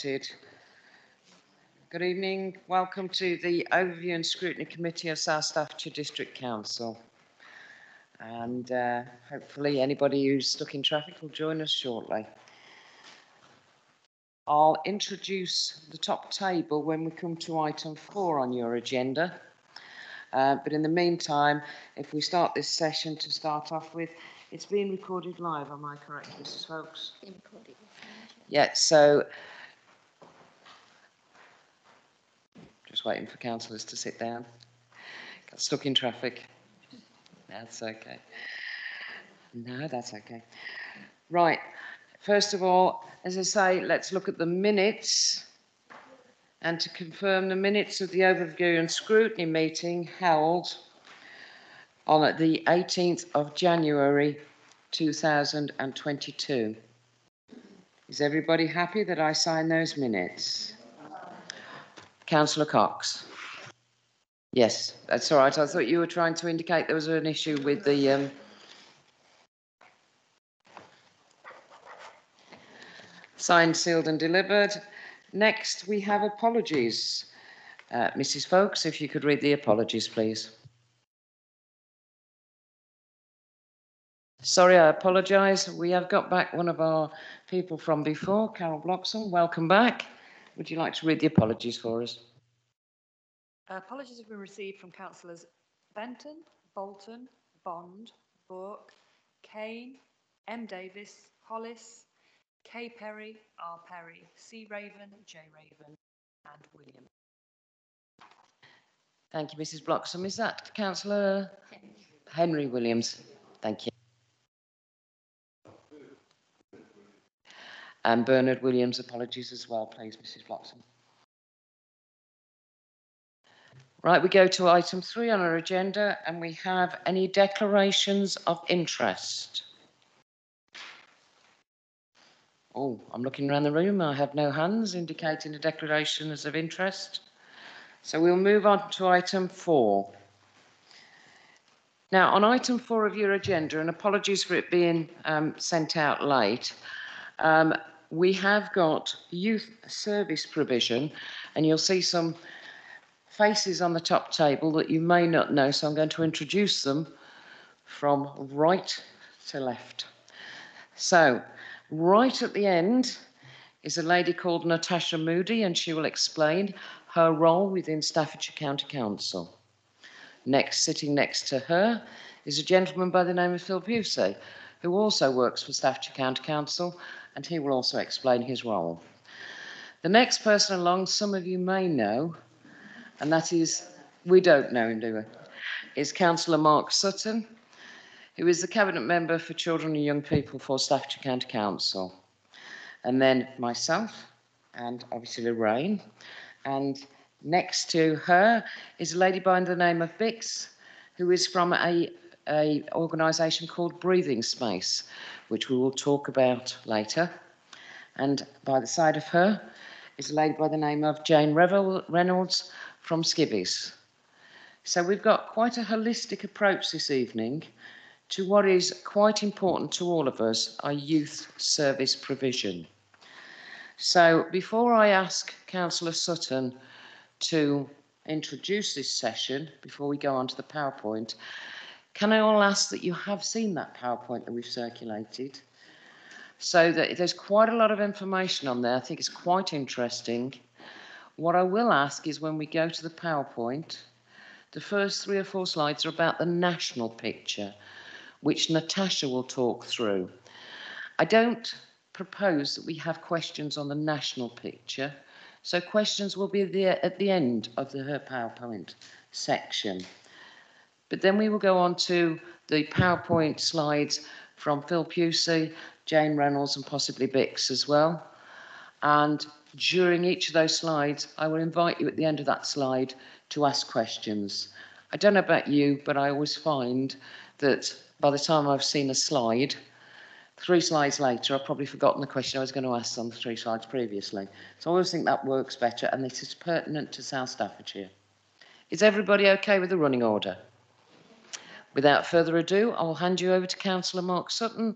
Good evening. Welcome to the Overview and Scrutiny Committee of South Staffordshire District Council. And hopefully anybody who's stuck in traffic will join us shortly. I'll introduce the top table when we come to item 4 on your agenda. But in the meantime, if we start this session to start off with, it's being recorded live, am I correct, Mrs. Folks? Yeah, so just waiting for councillors to sit down. Got stuck in traffic. That's okay. No, that's okay. Right. First of all, as I say, let's look at the minutes. And to confirm the minutes of the Overview and Scrutiny meeting held on the 18th of January 2022. Is everybody happy that I sign those minutes? Councillor Cox. Yes, that's all right. I thought you were trying to indicate there was an issue with the signed, sealed and delivered. Next, we have apologies. Mrs. Folks, if you could read the apologies, please. Sorry, I apologise. We have got back one of our people from before, Carol Bloxham. Welcome back. Would you like to read the apologies for us? Apologies have been received from councillors Benton, Bolton, Bond, Bourke, Kane, M. Davis, Hollis, K. Perry, R. Perry, C. Raven, J. Raven, and William. Thank you, Mrs. Bloxham. Is that Councillor Henry Williams? Thank you. And Bernard Williams, apologies as well, please, Mrs. Bloxham. Right, we go to item 3 on our agenda, and we have any declarations of interest. Oh, I'm looking around the room. I have no hands indicating a declaration of interest. So we'll move on to item 4. Now, on item 4 of your agenda, and apologies for it being sent out late, we have got youth service provision, and you'll see some faces on the top table that you may not know, so I'm going to introduce them from right to left. So, right at the end is a lady called Natasha Moody, and she will explain her role within Staffordshire County Council. Sitting next to her is a gentleman by the name of Phil Busey, who also works for Staffordshire County Council, and he will also explain his role. The next person along, some of you may know, and that is, we don't know him, do we? Is Councillor Mark Sutton, who is the Cabinet Member for Children and Young People for Staffordshire County Council. And then myself, and obviously Lorraine. And next to her is a lady by the name of Bix, who is from a organisation called Breathing Space, which we will talk about later. And by the side of her is a lady by the name of Jane Reynolds from Skivvies. So we've got quite a holistic approach this evening to what is quite important to all of us, our youth service provision. So before I ask Councillor Sutton to introduce this session, before we go on to the PowerPoint, can I all ask that you have seen that PowerPoint that we've circulated? So that there's quite a lot of information on there. I think it's quite interesting. What I will ask is when we go to the PowerPoint, the first 3 or 4 slides are about the national picture, which Natasha will talk through. I don't propose that we have questions on the national picture, so questions will be at the end of her PowerPoint section. But then we will go on to the PowerPoint slides from Phil Busey, Jane Reynolds and possibly Bix as well. And during each of those slides, I will invite you at the end of that slide to ask questions. I don't know about you, but I always find that by the time I've seen a slide, 3 slides later, I've probably forgotten the question I was going to ask on the 3 slides previously. So I always think that works better, and this is pertinent to South Staffordshire. Is everybody okay with the running order? Without further ado, I will hand you over to Councillor Mark Sutton,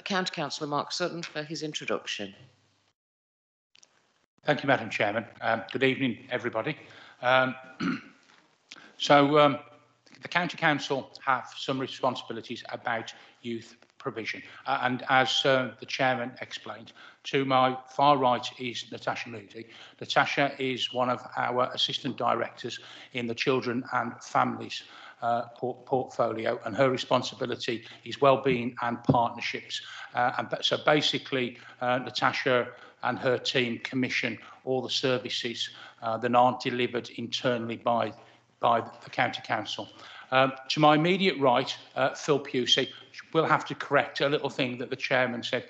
County Councillor Mark Sutton, for his introduction. Thank you, Madam Chairman. Good evening, everybody. The County Council have some responsibilities about youth provision. And as the Chairman explained, to my far right is Natasha Moody. Natasha is one of our Assistant Directors in the Children and Families portfolio, and her responsibility is wellbeing and partnerships. So basically, Natasha and her team commission all the services that aren't delivered internally by the County Council. To my immediate right, Phil Pusey. We'll have to correct a little thing that the Chairman said.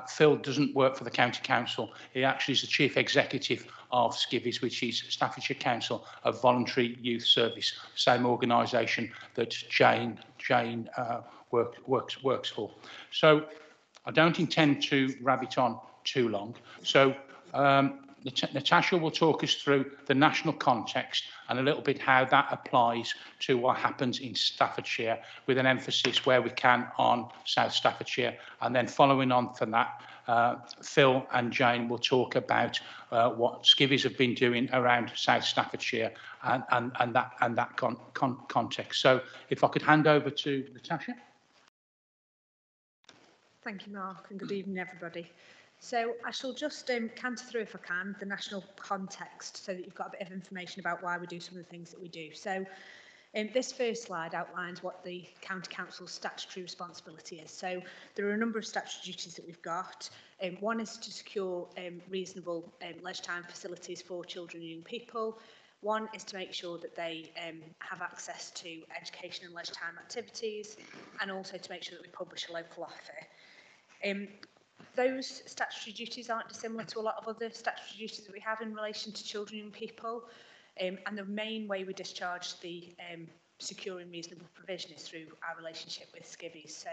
Phil doesn't work for the County Council. He actually is the Chief Executive of Skivvies, which is Staffordshire Council of Voluntary Youth Service, same organisation that Jane works for. So I don't intend to rabbit on too long. So Natasha will talk us through the national context and a little bit how that applies to what happens in Staffordshire, with an emphasis where we can on South Staffordshire. And then following on from that, Phil and Jane will talk about what Skivvies have been doing around South Staffordshire and that context. So if I could hand over to Natasha. Thank you, Mark, and good evening, everybody. So I shall just canter through, if I can, the national context so that you've got a bit of information about why we do some of the things that we do. So this first slide outlines what the County Council's statutory responsibility is. So there are a number of statutory duties that we've got. One is to secure reasonable leisure time facilities for children and young people. One is to make sure that they have access to education and leisure time activities, and also to make sure that we publish a local offer. Those statutory duties aren't dissimilar to a lot of other statutory duties that we have in relation to children and young people. And the main way we discharge the securing reasonable provision is through our relationship with Skivvies. So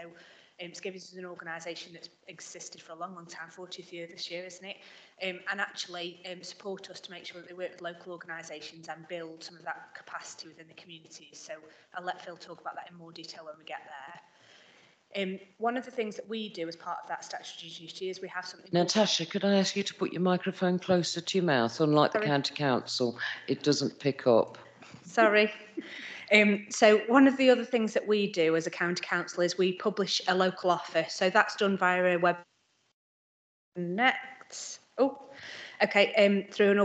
Skivvies is an organisation that's existed for a long, long time, 40th year this year, isn't it? And actually support us to make sure that they work with local organisations and build some of that capacity within the communities. So I'll let Phil talk about that in more detail when we get there. One of the things that we do as part of that statutory duty is we have something... Natasha, could I ask you to put your microphone closer to your mouth? Unlike the County Council, it doesn't pick up. Sorry. So one of the other things that we do as a County Council is we publish a local offer. So that's done via a web... through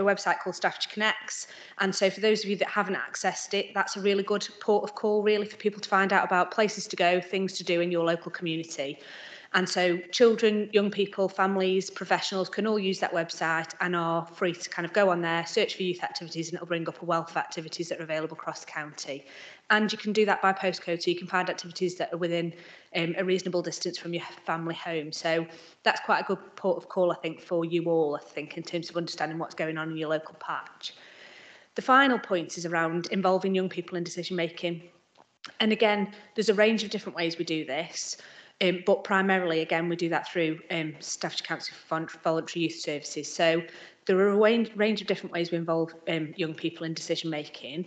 a website called Staffordshire Connects. And so for those of you that haven't accessed it, that's a really good port of call, really, for people to find out about places to go, things to do in your local community. And so children, young people, families, professionals can all use that website and are free to kind of go on there, search for youth activities, and it'll bring up a wealth of activities that are available across the county. And you can do that by postcode, so you can find activities that are within a reasonable distance from your family home. So that's quite a good port of call, I think, for you all, I think, in terms of understanding what's going on in your local patch. The final point is around involving young people in decision making. And again, there's a range of different ways we do this. But primarily, again, we do that through Staffordshire Council for Voluntary Youth Services. So there are a range of different ways we involve young people in decision making.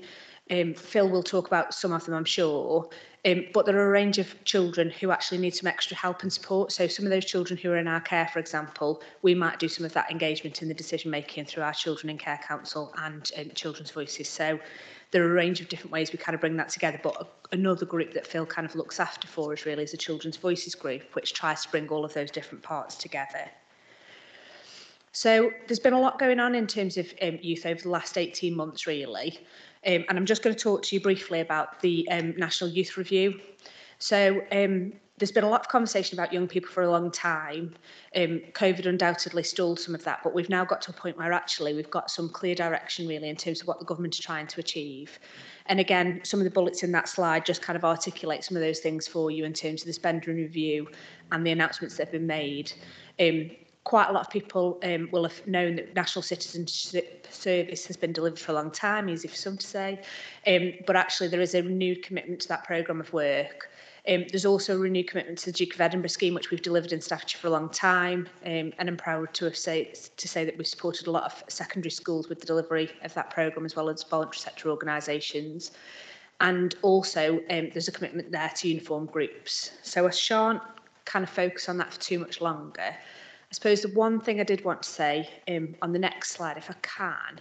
Phil will talk about some of them, I'm sure. But there are a range of children who actually need some extra help and support. So some of those children who are in our care, for example, we might do some of that engagement in the decision making through our Children in Care Council and Children's Voices. So there are a range of different ways we kind of bring that together. But another group that Phil kind of looks after for us really is the Children's Voices group, which tries to bring all of those different parts together. So there's been a lot going on in terms of youth over the last 18 months, really. And I'm just going to talk to you briefly about the National Youth Review. So there's been a lot of conversation about young people for a long time. COVID undoubtedly stalled some of that, but we've now got to a point where actually we've got some clear direction really in terms of what the government is trying to achieve. And again, some of the bullets in that slide just kind of articulate some of those things for you in terms of the spending review and the announcements that have been made. Quite a lot of people will have known that National Citizenship Service has been delivered for a long time, easy for some to say, but actually there is a renewed commitment to that programme of work. There's also a renewed commitment to the Duke of Edinburgh scheme, which we've delivered in Staffordshire for a long time, and I'm proud to say that we've supported a lot of secondary schools with the delivery of that programme, as well as voluntary sector organisations. And also there's a commitment there to uniform groups. So I shan't kind of focus on that for too much longer. I suppose the one thing I did want to say on the next slide, if I can,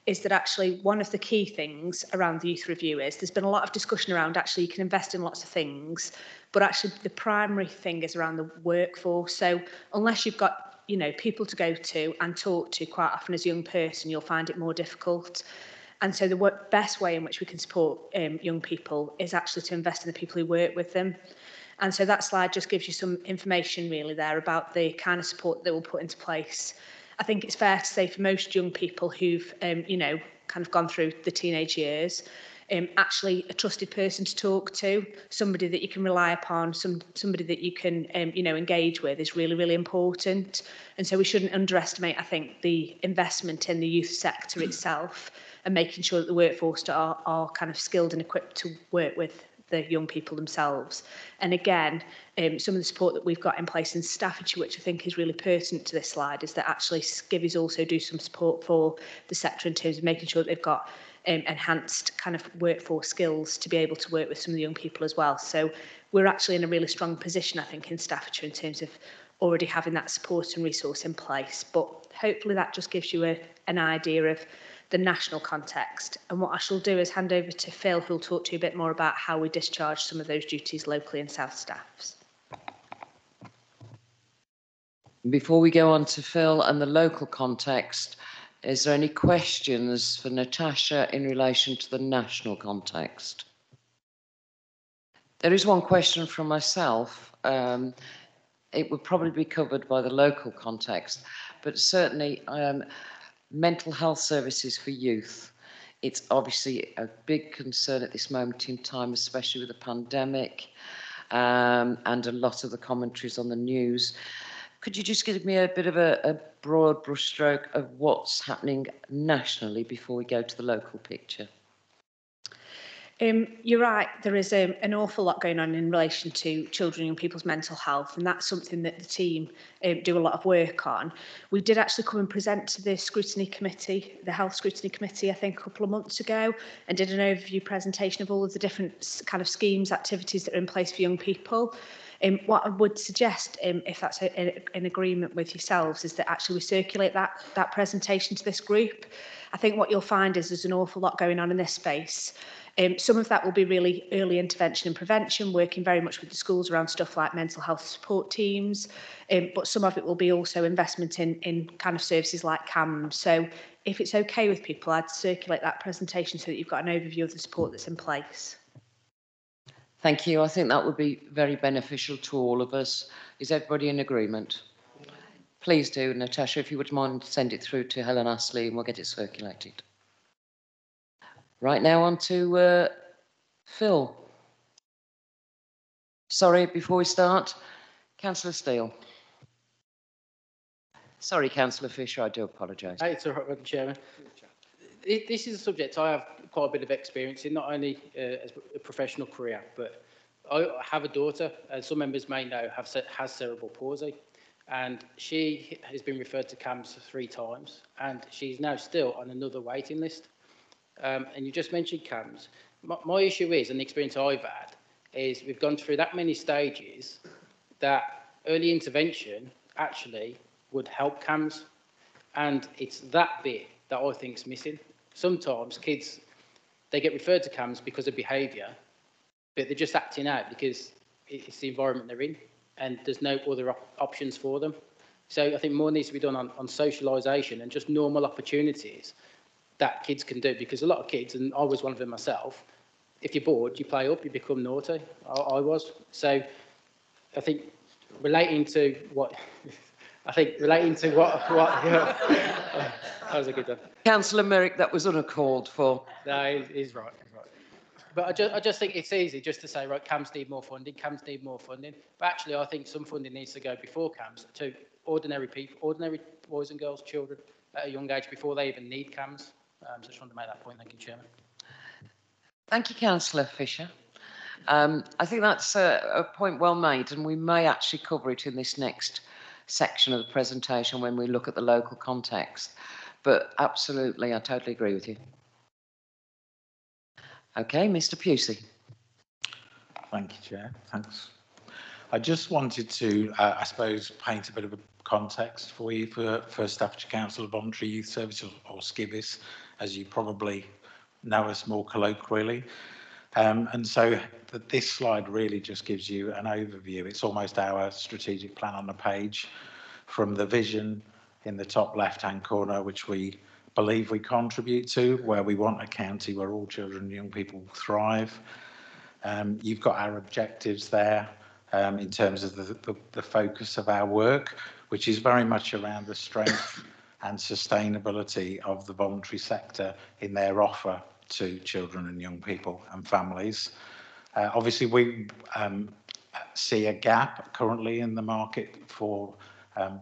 is that actually one of the key things around the youth review is there's been a lot of discussion around actually you can invest in lots of things, but actually the primary thing is around the workforce. So unless you've got, you know, people to go to and talk to quite often as a young person, you'll find it more difficult. And so the best way in which we can support young people is actually to invest in the people who work with them. And so that slide just gives you some information really there about the kind of support that we'll put into place. I think it's fair to say for most young people who've, you know, kind of gone through the teenage years, actually a trusted person to talk to, somebody that you can rely upon, somebody that you can, you know, engage with is really, really important. And so we shouldn't underestimate, I think, the investment in the youth sector itself and making sure that the workforce are kind of skilled and equipped to work with the young people themselves. And again, some of the support that we've got in place in Staffordshire, which I think is really pertinent to this slide, is that actually skivvies also do some support for the sector in terms of making sure that they've got enhanced kind of workforce skills to be able to work with some of the young people as well. So we're actually in a really strong position, I think, in Staffordshire in terms of already having that support and resource in place. But hopefully that just gives you an idea of the national context. And what I shall do is hand over to Phil, who'll talk to you a bit more about how we discharge some of those duties locally in South Staffs. Before we go on to Phil and the local context, is there any questions for Natasha in relation to the national context? There is one question from myself. It would probably be covered by the local context, but certainly mental health services for youth. It's obviously a big concern at this moment in time, especially with the pandemic and a lot of the commentaries on the news. Could you just give me a bit of a broad brushstroke of what's happening nationally before we go to the local picture? You're right, there is an awful lot going on in relation to children and young people's mental health, and that's something that the team do a lot of work on. We did actually come and present to the Scrutiny Committee, the Health Scrutiny Committee, I think a couple of months ago, and did an overview presentation of all of the different kind of schemes, activities that are in place for young people. What I would suggest, if that's in agreement with yourselves, is that actually we circulate that presentation to this group. I think what you'll find is there's an awful lot going on in this space. Some of that will be really early intervention and prevention, working very much with the schools around stuff like mental health support teams, but some of it will be also investment in kind of services like CAMS. So if it's okay with people, I'd circulate that presentation so that you've got an overview of the support that's in place. Thank you. I think that would be very beneficial to all of us. Is everybody in agreement? Please do, Natasha, if you would mind, send it through to Helen Astley and we'll get it circulated. Right now on to Phil. Sorry, before we start, Councillor Steele. Sorry, Councillor Fisher, I do apologise. It's all right, Madam Chairman. This is a subject I have quite a bit of experience in, not only as a professional career, but I have a daughter, as some members may know, has cerebral palsy, and she has been referred to CAMS 3 times, and she's now still on another waiting list. And you just mentioned CAMS. My issue is, and the experience I've had, is we've gone through that many stages that early intervention actually would help CAMS, and it's that bit that I think is missing. Sometimes kids, they get referred to CAMS because of behaviour, but they're just acting out because it's the environment they're in, and there's no other options for them. So I think more needs to be done on socialisation and just normal opportunities that kids can do, because a lot of kids, and I was one of them myself, if you're bored, you play up, you become naughty. I was. So I think relating to what that was a good one. Councillor Merrick, that was uncalled for. No, he's right. But I just think it's easy just to say, right, CAMS need more funding, CAMS need more funding. But actually, I think some funding needs to go before CAMS to ordinary people, ordinary boys and girls, children at a young age before they even need CAMS. So I just wanted to make that point. Thank you, Chairman. Thank you, Councillor Fisher. I think that's a point well made, and we may actually cover it in this next section of the presentation when we look at the local context. But absolutely, I totally agree with you. Okay, Mr. Pusey. Thank you, Chair. Thanks. I just wanted to, I suppose, paint a bit of a context for you for Staffordshire Council Voluntary Youth Service, or SCIVIS, as you probably know us more colloquially. And so this slide really just gives you an overview. It's almost our strategic plan on the page, from the vision in the top left-hand corner, which we believe we contribute to, where we want a county where all children and young people thrive. You've got our objectives there in terms of the focus of our work, which is very much around the strength and sustainability of the voluntary sector in their offer to children and young people and families. Obviously, we see a gap currently in the market for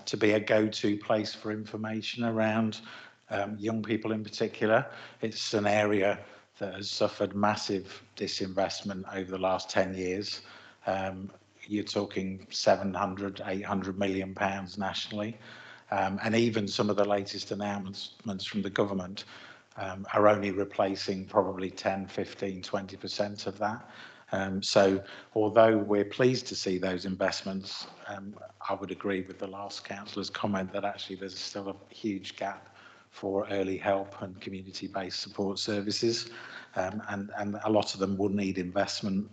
to be a go-to place for information around young people in particular. It's an area that has suffered massive disinvestment over the last 10 years. You're talking 700, 800 million pounds nationally. And even some of the latest announcements from the government are only replacing probably 10, 15, 20% of that. So although we're pleased to see those investments, I would agree with the last councillor's comment that actually there's still a huge gap for early help and community-based support services, and a lot of them will need investment.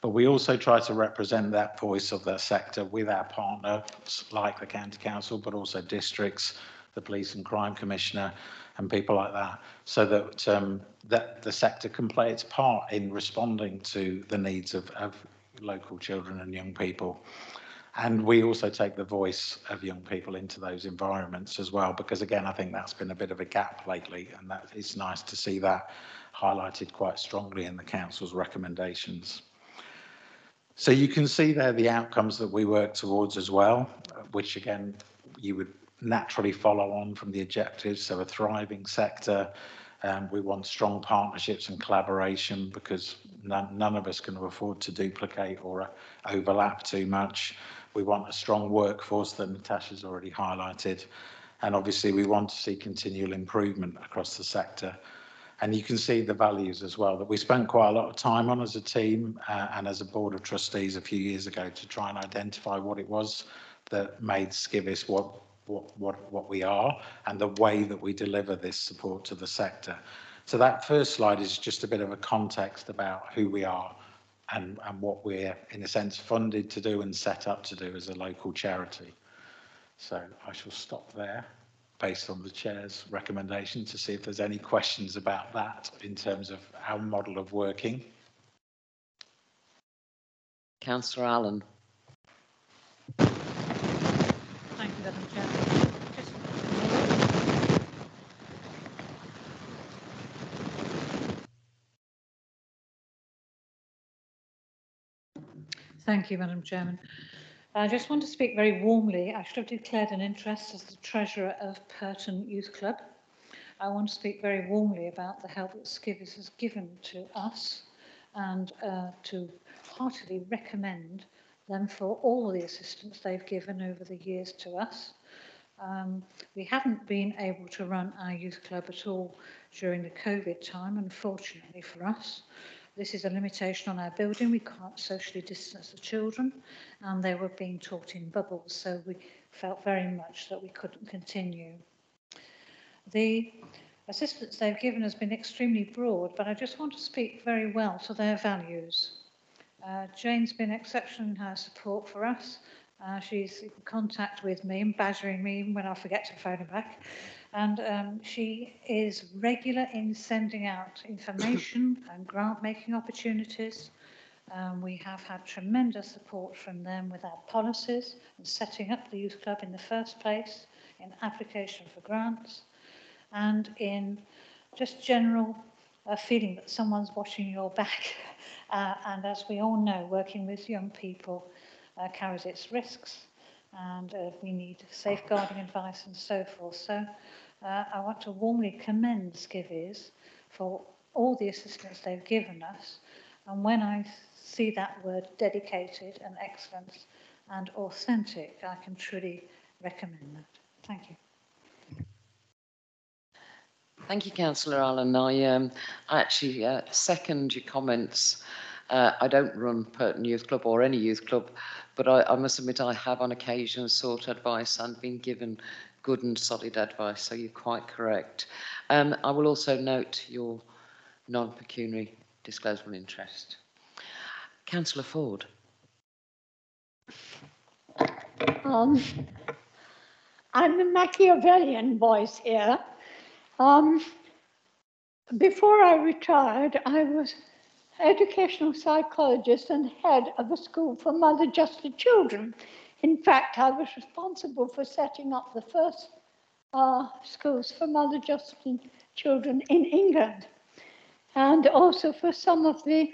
But we also try to represent that voice of the sector with our partners like the County Council, but also districts, the Police and Crime Commissioner, and people like that, so that that the sector can play its part in responding to the needs of local children and young people. And we also take the voice of young people into those environments as well, because again, I think that's been a bit of a gap lately, and that it's nice to see that highlighted quite strongly in the council's recommendations. So you can see there the outcomes that we work towards as well, which again, you would naturally follow on from the objectives. So a thriving sector, we want strong partnerships and collaboration, because none of us can afford to duplicate or overlap too much. We want a strong workforce that Natasha's already highlighted. And obviously we want to see continual improvement across the sector. And you can see the values as well that we spent quite a lot of time on as a team and as a board of trustees a few years ago to try and identify what it was that made SCIVIS what we are, and the way that we deliver this support to the sector. So that first slide is just a bit of a context about who we are and what we're, in a sense, funded to do and set up to do as a local charity. So I shall stop there based on the chair's recommendation to see if there's any questions about that in terms of our model of working. Councillor Allen. Thank you, Madam Chair. Thank you, Madam Chairman. I just want to speak very warmly. I should have declared an interest as the treasurer of Purton Youth Club. I want to speak very warmly about the help that SCIVIS has given to us, and to heartily recommend them for all the assistance they've given over the years to us. We haven't been able to run our youth club at all during the COVID time, unfortunately for us. This is a limitation on our building. We can't socially distance the children, and they were being taught in bubbles, so we felt very much that we couldn't continue. The assistance they've given has been extremely broad, but I just want to speak very well to their values. Jane's been exceptional in her support for us. She's in contact with me and badgering me when I forget to phone her back. And she is regular in sending out information and grant-making opportunities. We have had tremendous support from them with our policies and setting up the youth club in the first place, in application for grants, and in just general feeling that someone's watching your back. And as we all know, working with young people carries its risks, and we need safeguarding advice and so forth. So I want to warmly commend SCIVIS for all the assistance they've given us. And when I see that word dedicated and excellent and authentic, I can truly recommend that. Thank you. Thank you, Councillor Allen. I actually second your comments I don't run Purton Youth Club or any youth club, but I must admit I have on occasion sought advice and been given good and solid advice, so you're quite correct. I will also note your non-pecuniary disclosable interest. Councillor Ford. I'm the Machiavellian voice here. Before I retired, I was educational psychologist and head of a school for mother-adjusted children. In fact, I was responsible for setting up the first schools for mother-adjusted children in England, and also for some of the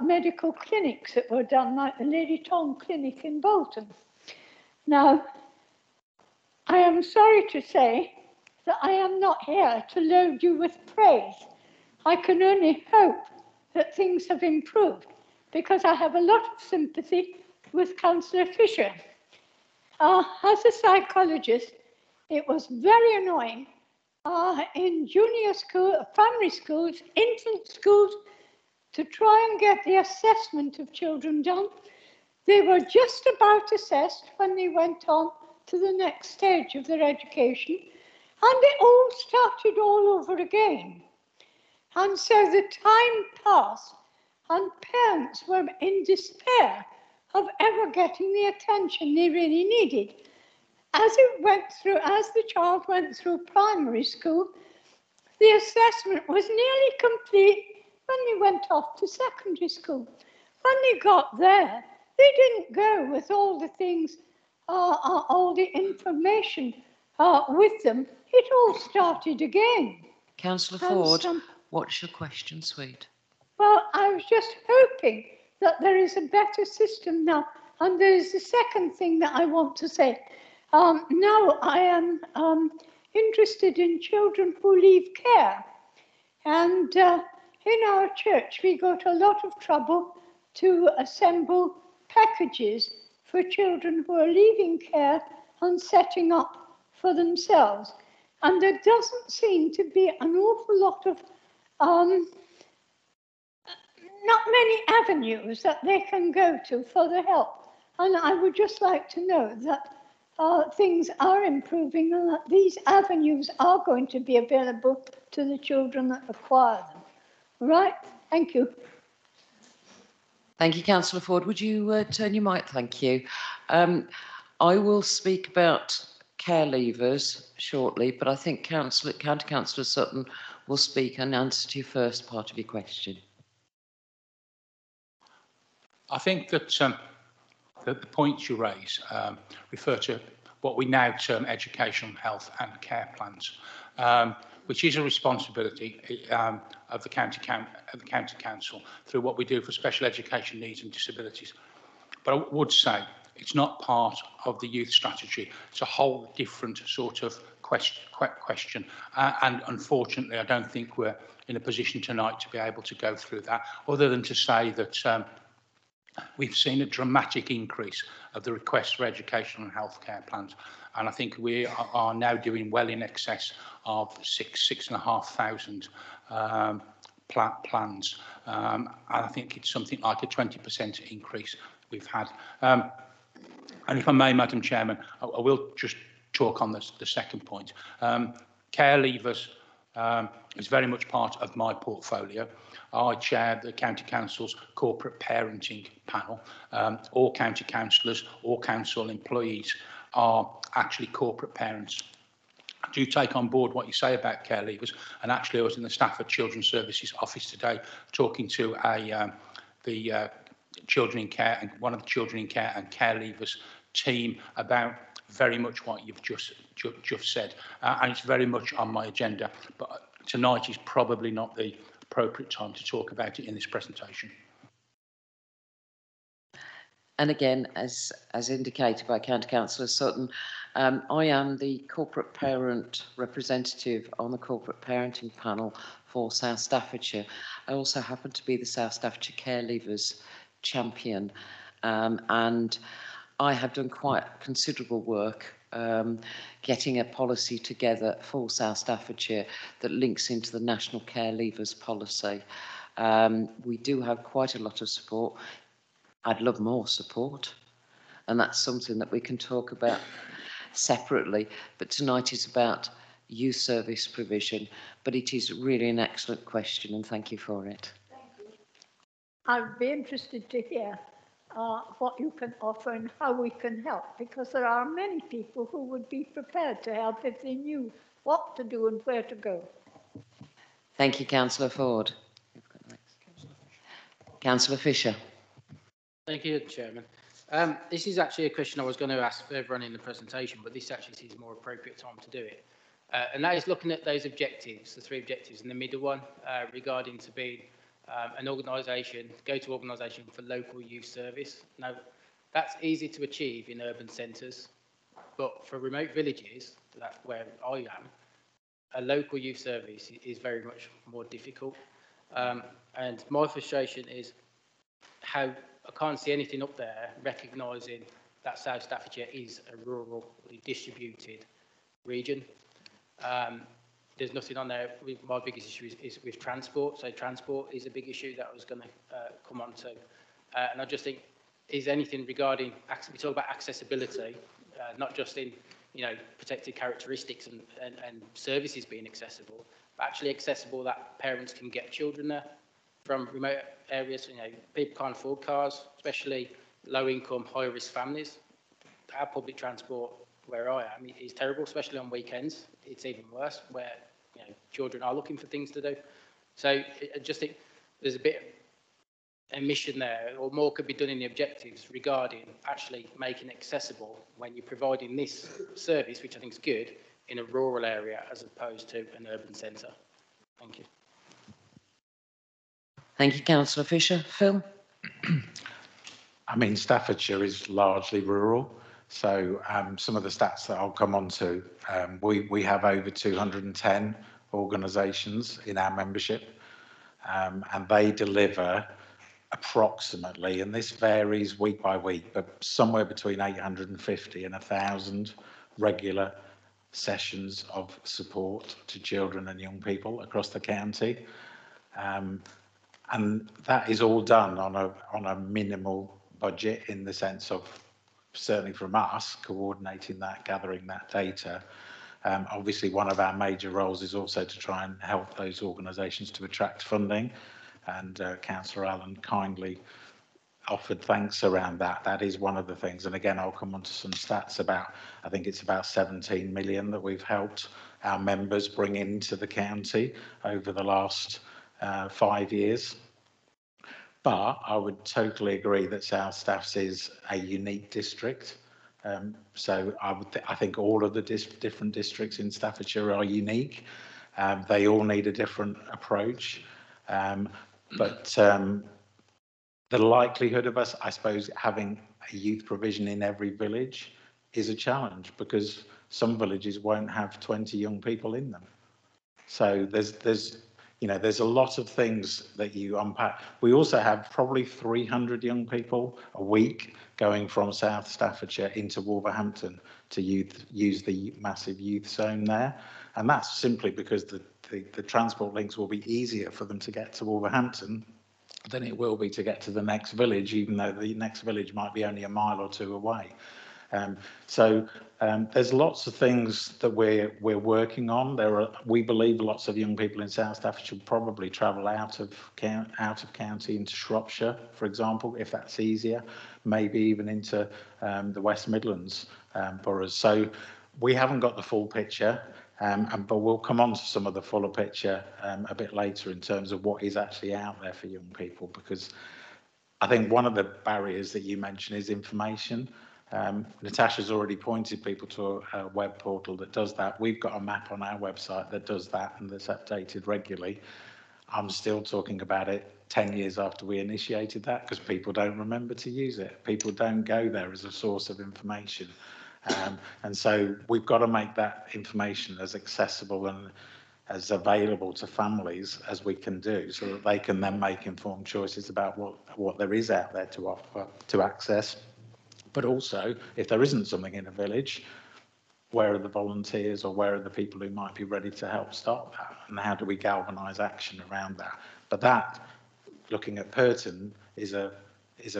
medical clinics that were done, like the Lady Tom Clinic in Bolton. Now, I am sorry to say that I am not here to load you with praise. I can only hope that things have improved, because I have a lot of sympathy with Councillor Fisher. As a psychologist, it was very annoying in junior school, primary schools, infant schools, to try and get the assessment of children done. They were just about assessed when they went on to the next stage of their education, and it all started all over again. And so the time passed, and parents were in despair of ever getting the attention they really needed. As the child went through primary school, the assessment was nearly complete when they went off to secondary school. When they got there, they didn't go with all the things, all the information with them. It all started again. Councillor Ford, what's your question, sweet? Well, I was just hoping that there is a better system now. And there is the second thing that I want to say. Now I am interested in children who leave care. And in our church, we go to a lot of trouble to assemble packages for children who are leaving care and setting up for themselves. And there doesn't seem to be an awful lot of, not many avenues that they can go to for the help. And I would just like to know that things are improving and that these avenues are going to be available to the children that require them. Right? Thank you. Thank you, Councillor Ford. Would you turn your mic? Thank you. I will speak about care leavers shortly, but I think County Councillor Sutton will speak and answer to your first part of your question. I think that the points you raise refer to what we now term educational, health and care plans, which is a responsibility of the county council through what we do for special education needs and disabilities. But I would say it's not part of the youth strategy. It's a whole different sort of question. And unfortunately, I don't think we're in a position tonight to be able to go through that, other than to say that we've seen a dramatic increase of the requests for educational and healthcare plans. And I think we are now doing well in excess of 6,500 plans. And I think it's something like a 20% increase we've had. And if I may, Madam Chairman, I will just talk on the second point. Care leavers is very much part of my portfolio. I chair the County Council's corporate parenting panel. All county councillors, all council employees are actually corporate parents. I do take on board what you say about care leavers, and actually I was in the Staffordshire Children's Services office today talking to the children in care and one of the children in care and care leavers team about very much what you've just said, and it's very much on my agenda, but tonight is probably not the appropriate time to talk about it in this presentation. And again, as indicated by County Councillor Sutton, I am the corporate parent representative on the corporate parenting panel for South Staffordshire. I also happen to be the South Staffordshire Care Leavers champion, and I have done quite considerable work getting a policy together for South Staffordshire that links into the National Care Leavers policy. We do have quite a lot of support. I'd love more support, and that's something that we can talk about separately, but tonight is about youth service provision, but it is really an excellent question, and thank you for it. I'd be interested to hear what you can offer and how we can help, because there are many people who would be prepared to help if they knew what to do and where to go. Thank you, Councillor Ford. Councillor Fisher. Thank you, Chairman. This is actually a question I was going to ask further on in the presentation, but this actually seems more appropriate time to do it. And that is looking at those objectives, the 3 objectives, and the middle one regarding to being an organisation, go-to organisation for local youth service. Now, that's easy to achieve in urban centres, but for remote villages, that's where I am, a local youth service is very much more difficult. And my frustration is how I can't see anything up there recognising that South Staffordshire is a rurally distributed region. There's nothing on there. My biggest issue is with transport. So transport is a big issue that I was going to come on to. And I just think, is anything regarding, we talk about accessibility, not just in, protected characteristics and services being accessible, but actually accessible that parents can get children there from remote areas. People can't afford cars, especially low-income, high-risk families. Our public transport where I am is terrible, especially on weekends. It's even worse, where children are looking for things to do. So I just think there's a bit of omission there, or more could be done in the objectives regarding actually making it accessible when you're providing this service, which I think is good, in a rural area as opposed to an urban centre. Thank you. Thank you, Councillor Fisher. Phil? I mean, Staffordshire is largely rural. So some of the stats that I'll come on to, we have over 210 organisations in our membership, and they deliver approximately, and this varies week by week, but somewhere between 850 and 1,000 regular sessions of support to children and young people across the county. And that is all done on a minimal budget, in the sense of, certainly from us, coordinating that, gathering that data. Obviously, one of our major roles is also to try and help those organisations to attract funding, and Councillor Allen kindly offered thanks around that. That is one of the things, and again, I'll come on to some stats about, I think it's about 17 million that we've helped our members bring into the county over the last 5 years. But I would totally agree that South Staffs is a unique district. So I think all of the different districts in Staffordshire are unique. They all need a different approach. But the likelihood of us, I suppose, having a youth provision in every village is a challenge, because some villages won't have 20 young people in them. So there's a lot of things that you unpack. We also have probably 300 young people a week going from South Staffordshire into Wolverhampton to use the massive youth zone there. And that's simply because the transport links will be easier for them to get to Wolverhampton than it will be to get to the next village, even though the next village might be only a mile or two away. There's lots of things that we're working on. We believe lots of young people in South Staffordshire probably travel out of county into Shropshire, for example, if that's easier, maybe even into the West Midlands boroughs. So we haven't got the full picture, but we'll come on to some of the fuller picture a bit later in terms of what is actually out there for young people, because I think one of the barriers that you mentioned is information. Natasha's already pointed people to a web portal that does that. We've got a map on our website that does that and that's updated regularly. I'm still talking about it 10 years after we initiated that, because people don't remember to use it. People don't go there as a source of information. And so we've got to make that information as accessible and as available to families as we can do, so that they can then make informed choices about what there is out there to offer, to access. But also, if there isn't something in a village, where are the volunteers, or where are the people who might be ready to help start that? And how do we galvanise action around that? But that looking at Purton is a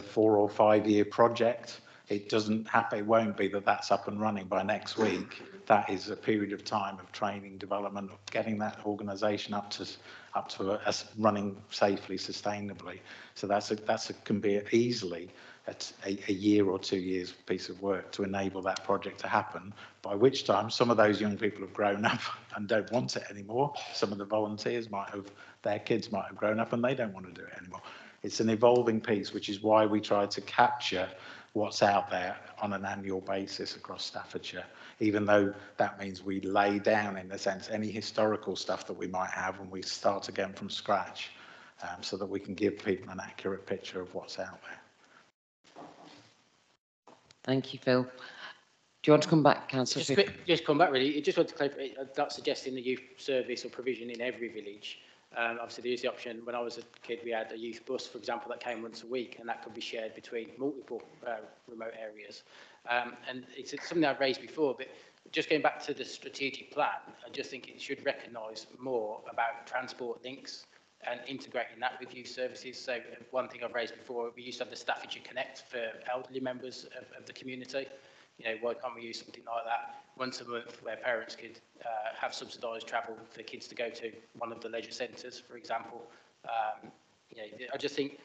4 or 5 year project. It doesn't happen, it won't be that that's up and running by next week. That is a period of time of training, development, of getting that organisation up to running safely, sustainably. So can be easily a year or 2 years piece of work to enable that project to happen, by which time some of those young people have grown up and don't want it anymore. Some of the volunteers their kids might have grown up and they don't want to do it anymore. It's an evolving piece, which is why we try to capture what's out there on an annual basis across Staffordshire, even though that means we lay down, in a sense, any historical stuff that we might have and we start again from scratch, so that we can give people an accurate picture of what's out there. Thank you, Phil. Do you want to come back, Councillor? Just come back, really. I just want to clarify, I'm not suggesting the youth service or provision in every village. Obviously, there is the option. When I was a kid, we had a youth bus, for example, that came once a week, and that could be shared between multiple remote areas. And it's something I've raised before, but just going back to the strategic plan, I just think it should recognise more about transport links and integrating that with youth services. So one thing I've raised before, we used to have the Staffordshire Connect for elderly members of the community. You know, why can't we use something like that once a month where parents could have subsidised travel for kids to go to one of the leisure centres, for example? You know, I just think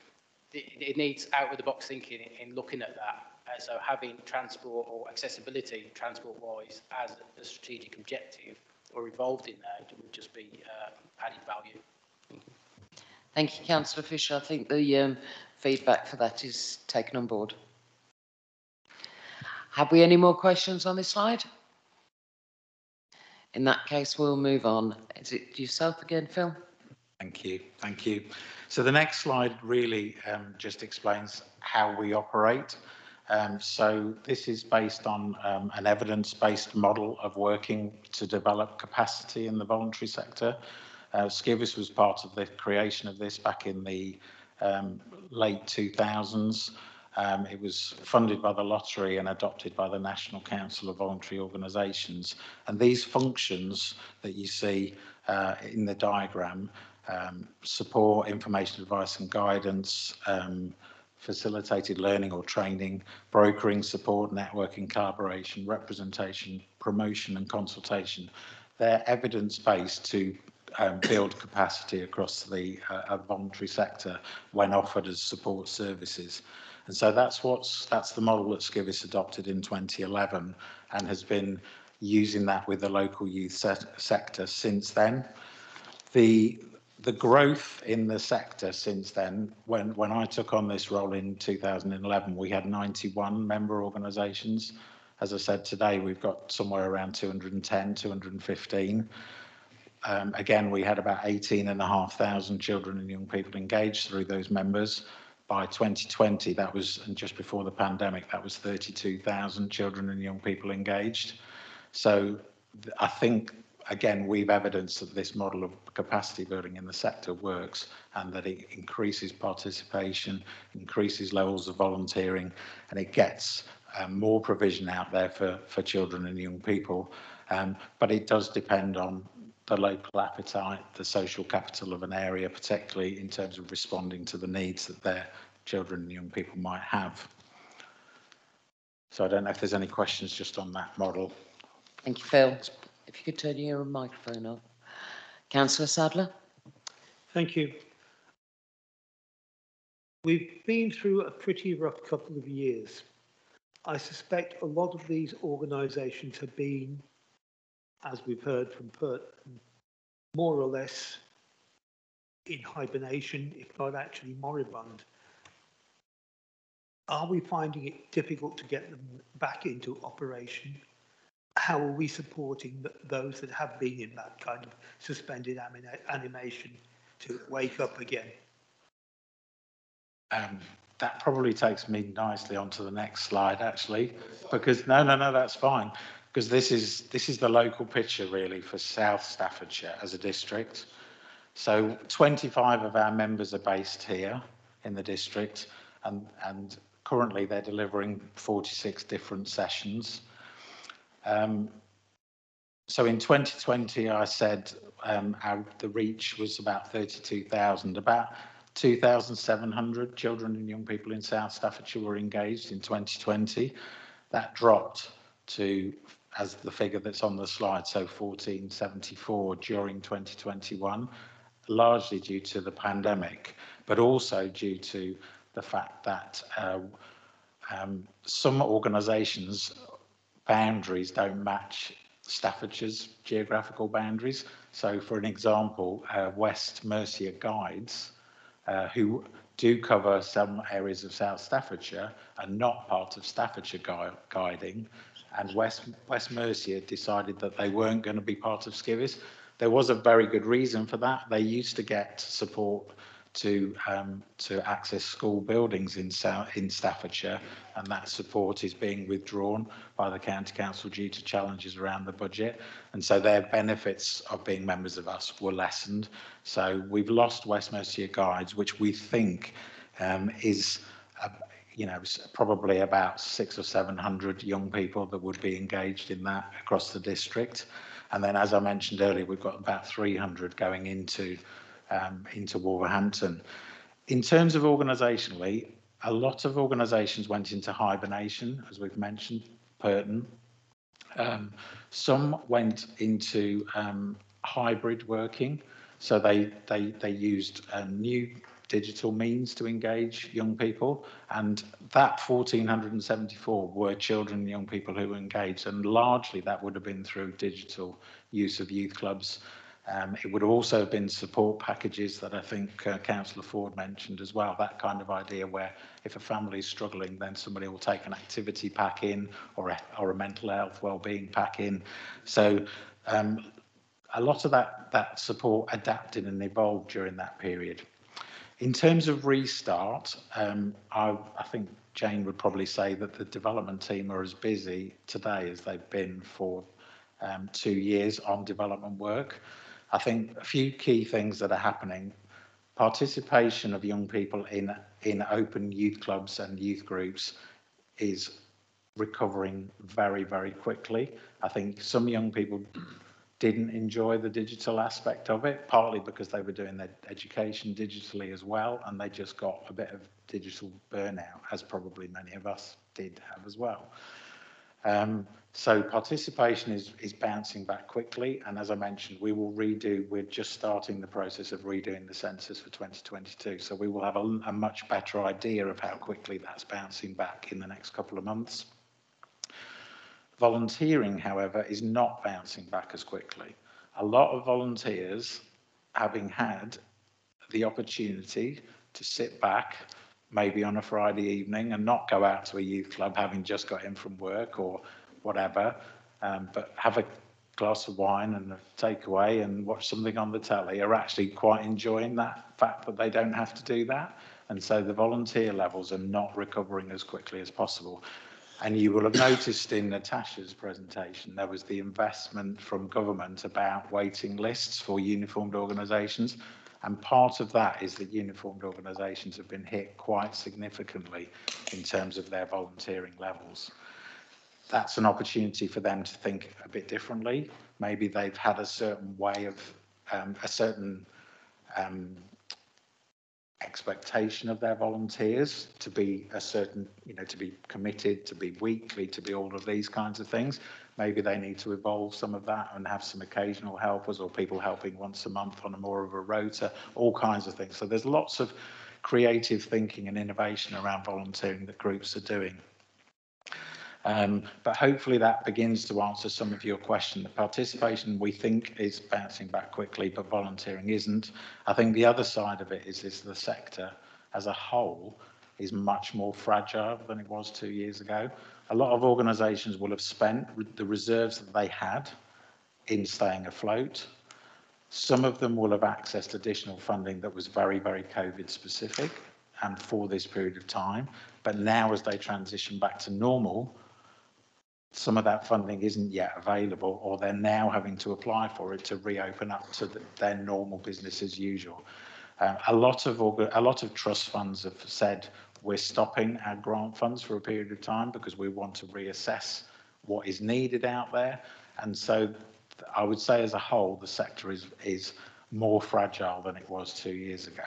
it needs out-of-the-box thinking in looking at that. So having transport or accessibility transport-wise as a strategic objective or involved in that would just be added value. Thank you, Councillor Fisher. I think the feedback for that is taken on board. Have we any more questions on this slide? In that case, we'll move on. Is it yourself again, Phil? Thank you. Thank you. So the next slide really just explains how we operate. So this is based on an evidence-based model of working to develop capacity in the voluntary sector. Skivvis was part of the creation of this back in the late 2000s. It was funded by the lottery and adopted by the National Council of Voluntary Organisations. And these functions that you see in the diagram, support, information, advice and guidance, facilitated learning or training, brokering, support, networking, collaboration, representation, promotion and consultation, they're evidence-based to build capacity across the voluntary sector when offered as support services. And so that's the model that Skivvis adopted in 2011 and has been using that with the local youth sector since then. The growth in the sector since then, when I took on this role in 2011, we had 91 member organisations. As I said, today we've got somewhere around 210, 215. Again, we had about 18,500 children and young people engaged through those members. By 2020, that was, and just before the pandemic, that was 32,000 children and young people engaged. So I think, again, we've evidenced that this model of capacity building in the sector works and that it increases participation, increases levels of volunteering, and it gets more provision out there for children and young people. But it does depend on the local appetite, the social capital of an area, particularly in terms of responding to the needs that their children and young people might have. So I don't know if there's any questions just on that model. Thank you, Phil. If you could turn your microphone on. Councillor Sadler. Thank you. We've been through a pretty rough couple of years. I suspect a lot of these organisations have been, as we've heard from Pert, more or less in hibernation, if not actually moribund. Are we finding it difficult to get them back into operation? How are we supporting those that have been in that kind of suspended animation to wake up again? That probably takes me nicely onto the next slide, actually, because no, that's fine. Because this is the local picture really for South Staffordshire as a district. So 25 of our members are based here in the district, and currently they're delivering 46 different sessions. So in 2020, I said the reach was about 32,000. About 2,700 children and young people in South Staffordshire were engaged in 2020. That dropped to, as the figure that's on the slide, so 1,474 during 2021, largely due to the pandemic, but also due to the fact that some organisations' boundaries don't match Staffordshire's geographical boundaries. So, for an example, West Mercia Guides, who do cover some areas of South Staffordshire, are not part of Staffordshire guiding, and West Mercia decided that they weren't going to be part of Skivvis. There was a very good reason for that. They used to get support to access school buildings in Staffordshire, and that support is being withdrawn by the County Council due to challenges around the budget, and so their benefits of being members of us were lessened. So we've lost West Mercia Guides, which we think is probably about 600 or 700 young people that would be engaged in that across the district. And then, as I mentioned earlier, we've got about 300 going into Wolverhampton. In terms of organisationally, a lot of organisations went into hibernation, as we've mentioned, Purton. Some went into hybrid working, so they used new digital means to engage young people, and that 1,474 were children and young people who were engaged, and largely that would have been through digital use of youth clubs. It would also have been support packages that I think Councillor Ford mentioned as well, that kind of idea where if a family is struggling, then somebody will take an activity pack in, or a mental health wellbeing pack in. So a lot of that support adapted and evolved during that period. In terms of restart, I think Jane would probably say that the development team are as busy today as they've been for 2 years on development work. I think a few key things that are happening: participation of young people in open youth clubs and youth groups is recovering very, very quickly. I think some young people didn't enjoy the digital aspect of it, partly because they were doing their education digitally as well, and they just got a bit of digital burnout, as probably many of us did have as well. So participation is bouncing back quickly, and as I mentioned, we're just starting the process of redoing the census for 2022, so we will have a much better idea of how quickly that's bouncing back in the next couple of months. Volunteering, however, is not bouncing back as quickly. A lot of volunteers, having had the opportunity to sit back, maybe on a Friday evening, and not go out to a youth club having just got in from work or whatever, but have a glass of wine and a takeaway and watch something on the telly, are actually quite enjoying that fact that they don't have to do that. And so the volunteer levels are not recovering as quickly as possible. And you will have noticed in Natasha's presentation, there was the investment from government about waiting lists for uniformed organisations. And part of that is that uniformed organisations have been hit quite significantly in terms of their volunteering levels. That's an opportunity for them to think a bit differently. Maybe they've had a certain way of, a certain expectation of their volunteers to be a certain, to be committed, to be weekly, to be all of these kinds of things. Maybe they need to evolve some of that and have some occasional helpers or people helping once a month on a more of a rota, all kinds of things. So there's lots of creative thinking and innovation around volunteering that groups are doing. But hopefully that begins to answer some of your question. The participation, we think, is bouncing back quickly, but volunteering isn't. I think the other side of it is the sector as a whole is much more fragile than it was 2 years ago. A lot of organisations will have spent the reserves that they had in staying afloat. Some of them will have accessed additional funding that was very, very COVID specific and for this period of time. But now as they transition back to normal, some of that funding isn't yet available, or they're now having to apply for it to reopen up to their normal business as usual. A lot of trust funds have said we're stopping our grant funds for a period of time because we want to reassess what is needed out there. And so I would say as a whole, the sector is more fragile than it was 2 years ago.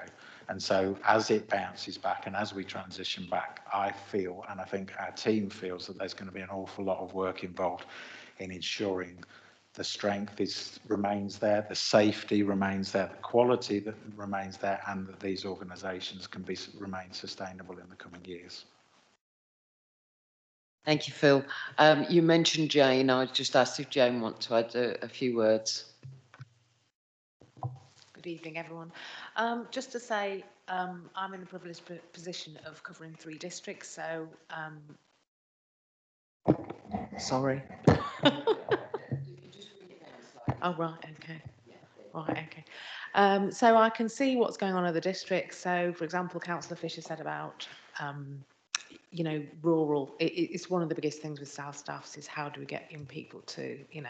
And so as it bounces back and as we transition back, I feel, and I think our team feels, that there's going to be an awful lot of work involved in ensuring the strength remains there, the safety remains there, the quality that remains there, and that these organisations can remain sustainable in the coming years. Thank you, Phil. You mentioned Jane. I just asked if Jane wants to add a few words. Good evening, everyone. Just to say, I'm in the privileged position of covering 3 districts, so sorry. Oh, right, okay. Right, okay. So I can see what's going on in the districts. So, for example, Councillor Fisher said about, you know, rural. It's one of the biggest things with South Staffs is how do we get young people to, you know,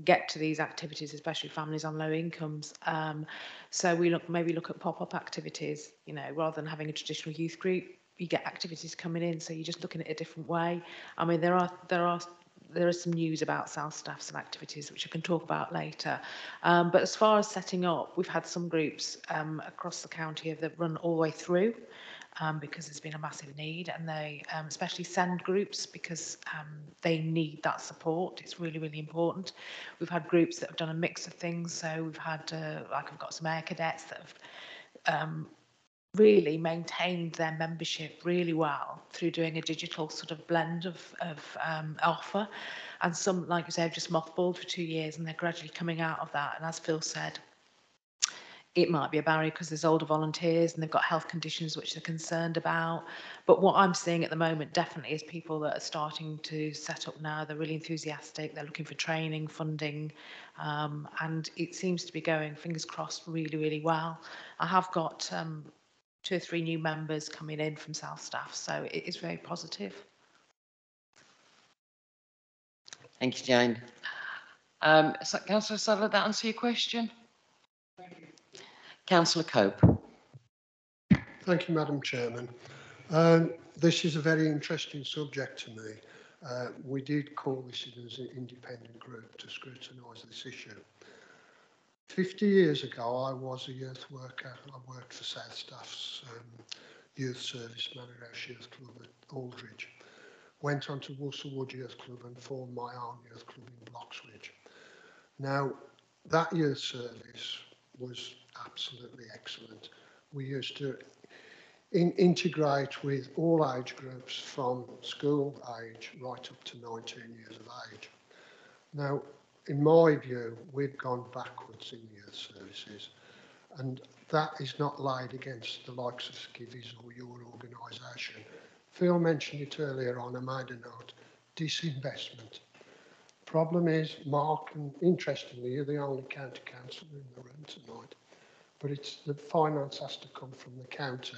get to these activities, especially families on low incomes. So we maybe look at pop-up activities, you know, rather than having a traditional youth group, you get activities coming in. So you're just looking at it a different way. I mean, there is some news about South Staffs and activities which I can talk about later. But as far as setting up, we've had some groups across the county that run all the way through. Because there's been a massive need, and they especially send groups because they need that support. It's really, really important. We've had groups that have done a mix of things. So we've had, like I've got some air cadets that have really maintained their membership really well through doing a digital sort of blend of offer. And some, like you say, have just mothballed for 2 years, and they're gradually coming out of that. And as Phil said, it might be a barrier because there's older volunteers and they've got health conditions which they're concerned about. But what I'm seeing at the moment definitely is people that are starting to set up now. They're really enthusiastic. They're looking for training, funding, and it seems to be going, fingers crossed, really, really well. I have got 2 or 3 new members coming in from South Staff, so it is very positive. Thank you, Jane. Councillor Sadler, that answer your question? Councillor Cope. Thank you, Madam Chairman. This is a very interesting subject to me. We did call this in as an independent group to scrutinise this issue. 50 years ago, I was a youth worker. I worked for South Staff's youth service, Manor Youth Club at Aldridge. Went on to Wood Youth Club and formed my own youth club in Bloxwich. Now, that youth service was absolutely excellent. We used to integrate with all age groups from school age right up to 19 years of age. Now, in my view, we've gone backwards in youth services, and that is not laid against the likes of Skivvies or your organisation. Phil mentioned it earlier on, I made a note, disinvestment. Problem is, Mark, and interestingly, you're the only county councillor in the room tonight, but it's the finance has to come from the county.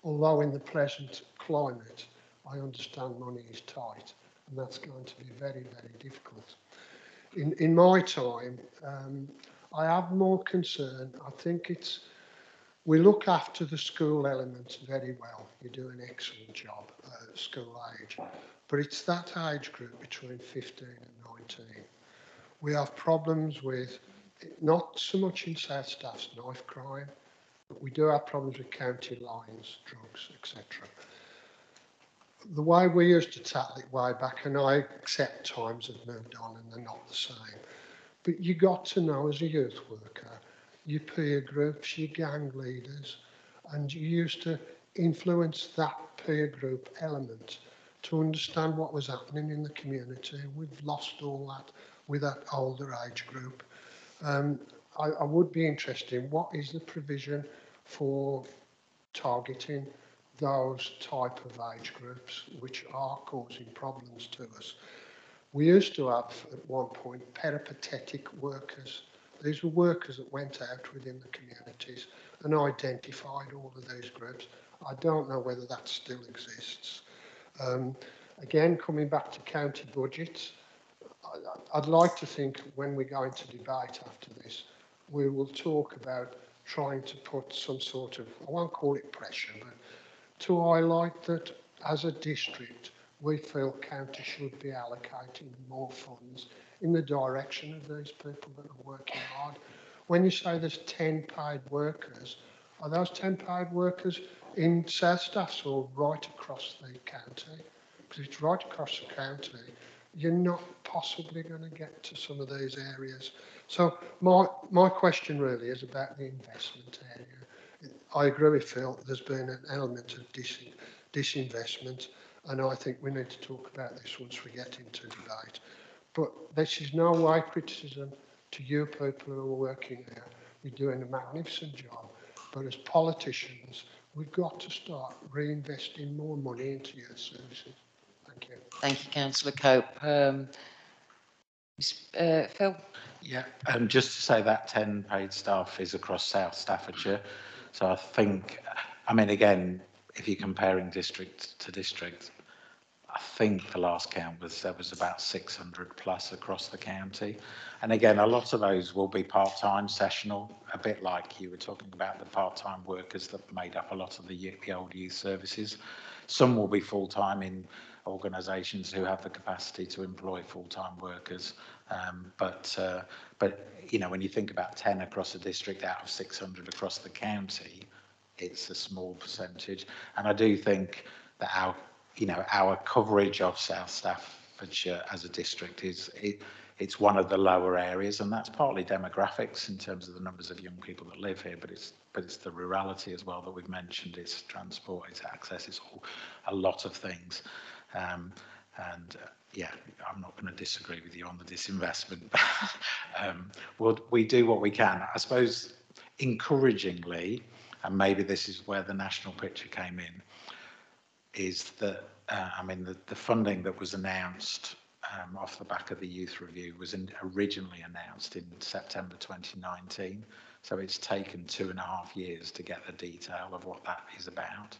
Although in the present climate, I understand money is tight, and that's going to be very, very difficult. In my time, I have more concern. I think we look after the school elements very well. You do an excellent job at school age, but it's that age group between 15 and 19. We have problems with, not so much in South Staff's knife crime, but we do have problems with county lines, drugs, etc. The way we used to tackle it way back, and I accept times have moved on and they're not the same, but you got to know as a youth worker, your peer groups, your gang leaders, and you used to influence that peer group element to understand what was happening in the community. We've lost all that with that older age group. I would be interested in what is the provision for targeting those type of age groups which are causing problems to us. We used to have at one point peripatetic workers. These were workers that went out within the communities and identified all of these groups. I don't know whether that still exists. Again, coming back to county budgets, I'd like to think when we go into debate after this, we will talk about trying to put some sort of, I won't call it pressure, but to highlight that as a district, we feel county should be allocating more funds in the direction of these people that are working hard. When you say there's 10 paid workers, Are those 10 paid workers in South Staffs or right across the county? Because if it's right across the county, you're not possibly going to get to some of these areas. So my question really is about the investment area. I agree with Phil, there's been an element of disinvestment, and I think we need to talk about this once we get into debate. But this is no way criticism to you people who are working there. You're doing a magnificent job. But as politicians, we've got to start reinvesting more money into your services. Thank you. Thank you, Councillor Cope. Phil? Yeah, just to say that 10 paid staff is across South Staffordshire. So I think, I mean, again, if you're comparing district to district, I think the last count was there was about 600 plus across the county. And again, a lot of those will be part-time, sessional, a bit like you were talking about the part-time workers that made up a lot of the old youth services. Some will be full-time in organisations who have the capacity to employ full-time workers. But you know, when you think about 10 across a district out of 600 across the county, it's a small percentage. And I do think that our coverage of South Staffordshire as a district it's one of the lower areas, and that's partly demographics in terms of the numbers of young people that live here, but it's the rurality as well that we've mentioned. It's transport, it's access, it's all a lot of things. Yeah, I'm not going to disagree with you on the disinvestment. We do what we can. I suppose encouragingly, and maybe this is where the national picture came in, is that, I mean, the funding that was announced off the back of the youth review was originally announced in September 2019. So it's taken 2.5 years to get the detail of what that is about.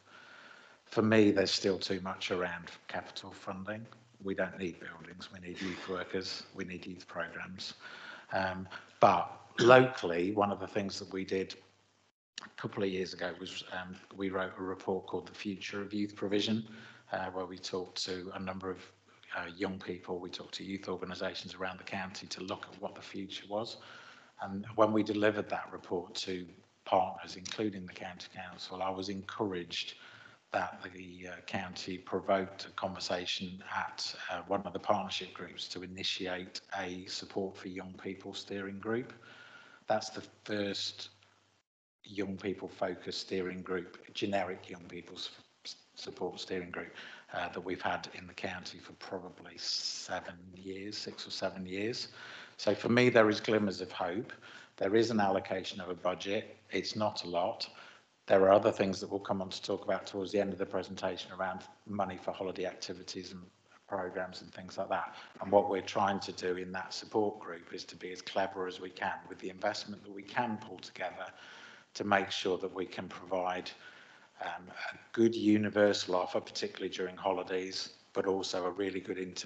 For me, there's still too much around capital funding. We don't need buildings, we need youth workers, we need youth programmes. But locally, one of the things that we did a couple of years ago was we wrote a report called The Future of Youth Provision, where we talked to a number of young people, we talked to youth organisations around the county to look at what the future was. And when we delivered that report to partners, including the county council, I was encouraged that the county provoked a conversation at one of the partnership groups to initiate a support for young people steering group. That's the first young people focused steering group, generic young people's support steering group that we've had in the county for probably 7 years, 6 or 7 years. So for me, there is glimmers of hope. There is an allocation of a budget. It's not a lot. There are other things that we'll come on to talk about towards the end of the presentation around money for holiday activities and programmes and things like that. And what we're trying to do in that support group is to be as clever as we can with the investment that we can pull together to make sure that we can provide a good universal offer, particularly during holidays, but also a really good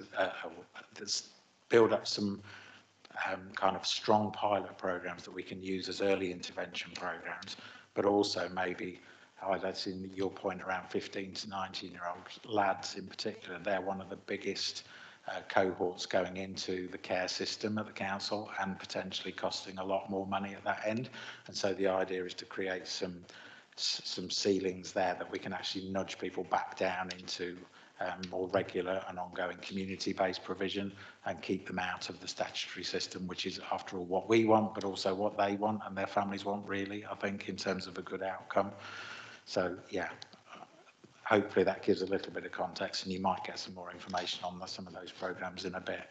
build up some kind of strong pilot programs that we can use as early intervention programs, but also maybe highlighting your point around 15 to 19-year-old lads in particular. They're one of the biggest cohorts going into the care system at the council and potentially costing a lot more money at that end. And so the idea is to create some ceilings there that we can actually nudge people back down into more regular and ongoing community-based provision and keep them out of the statutory system, which is, after all, what we want, but also what they want and their families want, really, I think, in terms of a good outcome. So, yeah, hopefully that gives a little bit of context, and you might get some more information on some of those programmes in a bit.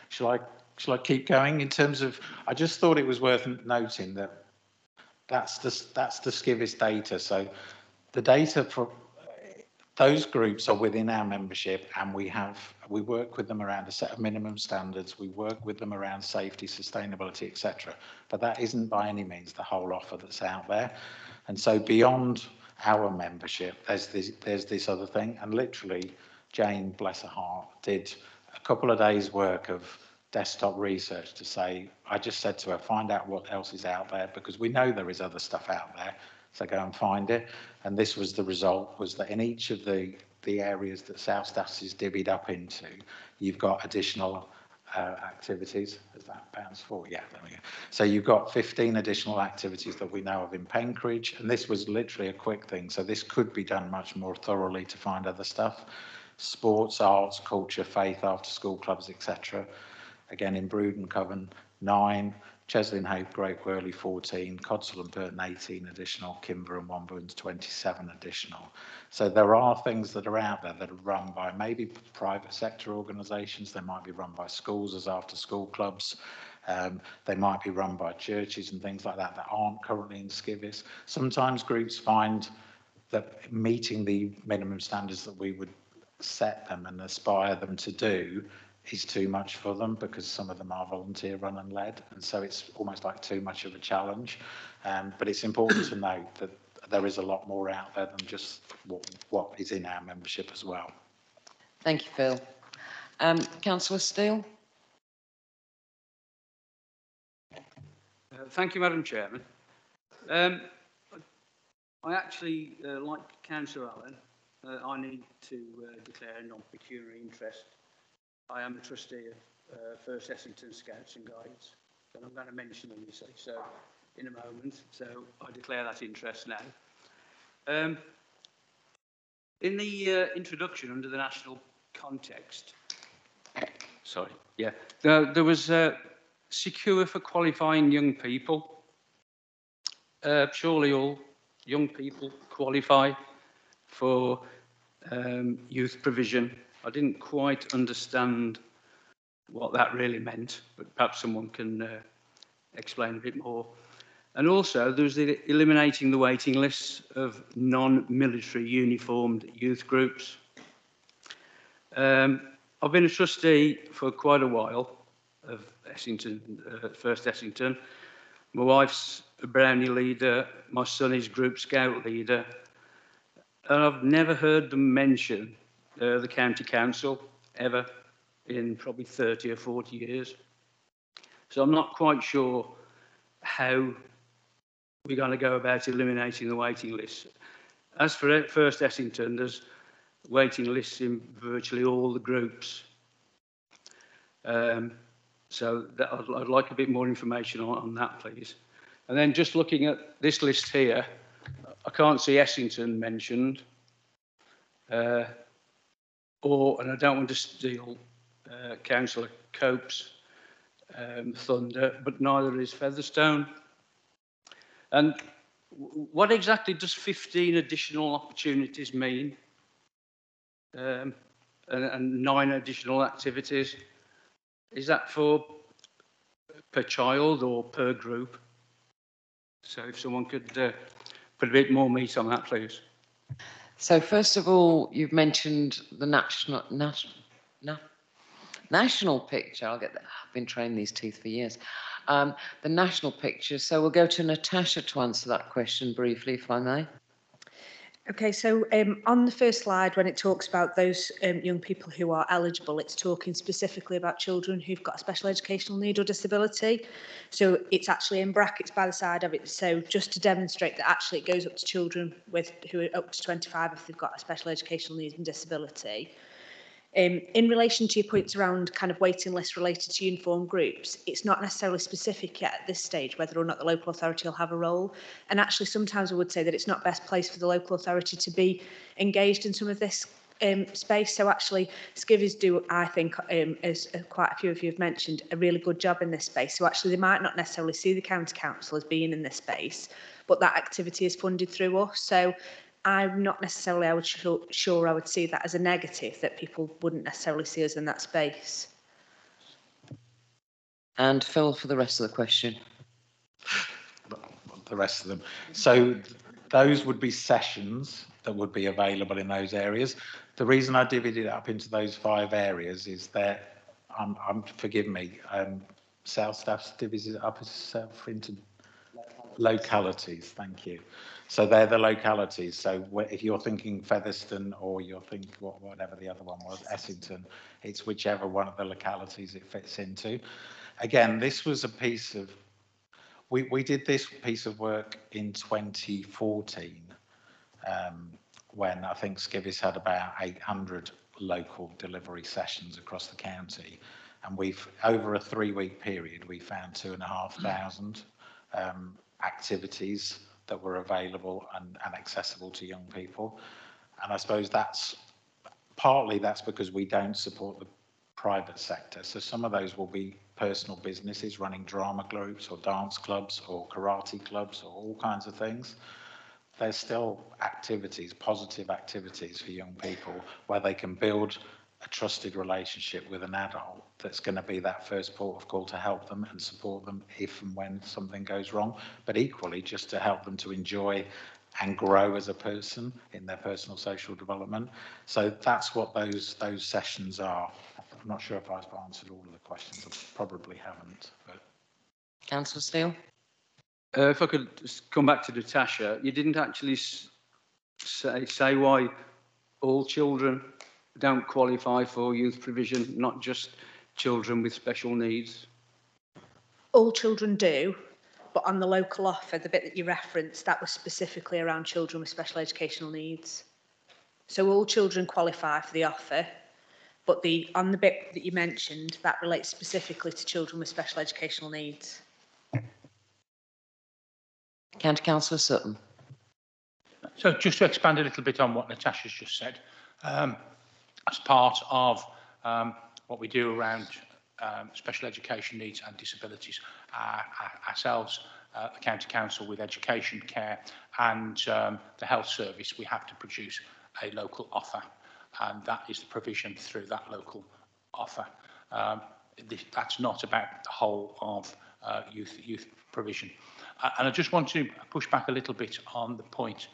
Shall I keep going? In terms of, I just thought it was worth noting that that's the Skivis data. So the data for those groups are within our membership, and we work with them around a set of minimum standards. We work with them around safety, sustainability, etc. But that isn't by any means the whole offer that's out there. And so beyond our membership, there's this other thing. And literally, Jane, bless her heart, did a couple of days' work of desktop research to say, I just said to her, find out what else is out there, because we know there is other stuff out there. So go and find it. And this was the result, was that in each of the areas that South Staffs is divvied up into, you've got additional activities. Is that bounds for? Yeah, there we go. So you've got 15 additional activities that we know of in Penkridge, and this was literally a quick thing. So this could be done much more thoroughly to find other stuff. Sports, arts, culture, faith, after school clubs, etc. Again, in Brood and Coven, 9, Chesley and Hope, Great Worley, 14, Codsall and Burton, 18 additional, Kimber and Wombourne, 27 additional. So there are things that are out there that are run by maybe private sector organisations, they might be run by schools as after school clubs, they might be run by churches and things like that that aren't currently in Skivvis. Sometimes groups find that meeting the minimum standards that we would set them and aspire them to do is too much for them, because some of them are volunteer run and led, and so it's almost like too much of a challenge. But it's important to note that there is a lot more out there than just what is in our membership as well. Thank you, Phil. Councillor Steele. Thank you, Madam Chairman. I actually, like Councillor Allen, I need to declare a non-pecuniary interest. I am a trustee of First Essington Scouts and Guides, and I'm going to mention them, you see, so in a moment. So I declare that interest now. In the introduction under the national context, sorry, yeah, there was secure for qualifying young people. Surely all young people qualify for youth provision. I didn't quite understand what that really meant, but perhaps someone can explain a bit more. And also, there's the eliminating the waiting lists of non-military uniformed youth groups. I've been a trustee for quite a while of Essington, First Essington. My wife's a Brownie leader, my son is Group Scout leader, and I've never heard them mention the County Council ever in probably 30 or 40 years. So I'm not quite sure how we're going to go about eliminating the waiting lists. As for First Essington, there's waiting lists in virtually all the groups. So I'd like a bit more information on that, please. And then just looking at this list here, I can't see Essington mentioned. And I don't want to steal Councillor Cope's thunder, but neither is Featherstone. And what exactly does 15 additional opportunities mean? And 9 additional activities? Is that for per child or per group? So if someone could put a bit more meat on that, please. So first of all, you've mentioned the national picture. I'll get that. I've been training these teeth for years. The national picture. So we'll go to Natasha to answer that question briefly, if I may. Okay, so on the first slide, when it talks about those young people who are eligible, it's talking specifically about children who've got a special educational need or disability. So it's actually in brackets by the side of it. So just to demonstrate that actually it goes up to children who are up to 25 if they've got a special educational need and disability. In relation to your points around kind of waiting lists related to uniform groups, it's not necessarily specific yet at this stage whether or not the local authority will have a role. And actually, sometimes I would say that it's not best place for the local authority to be engaged in some of this space. So actually, Skivvies do, I think, as quite a few of you have mentioned, a really good job in this space. So actually, they might not necessarily see the county council as being in this space, but that activity is funded through us. So I'm not necessarily sure I would see that as a negative, that people wouldn't necessarily see us in that space. And Phil for the rest of the question. The rest of them. So those would be sessions that would be available in those areas. The reason I divided it up into those 5 areas is that, forgive me, South Staff's divided it up itself into localities, thank you. So they're the localities. So if you're thinking Featherstone or you're thinking whatever the other one was, Essington, it's whichever one of the localities it fits into. Again, this was a piece of, we did this piece of work in 2014 when I think Skivvies had about 800 local delivery sessions across the county. And we've, over a 3-week period, we found 2,500 activities that were available and accessible to young people. And I suppose that's because we don't support the private sector. So some of those will be personal businesses running drama groups or dance clubs or karate clubs or all kinds of things. There's still activities, positive activities for young people where they can build a trusted relationship with an adult that's going to be that first port of call to help them and support them if and when something goes wrong, but equally just to help them to enjoy and grow as a person in their personal social development. So that's what those sessions are. I'm not sure if I've answered all of the questions. I probably haven't. But Councillor Steele? If I could just come back to Natasha, you didn't actually say why all children don't qualify for youth provision, not just children with special needs. All children do, but on the local offer, the bit that you referenced, that was specifically around children with special educational needs. So all children qualify for the offer, but on the bit that you mentioned, that relates specifically to children with special educational needs. County Councillor Sutton. So just to expand a little bit on what Natasha's just said, as part of what we do around special education needs and disabilities, ourselves, the County Council with education, care and the health service, we have to produce a local offer, and that is the provision through that local offer. That's not about the whole of youth provision. And I just want to push back a little bit on the point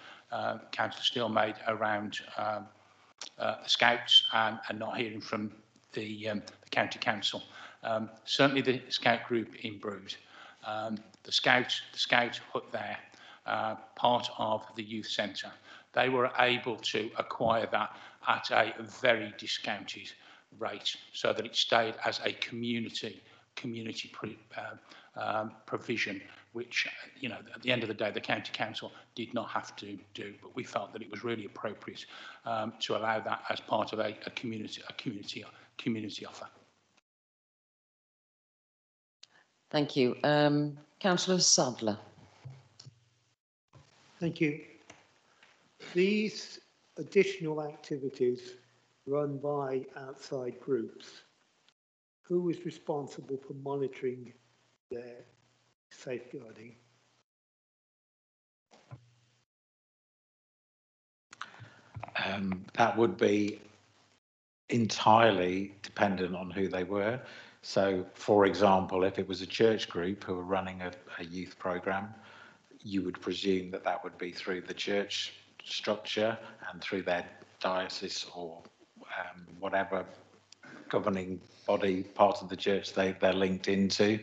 Councillor Steele made around the Scouts and not hearing from the County Council. Certainly the Scout group in Brood, the Scout hut there, part of the youth centre, they were able to acquire that at a very discounted rate so that it stayed as a community provision, which, you know, at the end of the day, the County Council did not have to do, but we felt that it was really appropriate to allow that as part of a community offer. Thank you. Councillor Sadler. Thank you. These additional activities run by outside groups, who is responsible for monitoring their safeguarding? That would be entirely dependent on who they were. So, for example, if it was a church group who were running a youth programme, you would presume that that would be through the church structure and through their diocese or whatever governing body, part of the church they're linked into.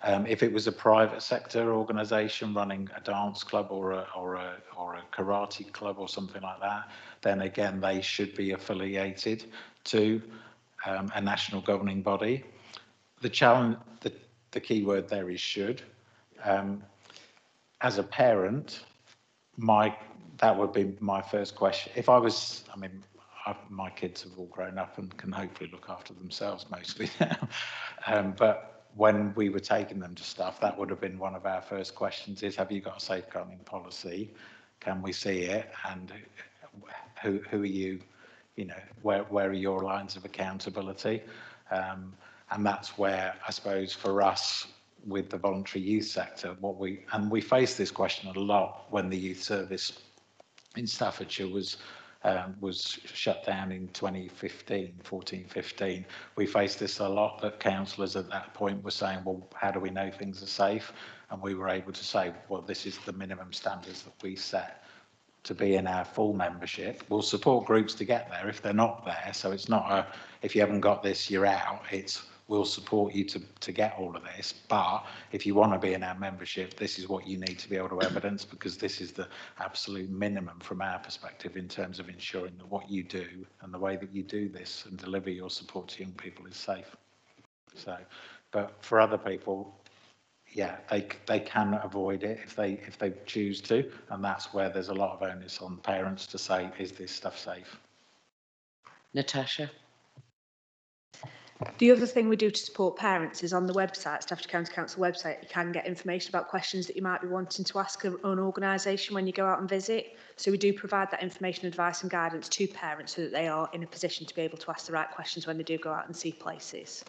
If it was a private sector organisation running a dance club or a karate club or something like that, then again they should be affiliated to a national governing body. The challenge, the key word there is should. As a parent, that would be my first question. If I was, I mean, my kids have all grown up and can hopefully look after themselves mostly now. But when we were taking them to stuff, that would have been one of our first questions is, have you got a safeguarding policy? Can we see it? And who are you, you know, where are your lines of accountability? And that's where, I suppose, for us, with the voluntary youth sector, we faced this question a lot when the youth service in Staffordshire was shut down in 2014-15. We faced this a lot, that councillors at that point were saying, well, how do we know things are safe? And we were able to say, well, this is the minimum standards that we set to be in our full membership. We'll support groups to get there if they're not there. So it's not if you haven't got this, you're out. It's we'll support you to get all of this. But if you want to be in our membership, this is what you need to be able to evidence, because this is the absolute minimum from our perspective in terms of ensuring that what you do and the way that you do this and deliver your support to young people is safe. So, but for other people, yeah, they can avoid it if they choose to, and that's where there's a lot of onus on parents to say, is this stuff safe? Natasha. The other thing we do to support parents is on the website, Staffordshire County Council website, you can get information about questions that you might be wanting to ask an organisation when you go out and visit. So we do provide that information, advice and guidance to parents so that they are in a position to be able to ask the right questions when they do go out and see places.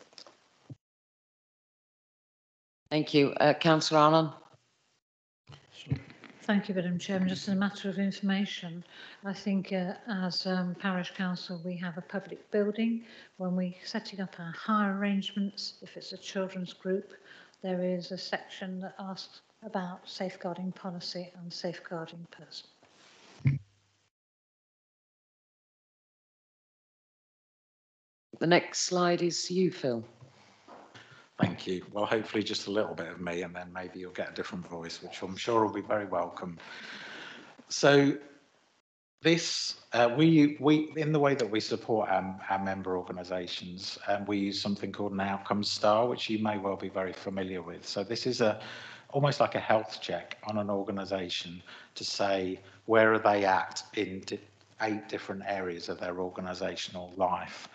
Thank you. Councillor Arnon. Thank you, Madam Chairman. Just as a matter of information, I think as Parish Council we have a public building. When we're setting up our hire arrangements, if it's a children's group, there is a section that asks about safeguarding policy and safeguarding person. The next slide is you, Phil. Thank you. Well, hopefully just a little bit of me, and then maybe you'll get a different voice, which I'm sure will be very welcome. So this, we in the way that we support our member organisations, we use something called an outcomes star, which you may well be very familiar with. So this is almost like a health check on an organisation to say where are they at in 8 different areas of their organisational life.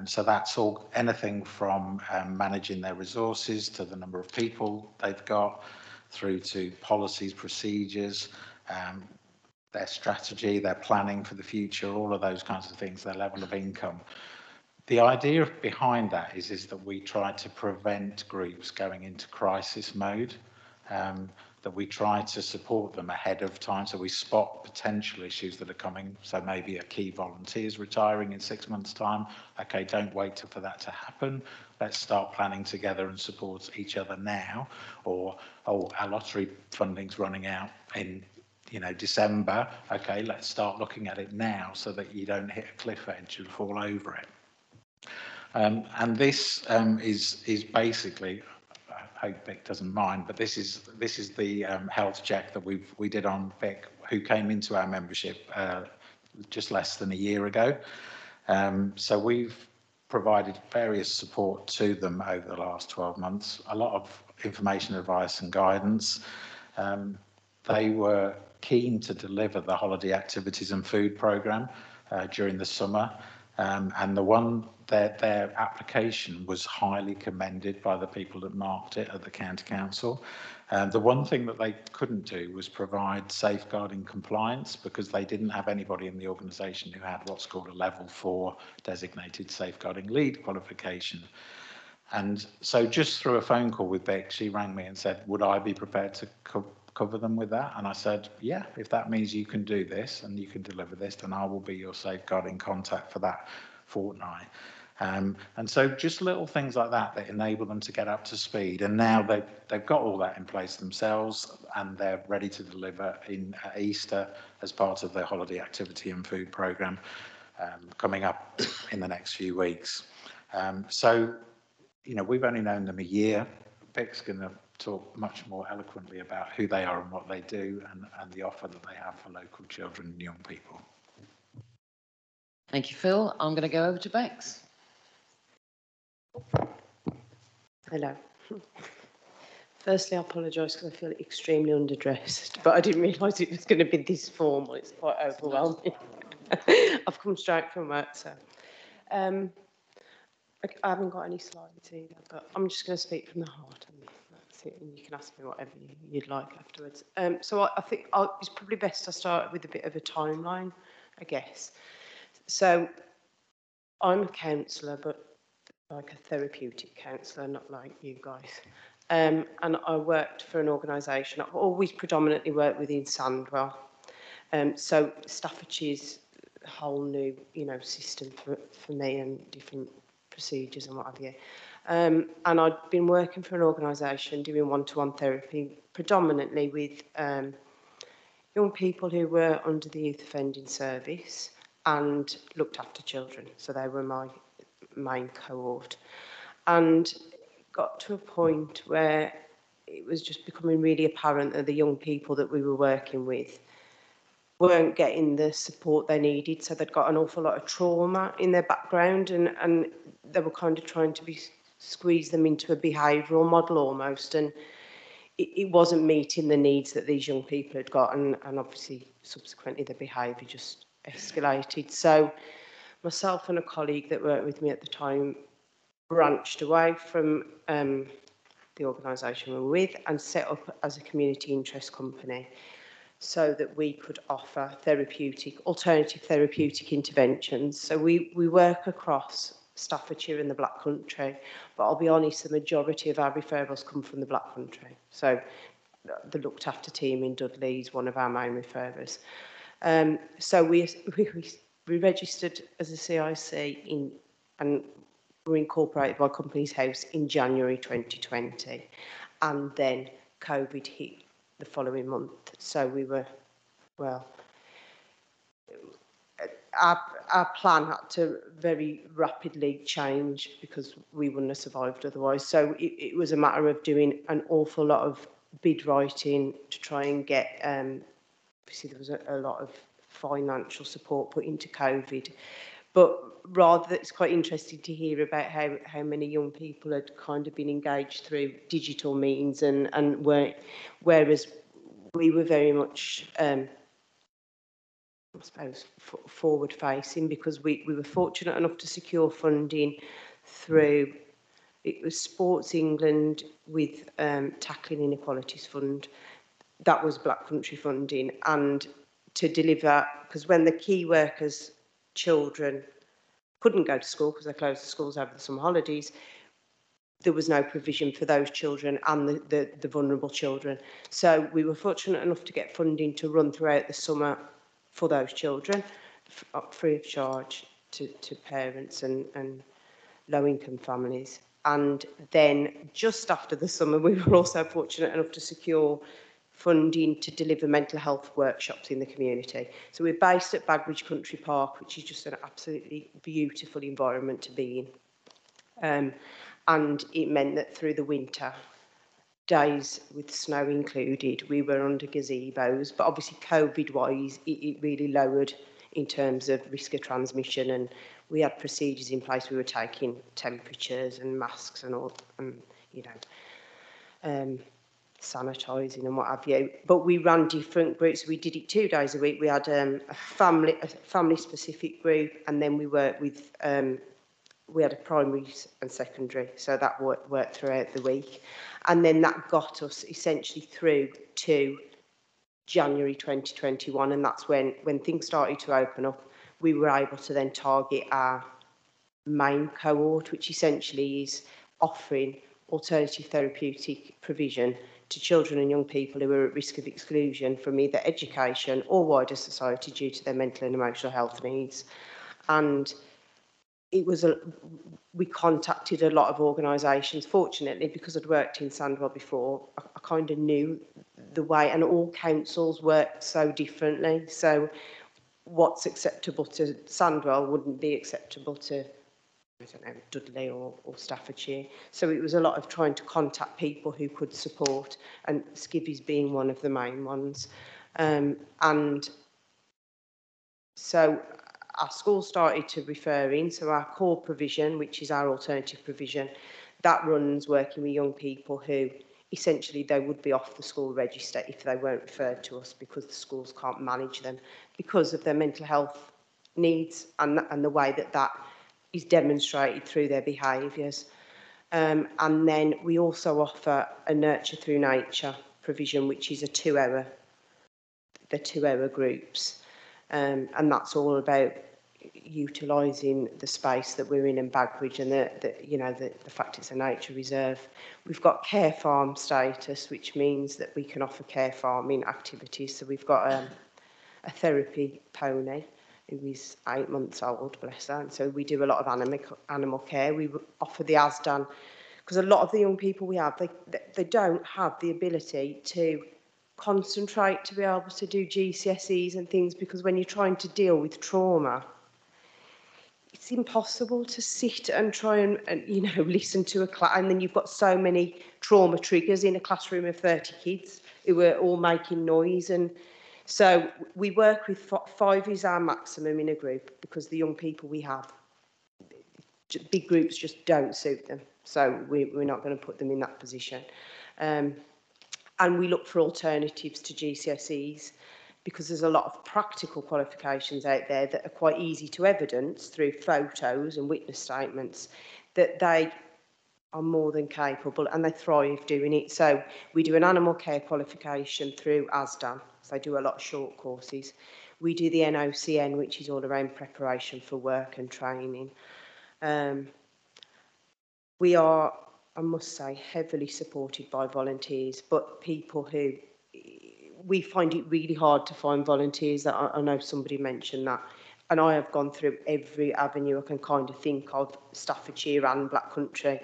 So that's all, anything from managing their resources to the number of people they've got, through to policies, procedures, their strategy, their planning for the future, all of those kinds of things, their level of income. The idea behind that is that we try to prevent groups going into crisis mode, that we try to support them ahead of time, so we spot potential issues that are coming. So maybe a key volunteer is retiring in 6 months' time. Okay, don't wait for that to happen. Let's start planning together and support each other now. Or, oh, our lottery funding's running out in December. Okay, let's start looking at it now so that you don't hit a cliff edge and fall over it. And this is basically, I hope Vic doesn't mind, but this is the health check that we did on Vic, who came into our membership just less than a year ago. So we've provided various support to them over the last 12 months, a lot of information, advice and guidance. They were keen to deliver the holiday activities and food programme during the summer. And their application was highly commended by the people that marked it at the County Council. The one thing that they couldn't do was provide safeguarding compliance, because they didn't have anybody in the organisation who had what's called a level 4 designated safeguarding lead qualification. And so just through a phone call with Beck, she rang me and said, would I be prepared to cover them with that? And I said, yeah, if that means you can do this and you can deliver this, then I will be your safeguarding contact for that fortnight. And so just little things like that enable them to get up to speed. And now they've got all that in place themselves, and they're ready to deliver in Easter as part of their holiday activity and food programme coming up in the next few weeks. So, we've only known them a year. Vic's going to talk much more eloquently about who they are and what they do, and the offer that they have for local children and young people. Thank you, Phil. I'm going to go over to Bex. Hello. Firstly, I apologise because I feel extremely underdressed, but I didn't realise it was going to be this formal. It's quite overwhelming. I've come straight from work, so I haven't got any slides either, but I'm just going to speak from the heart, and that's it, and you can ask me whatever you'd like afterwards. So I think it's probably best I start with a bit of a timeline, I guess. So I'm a counsellor, but like a therapeutic counsellor, not like you guys. And I worked for an organisation. I've always predominantly worked within Sandwell. So Staffordshire's a whole new, system for me, and different procedures and what have you. And I'd been working for an organisation doing one-to-one therapy, predominantly with young people who were under the youth offending service and looked after children. So they were my main cohort, and got to a point where it was just becoming really apparent that the young people that we were working with weren't getting the support they needed. So they'd got an awful lot of trauma in their background, and they were kind of trying to squeeze them into a behavioural model almost, and it wasn't meeting the needs that these young people had got, and obviously subsequently the behaviour just escalated. So myself and a colleague that worked with me at the time branched away from the organisation we're with and set up as a community interest company so that we could offer alternative therapeutic interventions. So we work across Staffordshire and the Black Country, but I'll be honest, the majority of our referrals come from the Black Country. So the looked after team in Dudley is one of our main referrers. So we registered as a CIC and were incorporated by Companies House in January 2020, and then COVID hit the following month. So we were, well, our plan had to very rapidly change because we wouldn't have survived otherwise. So it was a matter of doing an awful lot of bid writing to try and get, obviously there was a lot of financial support put into COVID. But rather, it's quite interesting to hear about how many young people had kind of been engaged through digital means and whereas we were very much, I suppose, forward facing because we were fortunate enough to secure funding through, it was Sports England with Tackling Inequalities Fund. That was Black Country funding, and to deliver, because when the key workers' children couldn't go to school because they closed the schools over the summer holidays, there was no provision for those children and the vulnerable children. So we were fortunate enough to get funding to run throughout the summer for those children, free of charge to parents and low-income families. And then just after the summer, we were also fortunate enough to secure funding to deliver mental health workshops in the community. So we're based at Bagridge Country Park, which is just an absolutely beautiful environment to be in. And it meant that through the winter, days with snow included, we were under gazebos, but obviously COVID-wise, it really lowered in terms of risk of transmission, and we had procedures in place. We were taking temperatures and masks and all, and you know, sanitising and what have you. But we ran different groups. We did it 2 days a week. We had a family-specific group, and then we worked with, we had a primary and secondary, so that worked throughout the week. And then that got us essentially through to January 2021, and that's when things started to open up. We were able to then target our main cohort, which essentially is offering alternative therapeutic provision to children and young people who are at risk of exclusion from either education or wider society due to their mental and emotional health needs. And it was we contacted a lot of organisations. Fortunately, because I'd worked in Sandwell before, I kind of knew the way, and all councils work so differently. So what's acceptable to Sandwell wouldn't be acceptable to, I don't know, Dudley or Staffordshire. So it was a lot of trying to contact people who could support, and Skivvies being one of the main ones. And so our school started to refer in, so our core provision, which is our alternative provision, that runs working with young people who essentially they would be off the school register if they weren't referred to us because the schools can't manage them because of their mental health needs and the way that is demonstrated through their behaviours. And then we also offer a Nurture Through Nature provision, which is the 2-hour groups. And that's all about utilising the space that we're in Bagridge and the fact it's a nature reserve. We've got care farm status, which means that we can offer care farming activities. So we've got a therapy pony who is 8 months old, bless her. And so we do a lot of animal care. We offer the ASDAN, because a lot of the young people we have, they don't have the ability to concentrate to be able to do GCSEs and things, because when you're trying to deal with trauma, it's impossible to sit and try and listen to a class, and then you've got so many trauma triggers in a classroom of 30 kids who are all making noise. And so we work with 5 is our maximum in a group, because the young people we have, big groups just don't suit them. So we're not going to put them in that position. And we look for alternatives to GCSEs, because there's a lot of practical qualifications out there that are quite easy to evidence through photos and witness statements that they are more than capable and they thrive doing it. So we do an animal care qualification through ASDAN, so they do a lot of short courses. We do the NOCN, which is all around preparation for work and training. We are, I must say, heavily supported by volunteers, but people who, we find it really hard to find volunteers. That I know somebody mentioned that, and I have gone through every avenue I can kind of think of, Staffordshire and Black Country.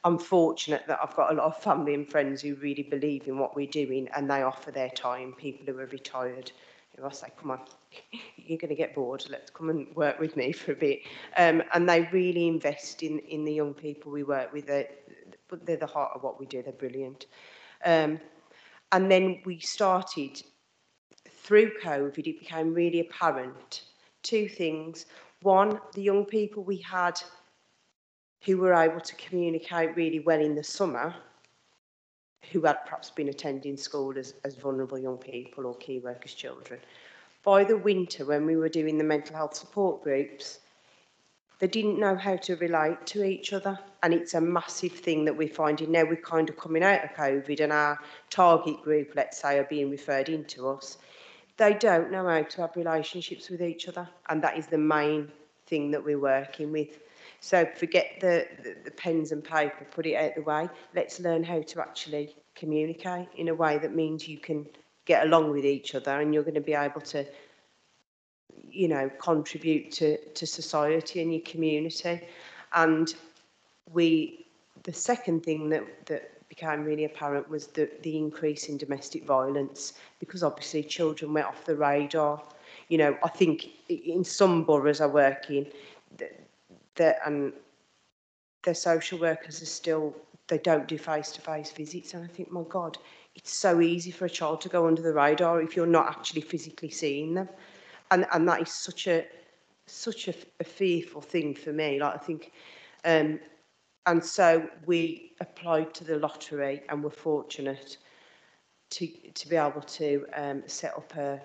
I'm fortunate that I've got a lot of family and friends who really believe in what we're doing, and they offer their time. People who are retired, who I say, come on, you're going to get bored, let's come and work with me for a bit. And they really invest in the young people we work with. They're the heart of what we do, they're brilliant. And then we started, through COVID, it became really apparent, two things. One, the young people we had who were able to communicate really well in the summer, who had perhaps been attending school as vulnerable young people or key workers' children. By the winter, when we were doing the mental health support groups, they didn't know how to relate to each other. And it's a massive thing that we're finding now. We're kind of coming out of COVID and our target group, let's say, are being referred into us. They don't know how to have relationships with each other. And that is the main thing that we're working with. So forget the pens and paper, put it out the way. Let's learn how to actually communicate in a way that means you can get along with each other and you're going to be able to, you know, contribute to society and your community. And the second thing that became really apparent was the increase in domestic violence, because obviously children went off the radar. You know, I think in some boroughs I work in, and their social workers are still, they don't do face-to-face visits, and I think, my God, it's so easy for a child to go under the radar if you're not actually physically seeing them, and that is such a fearful thing for me. Like, I think, and so we applied to the lottery and were fortunate to be able to set up a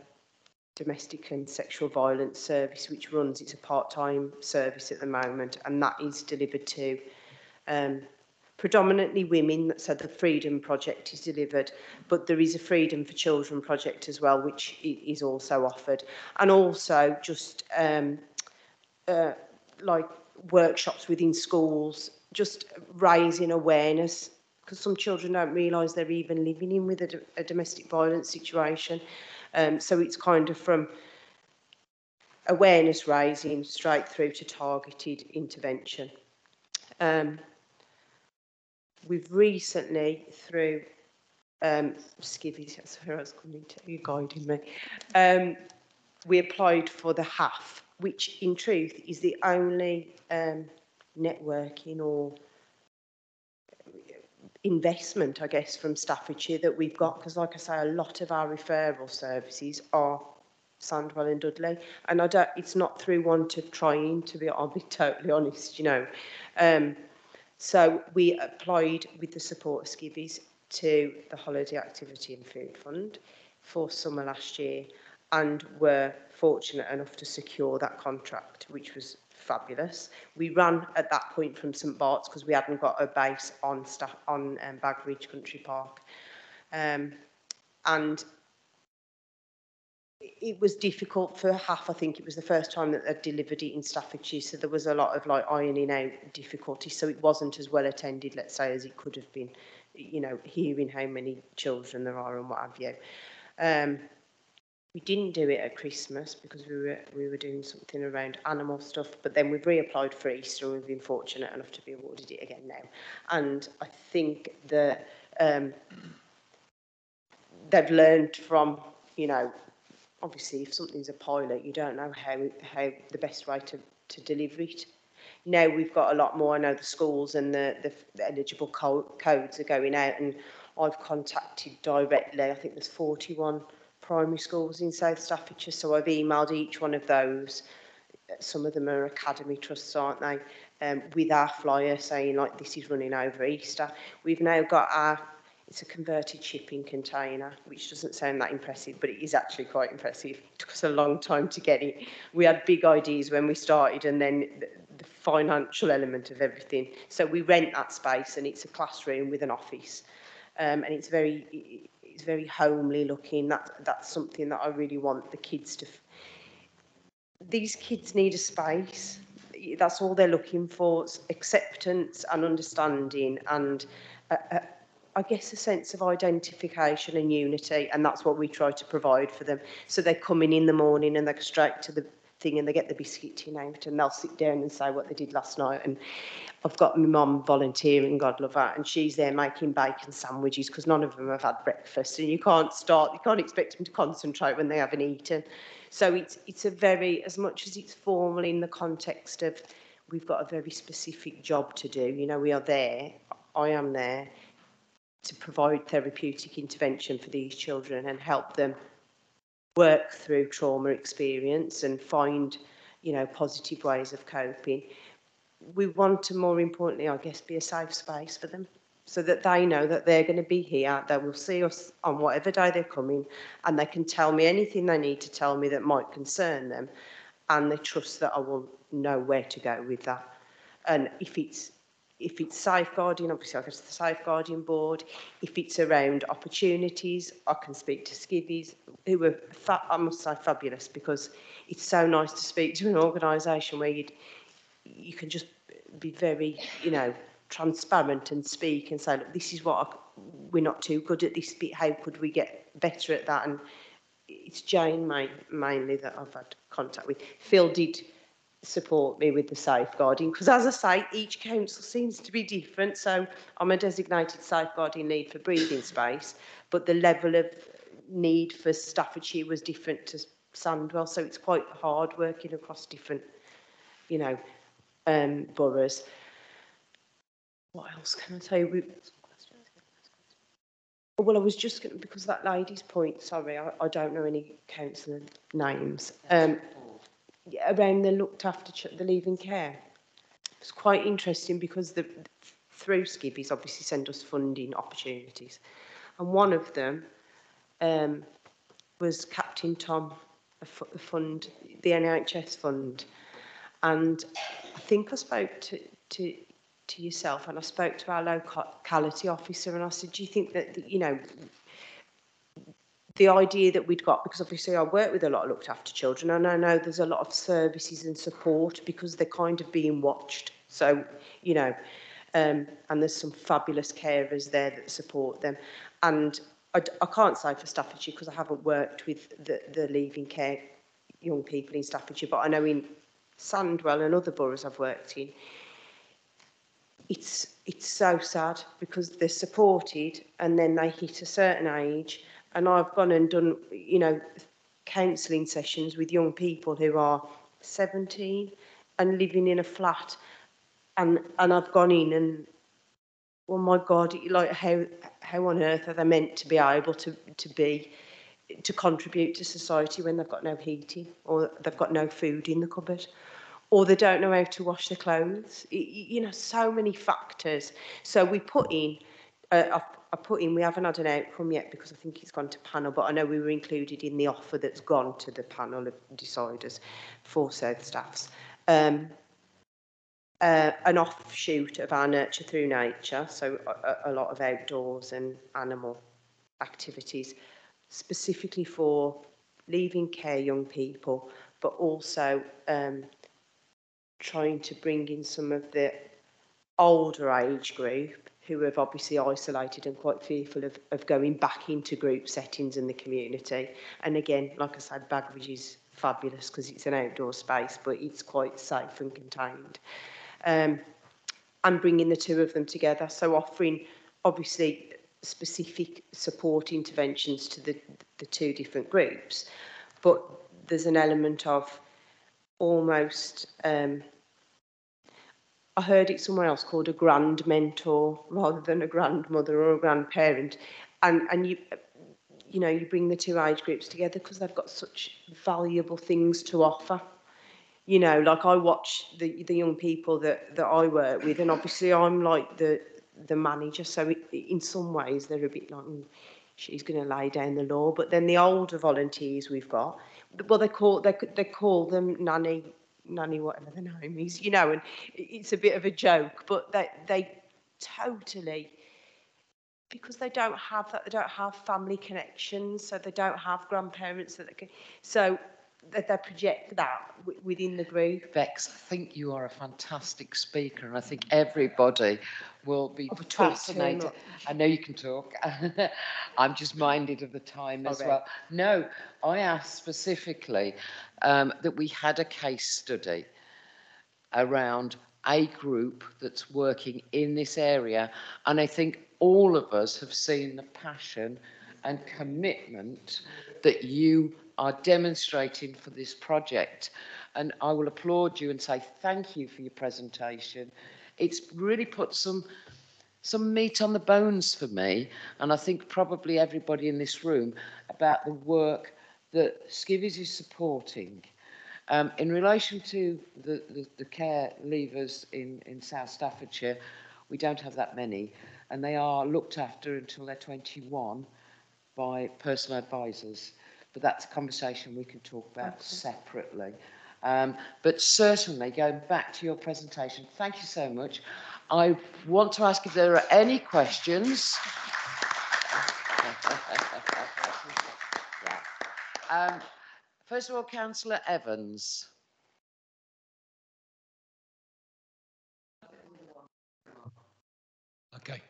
domestic and sexual violence service, which runs, it's a part-time service at the moment, and that is delivered to predominantly women. So the Freedom Project is delivered, but there is a Freedom for Children project as well, which is also offered, and also just like workshops within schools, just raising awareness, because some children don't realise they're even living in with a domestic violence situation. So it's kind of from awareness raising straight through to targeted intervention. We've recently, through Skivvies, that's where I was coming to, you guiding me, we applied for the HAF, which in truth is the only networking or investment, I guess, from Staffordshire that we've got, because like I say, a lot of our referral services are Sandwell and Dudley, and it's not through want of trying, I'll be totally honest, you know. So we applied with the support of Skivvies to the Holiday Activity and Food Fund for summer last year, and were fortunate enough to secure that contract, which was fabulous. We ran at that point from St Bart's because we hadn't got a base on Bagridge Country Park, and it was difficult for HAF. I think it was the first time that they'd delivered it in Staffordshire, so there was a lot of like ironing out difficulties, so it wasn't as well attended, let's say, as it could have been, you know, hearing how many children there are and what have you. We didn't do it at Christmas because we were doing something around animal stuff, but then we've reapplied for Easter and we've been fortunate enough to be awarded it again now. And I think that they've learned from, you know, obviously if something's a pilot, you don't know how the best way to deliver it. Now we've got a lot more. I know the schools and the eligible codes are going out, and I've contacted directly, I think there's 41 primary schools in South Staffordshire, so I've emailed each one of those. Some of them are academy trusts, aren't they? With our flyer saying, like, this is running over Easter. We've now got it's a converted shipping container, which doesn't sound that impressive, but it is actually quite impressive. It took us a long time to get it. We had big ideas when we started, and then the financial element of everything. So we rent that space, and it's a classroom with an office, and it's very homely looking. That's something that I really want the kids to. These kids need a space. That's all they're looking for: acceptance and understanding, and I guess a sense of identification and unity, and that's what we try to provide for them. So they come in the morning and they go straight to the thing and they get the biscuit tin out and they'll sit down and say what they did last night. And I've got my mum volunteering, God love her, and she's there making bacon sandwiches because none of them have had breakfast, and you can't expect them to concentrate when they haven't eaten. So it's a very, as much as it's formal in the context of we've got a very specific job to do, you know, we are there, I am there to provide therapeutic intervention for these children and help them work through trauma experience and find, you know, positive ways of coping. We want to, more importantly, I guess, be a safe space for them so that they know that they're going to be here, they will see us on whatever day they're coming, and they can tell me anything they need to tell me that might concern them, and they trust that I will know where to go with that. And if it's safeguarding, obviously I go to the safeguarding board. If it's around opportunities, I can speak to skivvies, who are, I must say, fabulous, because it's so nice to speak to an organisation where you can just be very, you know, transparent and speak and say, look, this is what we're not too good at this bit, how could we get better at that? And it's Jane mainly that I've had contact with. Phil did support me with the safeguarding, because as I say, each council seems to be different. So I'm a designated safeguarding lead for breathing space, but the level of need for Staffordshire was different to Sandwell, so it's quite hard working across different, you know, boroughs. What else can I tell you? Well, I was just going to, because that lady's point, sorry, I don't know any councillor names. Around the looked after, the leaving care. It's quite interesting because through skivvies obviously send us funding opportunities. And one of them was Captain Tom, the fund, the NHS fund. And I think I spoke to yourself, and I spoke to our locality officer, and I said, do you think that, you know, the idea that we'd got, because obviously I work with a lot of looked after children, and I know there's a lot of services and support because they're kind of being watched. So, you know, and there's some fabulous carers there that support them. And I can't say for Staffordshire because I haven't worked with the leaving care young people in Staffordshire, but I know in Sandwell and other boroughs I've worked in, it's so sad because they're supported and then they hit a certain age. And I've gone and done, you know, counselling sessions with young people who are 17 and living in a flat. And I've gone in and, oh my God, like how on earth are they meant to be able to contribute to society when they've got no heating, or they've got no food in the cupboard, or they don't know how to wash their clothes? You know, so many factors. So we put in, we haven't had an outcome yet because I think it's gone to panel, but I know we were included in the offer that's gone to the panel of deciders for South Staffs. An offshoot of our Nurture Through Nature, so a lot of outdoors and animal activities, specifically for leaving care young people, but also trying to bring in some of the older age group who have obviously isolated and quite fearful of going back into group settings in the community. And again, like I said, Bagwidge is fabulous because it's an outdoor space, but it's quite safe and contained. And bringing the two of them together, so offering obviously specific support interventions to the two different groups, but there's an element of almost, I heard it somewhere else called a grand mentor rather than a grandmother or a grandparent, and you know, you bring the two age groups together because they've got such valuable things to offer. You know, like I watch the young people that I work with, and obviously I'm like the manager, so in some ways they're a bit like, she's going to lay down the law. But then the older volunteers we've got, well, they call them nanny nanny, whatever the name is, you know, and it's a bit of a joke, but they totally, because they don't have that, they don't have family connections, so they don't have grandparents that they can, so that they project that within the group. Bex, I think you are a fantastic speaker, and I think everybody will be fascinated. I know you can talk. I'm just minded of the time as well. No, I asked specifically that we had a case study around a group that's working in this area, and I think all of us have seen the passion and commitment that you are demonstrating for this project, and I will applaud you and say thank you for your presentation. It's really put some meat on the bones for me, and I think probably everybody in this room, about the work that Skivvies is supporting. In relation to the care leavers in South Staffordshire, we don't have that many, and they are looked after until they're 21 by personal advisors. But that's a conversation we can talk about separately. But certainly, going back to your presentation, thank you so much. I want to ask if there are any questions. First of all, Councillor Evans. Okay.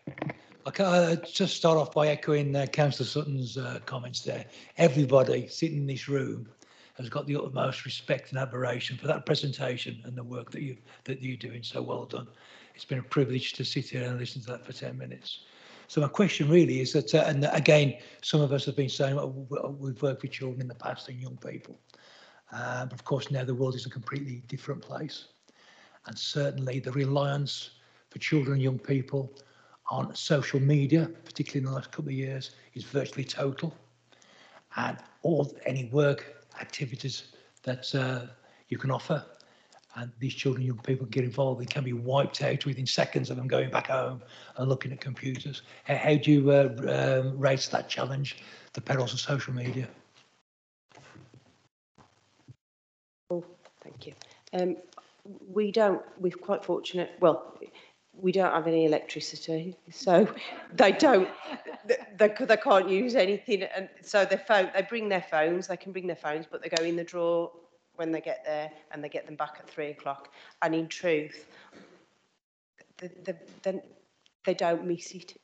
Okay, just start off by echoing Councillor Sutton's comments there. Everybody sitting in this room has got the utmost respect and admiration for that presentation and the work that you're doing. So well done. It's been a privilege to sit here and listen to that for 10 minutes. So my question really is that, and again, some of us have been saying we've worked with children in the past and young people. But of course, now the world is a completely different place. And certainly the reliance for children and young people on social media, particularly in the last couple of years, is virtually total. And any work activities that you can offer, and these children and young people get involved, they can be wiped out within seconds of them going back home and looking at computers. How do you raise that challenge, the perils of social media? Oh, thank you. We're quite fortunate, well, we don't have any electricity, so they can't use anything, and so they bring their phones, they can bring their phones, but they go in the drawer when they get there, and they get them back at 3 o'clock. And in truth, they don't miss it.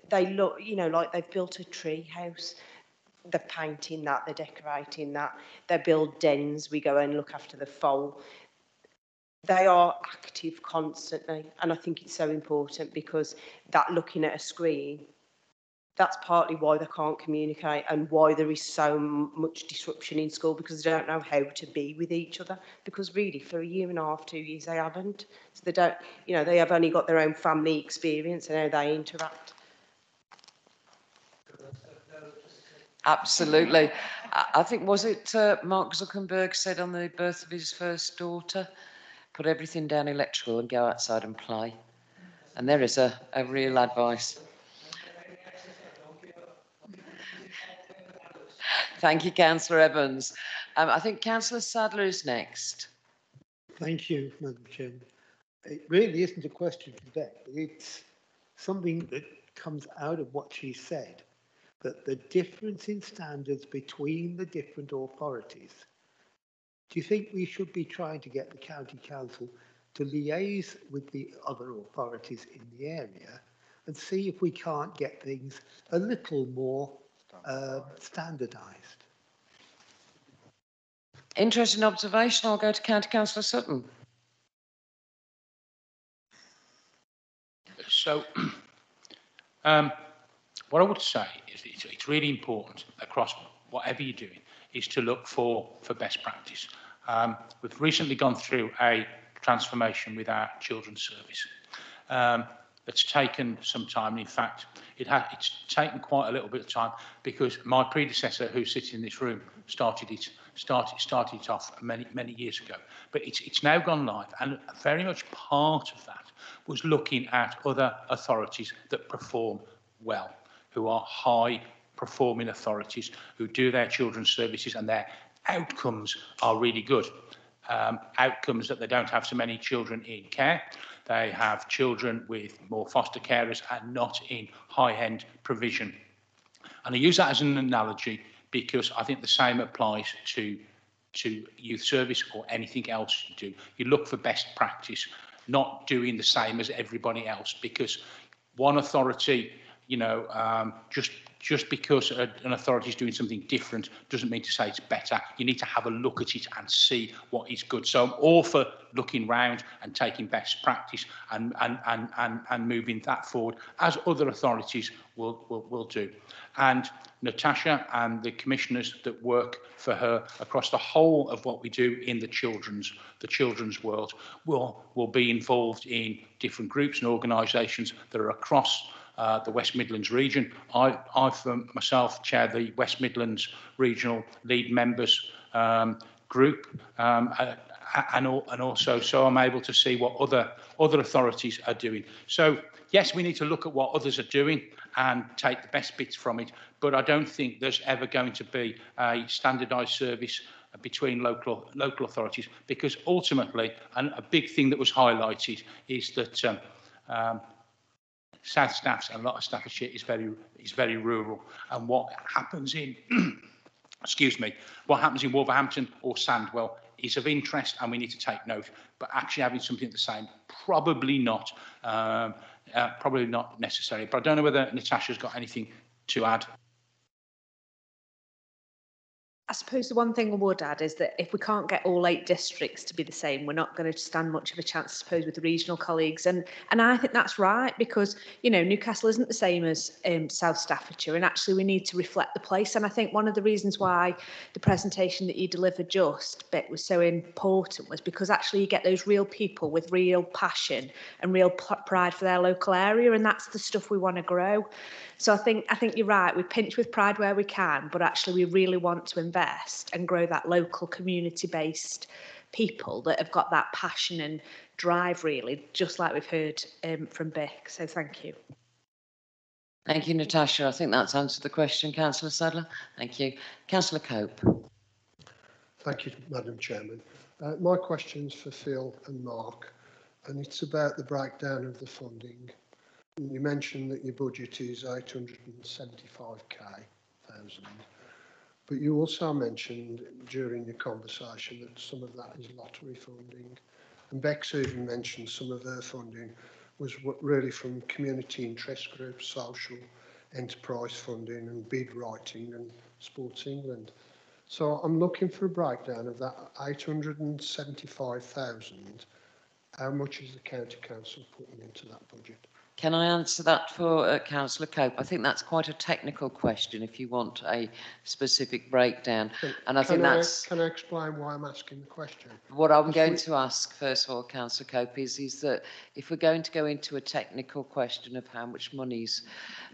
They look, you know, like they've built a tree house. They're painting that, they're decorating that. They build dens. We go and look after the foal. They are active constantly, and I think it's so important, because that looking at a screen, that's partly why they can't communicate and why there is so much disruption in school, because they don't know how to be with each other, because really for a year and a half, 2 years, they haven't. So they don't, you know, they have only got their own family experience and how they interact. Absolutely. I think, was it Mark Zuckerberg said on the birth of his first daughter, put everything down electrical and go outside and play. And there is a real advice. Thank you, Councillor Evans. I think Councillor Sadler is next. Thank you, Madam Chairman. It really isn't a question for Beck. It's something that comes out of what she said, that the difference in standards between the different authorities. Do you think we should be trying to get the County Council to liaise with the other authorities in the area and see if we can't get things a little more standardised? Interesting observation. I'll go to County Councillor Sutton. So, what I would say is it's really important across whatever you're doing is to look for best practice. We've recently gone through a transformation with our children's service. It's taken some time. And in fact, it's taken quite a little bit of time, because my predecessor, who's sitting in this room, started it off many years ago. But it's now gone live, and very much part of that was looking at other authorities that perform well, who are high performing authorities, who do their children's services and their outcomes are really good. outcomes that they don't have so many children in care. They have children with more foster carers and not in high-end provision. And I use that as an analogy because I think the same applies to youth service or anything else you do. You look for best practice, not doing the same as everybody else, because one authority, just because an authority is doing something different doesn't mean to say it's better. You need to have a look at it and see what is good. So I'm all for looking round and taking best practice and moving that forward, as other authorities will do. And Natasha and the commissioners that work for her across the whole of what we do in the children's world will be involved in different groups and organisations that are across the West Midlands region. I for myself chair the West Midlands Regional Lead Members group, and also so I'm able to see what other authorities are doing. So yes, we need to look at what others are doing and take the best bits from it, but I don't think there's ever going to be a standardised service between local authorities, because ultimately, and a big thing that was highlighted is that South Staffs and a lot of Staffordshire is very rural, and what happens in what happens in Wolverhampton or Sandwell is of interest, and we need to take note. But actually having something the same, probably not necessary. But I don't know whether Natasha's got anything to add. I suppose the one thing I would add is that if we can't get all 8 districts to be the same, we're not going to stand much of a chance, I suppose, with the regional colleagues. And I think that's right, because, Newcastle isn't the same as South Staffordshire, and actually we need to reflect the place. And I think one of the reasons why the presentation that you delivered just bit was so important was because actually you get those real people with real passion and real pride for their local area, and that's the stuff we want to grow. So I think you're right. We pinch with pride where we can, but actually we really want to invest and grow that local community-based people that have got that passion and drive, really, just like we've heard from Bick. So thank you. Thank you, Natasha. I think that's answered the question, Councillor Sadler. Thank you. Councillor Cope. Thank you, Madam Chairman. My question's for Phil and Mark, and it's about the breakdown of the funding. You mentioned that your budget is 875,000, but you also mentioned during your conversation that some of that is lottery funding, and Beck's even mentioned some of her funding was really from community interest groups, social enterprise funding and bid writing and Sports England. So I'm looking for a breakdown of that 875,000. How much is the County Council putting into that budget? Can I answer that for Councillor Cope? I think that's quite a technical question if you want a specific breakdown. And I think that's... Can I explain why I'm asking the question? What I'm going to ask, first of all, Councillor Cope, is that if we're going to go into a technical question of how much money's,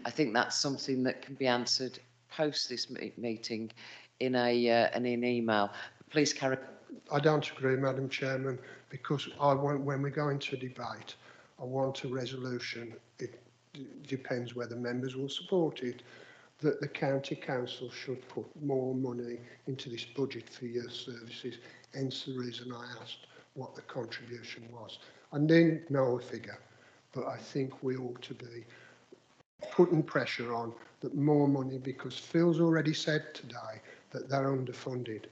I think that's something that can be answered post this meeting in an email. Please carry. I don't agree, Madam Chairman, because when we go into a debate, I want a resolution. It depends whether members will support it, that the County Council should put more money into this budget for youth services. Hence the reason I asked what the contribution was. I didn't know a figure, but I think we ought to be putting pressure on that more money, because Phil's already said today that they're underfunded.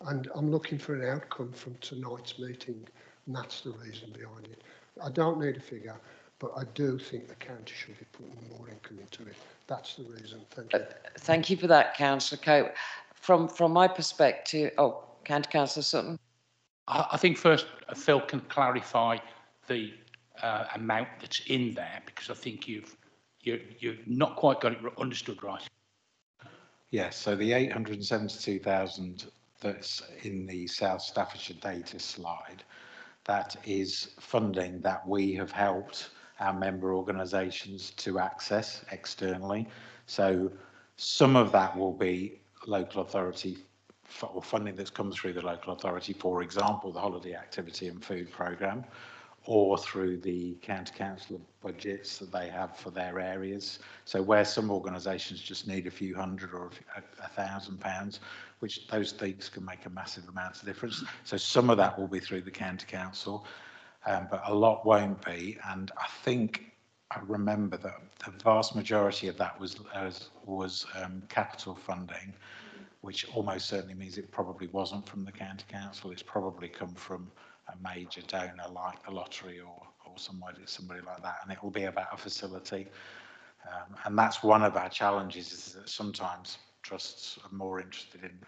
And I'm looking for an outcome from tonight's meeting, and that's the reason behind it. I don't need a figure, but I do think the county should be putting more income into it. That's the reason. Thank you. Thank you for that, Councillor Cope. From my perspective, County Councillor Sutton. I think first Phil can clarify the amount that's in there, because I think you've not quite got it understood right. Yes, so the 872,000 that's in the South Staffordshire data slide, that is funding that we have helped our member organisations to access externally. So some of that will be local authority or funding that's come through the local authority, for example, the holiday activity and food programme. or through the county council budgets that they have for their areas. So where some organisations just need a few hundred or £1,000, which those things can make a massive amount of difference. So some of that will be through the county council, but a lot won't be. And I think I remember that the vast majority of that was capital funding, which almost certainly means it probably wasn't from the county council. It's probably come from a major donor like the lottery or somebody like that, and it will be about a facility. And that's one of our challenges, is that sometimes trusts are more interested in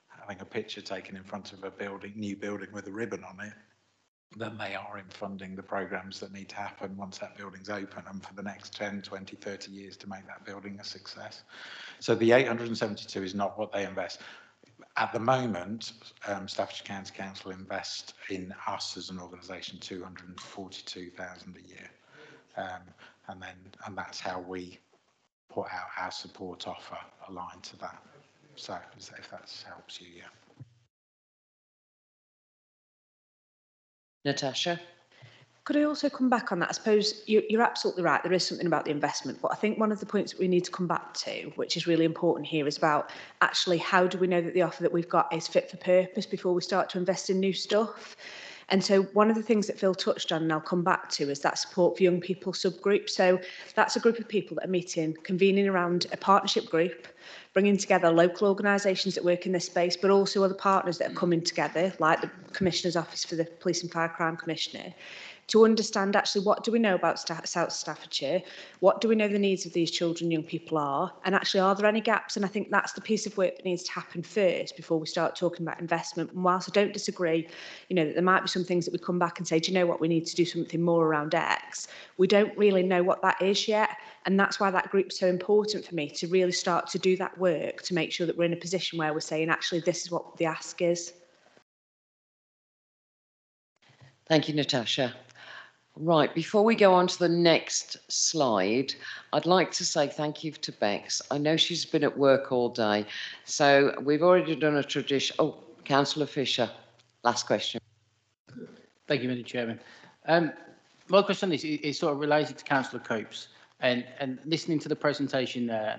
having a picture taken in front of a new building with a ribbon on it, than they are in funding the programmes that need to happen once that building's open and for the next 10, 20, 30 years to make that building a success. So the 872 is not what they invest. At the moment, Staffordshire County Council invest in us as an organisation 242,000 a year, and that's how we put out our support offer aligned to that. So if that helps you, yeah. Natasha? Could I also come back on that? I suppose you're absolutely right. There is something about the investment, but I think one of the points that we need to come back to, which is really important here, is about actually how do we know that the offer that we've got is fit for purpose before we start to invest in new stuff? And so one of the things that Phil touched on, and I'll come back to, is that support for young people subgroup. So that's a group of people that are meeting, convening around a partnership group, bringing together local organisations that work in this space, but also other partners that are coming together, like the Commissioner's Office for the Police and Fire Crime Commissioner, to understand actually what do we know about South Staffordshire, what do we know the needs of these children, young people are, and actually are there any gaps? And I think that's the piece of work that needs to happen first before we start talking about investment. And whilst I don't disagree, that there might be some things that we come back and say, do you know what, we need to do something more around X, we don't really know what that is yet. And that's why that group's so important for me, to really start to do that work, to make sure that we're in a position where we're saying, actually, this is what the ask is. Thank you, Natasha. Right, before we go on to the next slide, I'd like to say thank you to Bex. I know she's been at work all day, so we've already done a tradition. Oh, Councillor Fisher, last question. Thank you, Madam Chairman. My question is sort of related to Councillor Coates, and listening to the presentation there,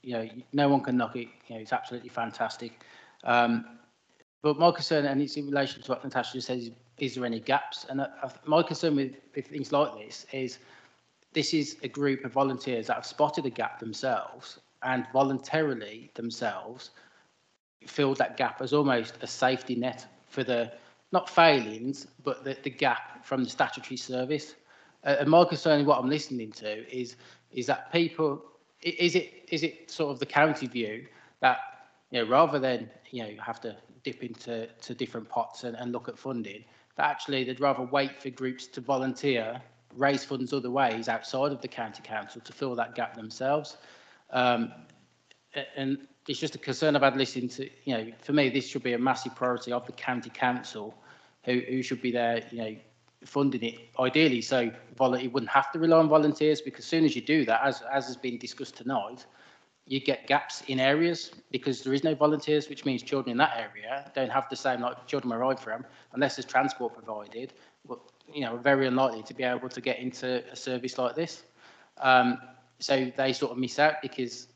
and no one can knock it. It's absolutely fantastic. But my concern, and it's in relation to what Natasha just said, is there any gaps? And my concern with things like this is a group of volunteers that have spotted a gap themselves and voluntarily themselves filled that gap as almost a safety net for the, not failings, but the gap from the statutory service. And my concern, what I'm listening to, is that people, is it sort of the county view that, rather than, have to dip into different pots and look at funding, that actually they'd rather wait for groups to volunteer, raise funds other ways outside of the county council to fill that gap themselves. And it's just a concern I've had listening to, for me, this should be a massive priority of the county council, who should be there, funding it ideally, so you wouldn't have to rely on volunteers, because as soon as you do that, as has been discussed tonight, you get gaps in areas because there is no volunteers, which means children in that area don't have the same, like children where I'm from, unless there's transport provided, but, very unlikely to be able to get into a service like this. So they sort of miss out because,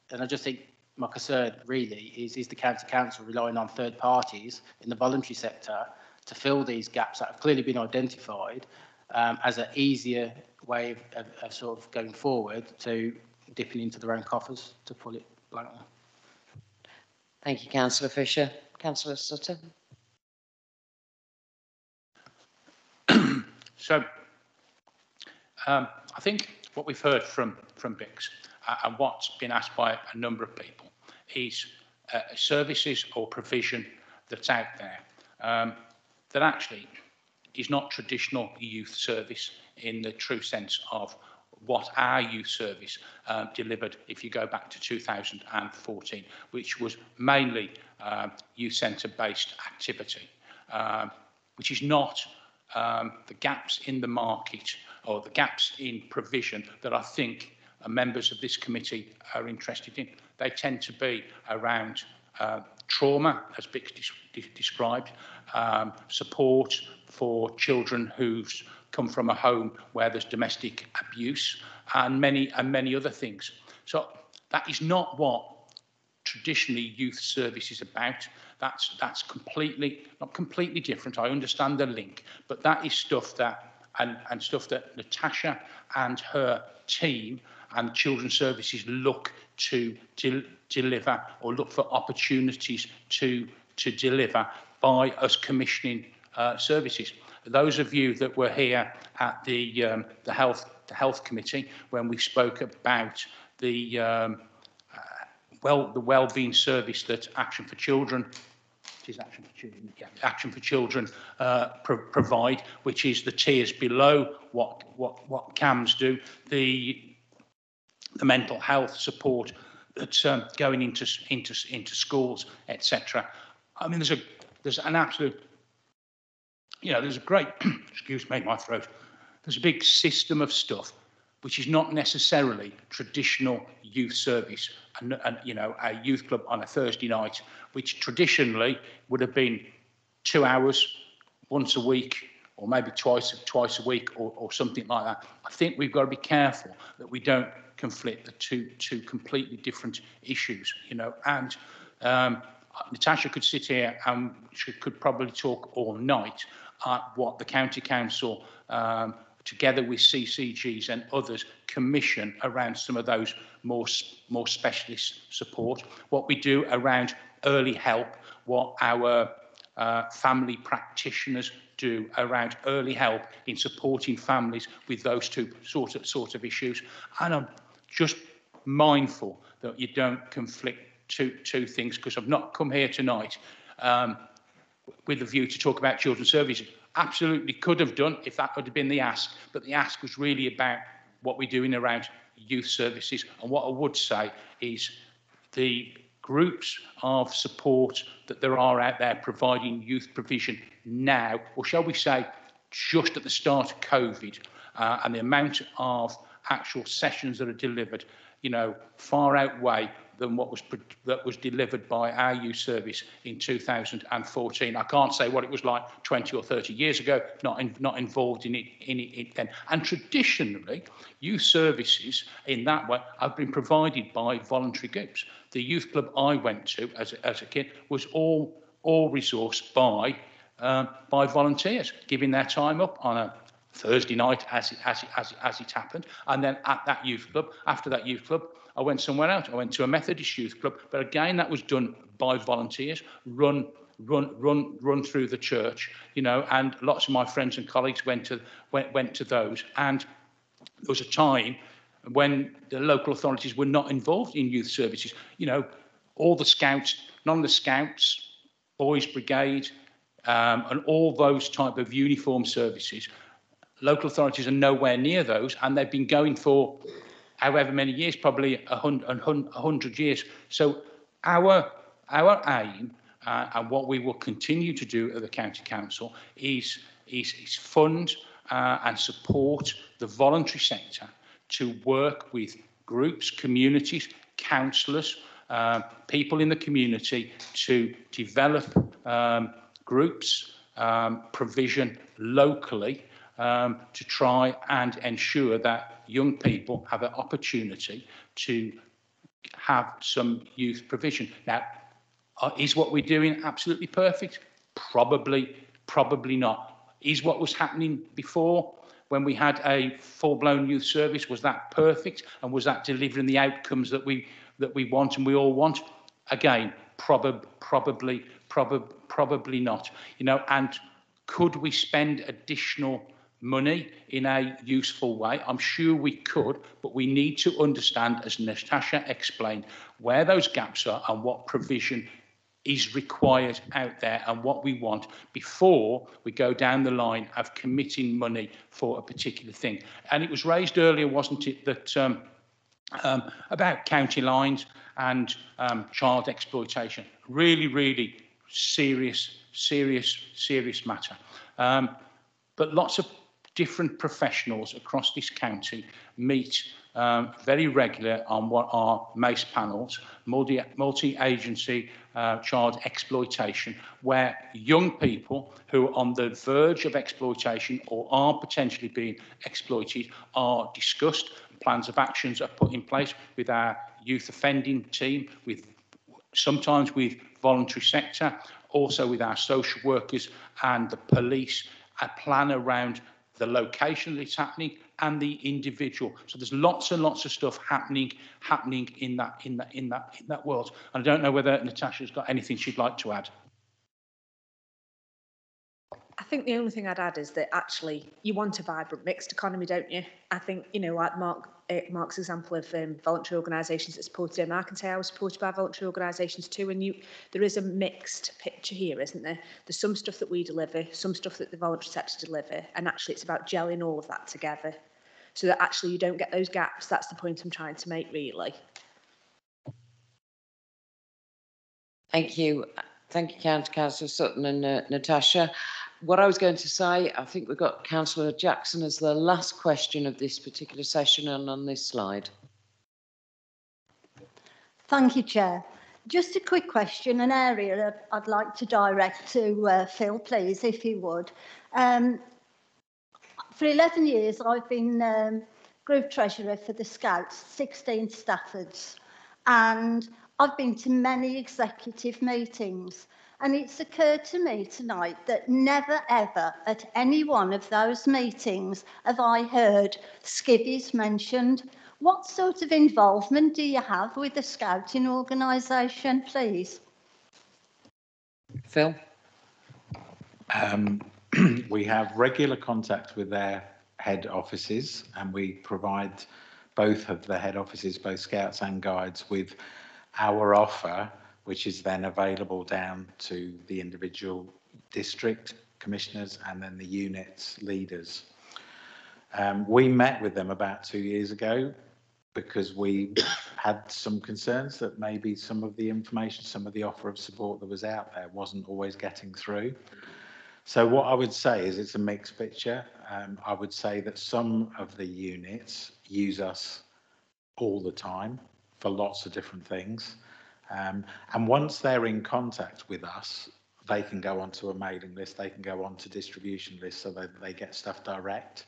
and I just think my concern really is the county council relying on third parties in the voluntary sector to fill these gaps that have clearly been identified as an easier way of sort of going forward to dipping into their own coffers, to put it bluntly. Thank you, Councillor Fisher. Councillor Sutton. So, I think what we've heard from Bix and what's been asked by a number of people is services or provision that's out there that actually is not traditional youth service in the true sense of what our youth service delivered if you go back to 2014, which was mainly youth centre based activity, which is not the gaps in the market or the gaps in provision that I think members of this committee are interested in. They tend to be around trauma, as Vic described, support for children who've come from a home where there's domestic abuse, and many other things. So that is not what traditionally youth service is about. That's not completely different. I understand the link, but that is stuff that and stuff that Natasha and her team and children's services look to deliver, or look for opportunities to deliver by us commissioning services. Those of you that were here at the health committee when we spoke about the wellbeing service that Action for Children, Action for Children provide, which is the tiers below what CAMS do, the mental health support that's going into schools, etc. I mean, there's an absolute, there's a great excuse me, my throat. There's a big system of stuff which is not necessarily traditional youth service, and a youth club on a Thursday night, which traditionally would have been 2 hours once a week, or maybe twice a week, or something like that. I think we've got to be careful that we don't conflict the two completely different issues, and Natasha could sit here and she could probably talk all night at what the county council together with CCGs and others commission around some of those more specialist support, what we do around early help, what our family practitioners do around early help in supporting families with those two sort of issues. And I'm just mindful that you don't conflict two things, because I've not come here tonight with a view to talk about children's services. Absolutely could have done if that would have been the ask, but the ask was really about what we're doing around youth services. And what I would say is the groups of support that there are out there providing youth provision now, or shall we say just at the start of COVID, and the amount of actual sessions that are delivered, far outweigh than what was delivered by our youth service in 2014. I can't say what it was like 20 or 30 years ago, not involved in it then. And traditionally, youth services in that way have been provided by voluntary groups. The youth club I went to as a kid was all resourced by volunteers, giving their time up on a Thursday night as it happened. And then at that youth club, after that youth club, I went somewhere else. I went to a Methodist youth club, but again, that was done by volunteers, run through the church, and lots of my friends and colleagues went to those. And there was a time when the local authorities were not involved in youth services. All the scouts, none of the scouts, boys brigade, and all those type of uniform services, local authorities are nowhere near those, and they've been going for however many years, probably 100 years. So our aim, and what we will continue to do at the county council, is fund and support the voluntary sector to work with groups, communities, councillors, people in the community to develop groups, provision locally, to try and ensure that young people have an opportunity to have some youth provision. Now, is what we're doing absolutely perfect? Probably not. Is what was happening before, when we had a full-blown youth service, was that perfect? And was that delivering the outcomes that we want and we all want? Again, probably not. And could we spend additional money in a useful way? I'm sure we could, but we need to understand, as Natasha explained, where those gaps are and what provision is required out there and what we want before we go down the line of committing money for a particular thing. And it was raised earlier, wasn't it, that about county lines and child exploitation. Really serious matter. But lots of different professionals across this county meet very regular on what are MACE panels, multi-agency child exploitation, where young people who are on the verge of exploitation or are potentially being exploited are discussed. Plans of actions are put in place with our youth offending team, sometimes with voluntary sector, also with our social workers and the police, a plan around the location that it's happening and the individual. So there's lots and lots of stuff happening in that world. And I don't know whether Natasha's got anything she'd like to add. I think the only thing I'd add is that actually you want a vibrant mixed economy, don't you? I think, you know, like Mark's example of voluntary organisations that supported him, I can say I was supported by voluntary organisations too, and there is a mixed picture here, isn't there? There's some stuff that we deliver, some stuff that the voluntary sector deliver, and actually it's about gelling all of that together so that actually you don't get those gaps. That's the point I'm trying to make, really. Thank you. Thank you, Councillor Sutton and Natasha. What I was going to say, I think we've got Councillor Jackson as the last question of this particular session and on this slide. Thank you, Chair. Just a quick question, an area that I'd like to direct to Phil, please, if he would. For 11 years, I've been Group Treasurer for the Scouts, 16 Staffords, and I've been to many executive meetings. And it's occurred to me tonight that never ever at any one of those meetings have I heard skivvies mentioned. What sort of involvement do you have with the Scouting organisation, please? Phil? We have regular contact with their head offices, and we provide both of the head offices, both Scouts and Guides, with our offer, which is then available down to the individual district commissioners and then the units leaders. We met with them about 2 years ago because we had some concerns that maybe some of the information, some of the offer of support that was out there wasn't always getting through. So what I would say is it's a mixed picture. I would say that some of the units use us all the time for lots of different things. And once they're in contact with us, they can go onto a mailing list, they can go onto distribution lists so that they get stuff direct.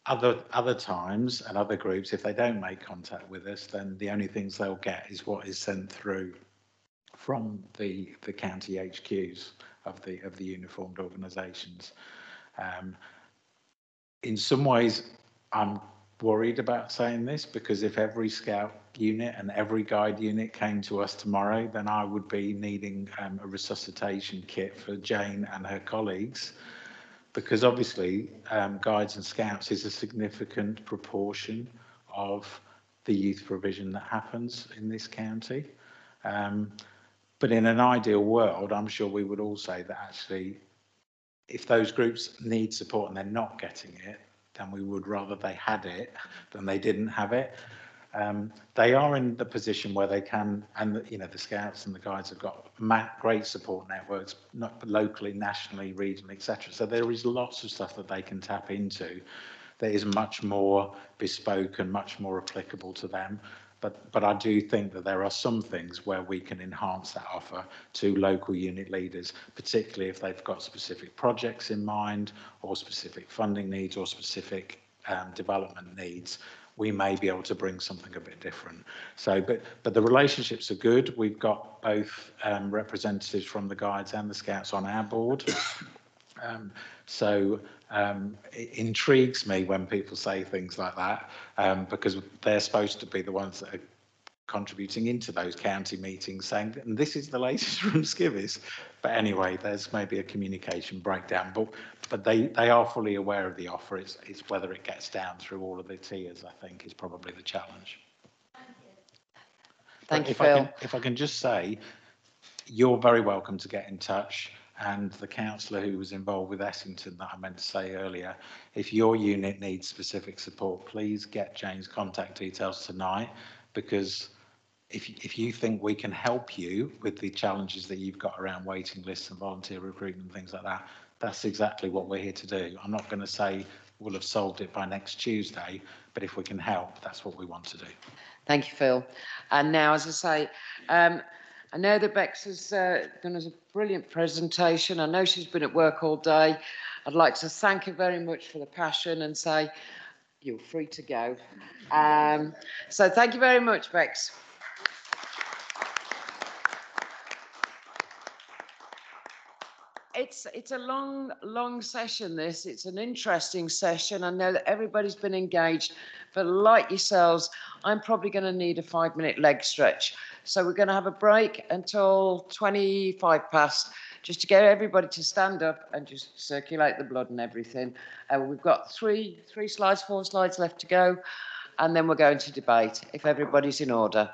Other times and other groups, if they don't make contact with us, then the only things they'll get is what is sent through from the county HQs of the uniformed organisations. In some ways, I'm worried about saying this because if every Scout unit and every Guide unit came to us tomorrow, then I would be needing a resuscitation kit for Jane and her colleagues, because obviously Guides and Scouts is a significant proportion of the youth provision that happens in this county. But in an ideal world, I'm sure we would all say that actually if those groups need support and they're not getting it, then we would rather they had it than they didn't have it. They are in the position where they can, and you know, the Scouts and the Guides have got great support networks, not locally, nationally, regionally, etc. So there is lots of stuff that they can tap into that is much more bespoke and much more applicable to them. But I do think that there are some things where we can enhance that offer to local unit leaders, particularly if they've got specific projects in mind or specific funding needs or specific development needs. We may be able to bring something a bit different. So, but the relationships are good. We've got both representatives from the Guides and the Scouts on our board. It intrigues me when people say things like that, because they're supposed to be the ones that are contributing into those county meetings saying, and this is the latest from Skivvies. But anyway, there's maybe a communication breakdown, but they are fully aware of the offer. It's whether it gets down through all of the tiers, I think, is probably the challenge. Thank you, Phil. If I can just say, you're very welcome to get in touch. And the councillor who was involved with Essington that I meant to say earlier, if your unit needs specific support, please get Jane's contact details tonight, because if you think we can help you with the challenges that you've got around waiting lists and volunteer recruitment and things like that, that's exactly what we're here to do. I'm not going to say we'll have solved it by next Tuesday. But if we can help, that's what we want to do. Thank you, Phil. And now, as I say, I know that Bex has done us a brilliant presentation. I know she's been at work all day. I'd like to thank her very much for the passion and say, you're free to go. So thank you very much, Bex. It's a long session, this. It's an interesting session. I know that everybody's been engaged, but like yourselves, I'm probably going to need a 5-minute leg stretch. So we're going to have a break until 25 past, just to get everybody to stand up and just circulate the blood and everything. We've got four slides left to go, and then we're going to debate, if everybody's in order.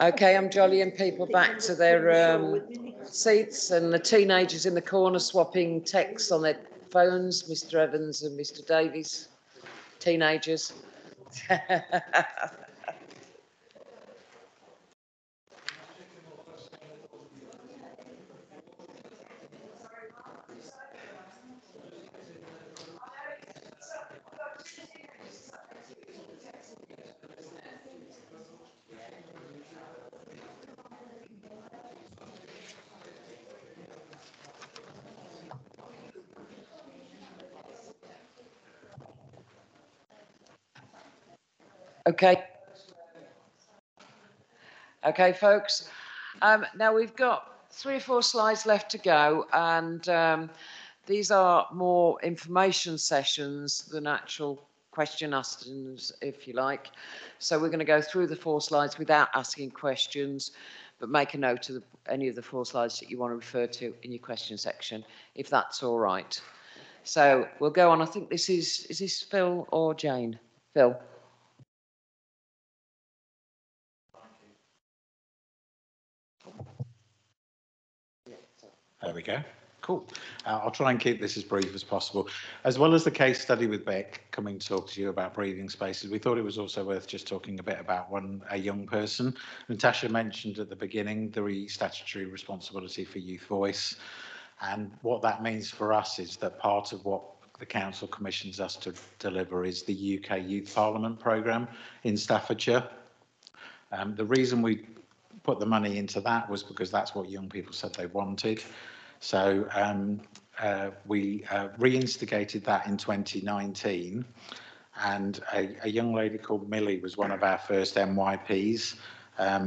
Okay, I'm jollying people back to their seats, and the teenagers in the corner swapping texts on their phones, Mr. Evans and Mr. Davies, teenagers. Okay. Okay, folks. Now we've got 3 or 4 slides left to go, and these are more information sessions than actual question askings, if you like. So we're going to go through the 4 slides without asking questions, but make a note of any of the 4 slides that you want to refer to in your question section, if that's all right. So we'll go on. I think this is this Phil or Jane? Phil. There we go. Cool. I'll try and keep this as brief as possible. As well as the case study with Beck coming to talk to you about breathing spaces, we thought it was also worth just talking a bit about a young person. Natasha mentioned at the beginning the statutory responsibility for Youth Voice. And what that means for us is that part of what the Council commissions us to deliver is the UK Youth Parliament programme in Staffordshire. The reason we put the money into that was because that's what young people said they wanted. So we reinstigated that in 2019, and a young lady called Millie was one of our first MYPs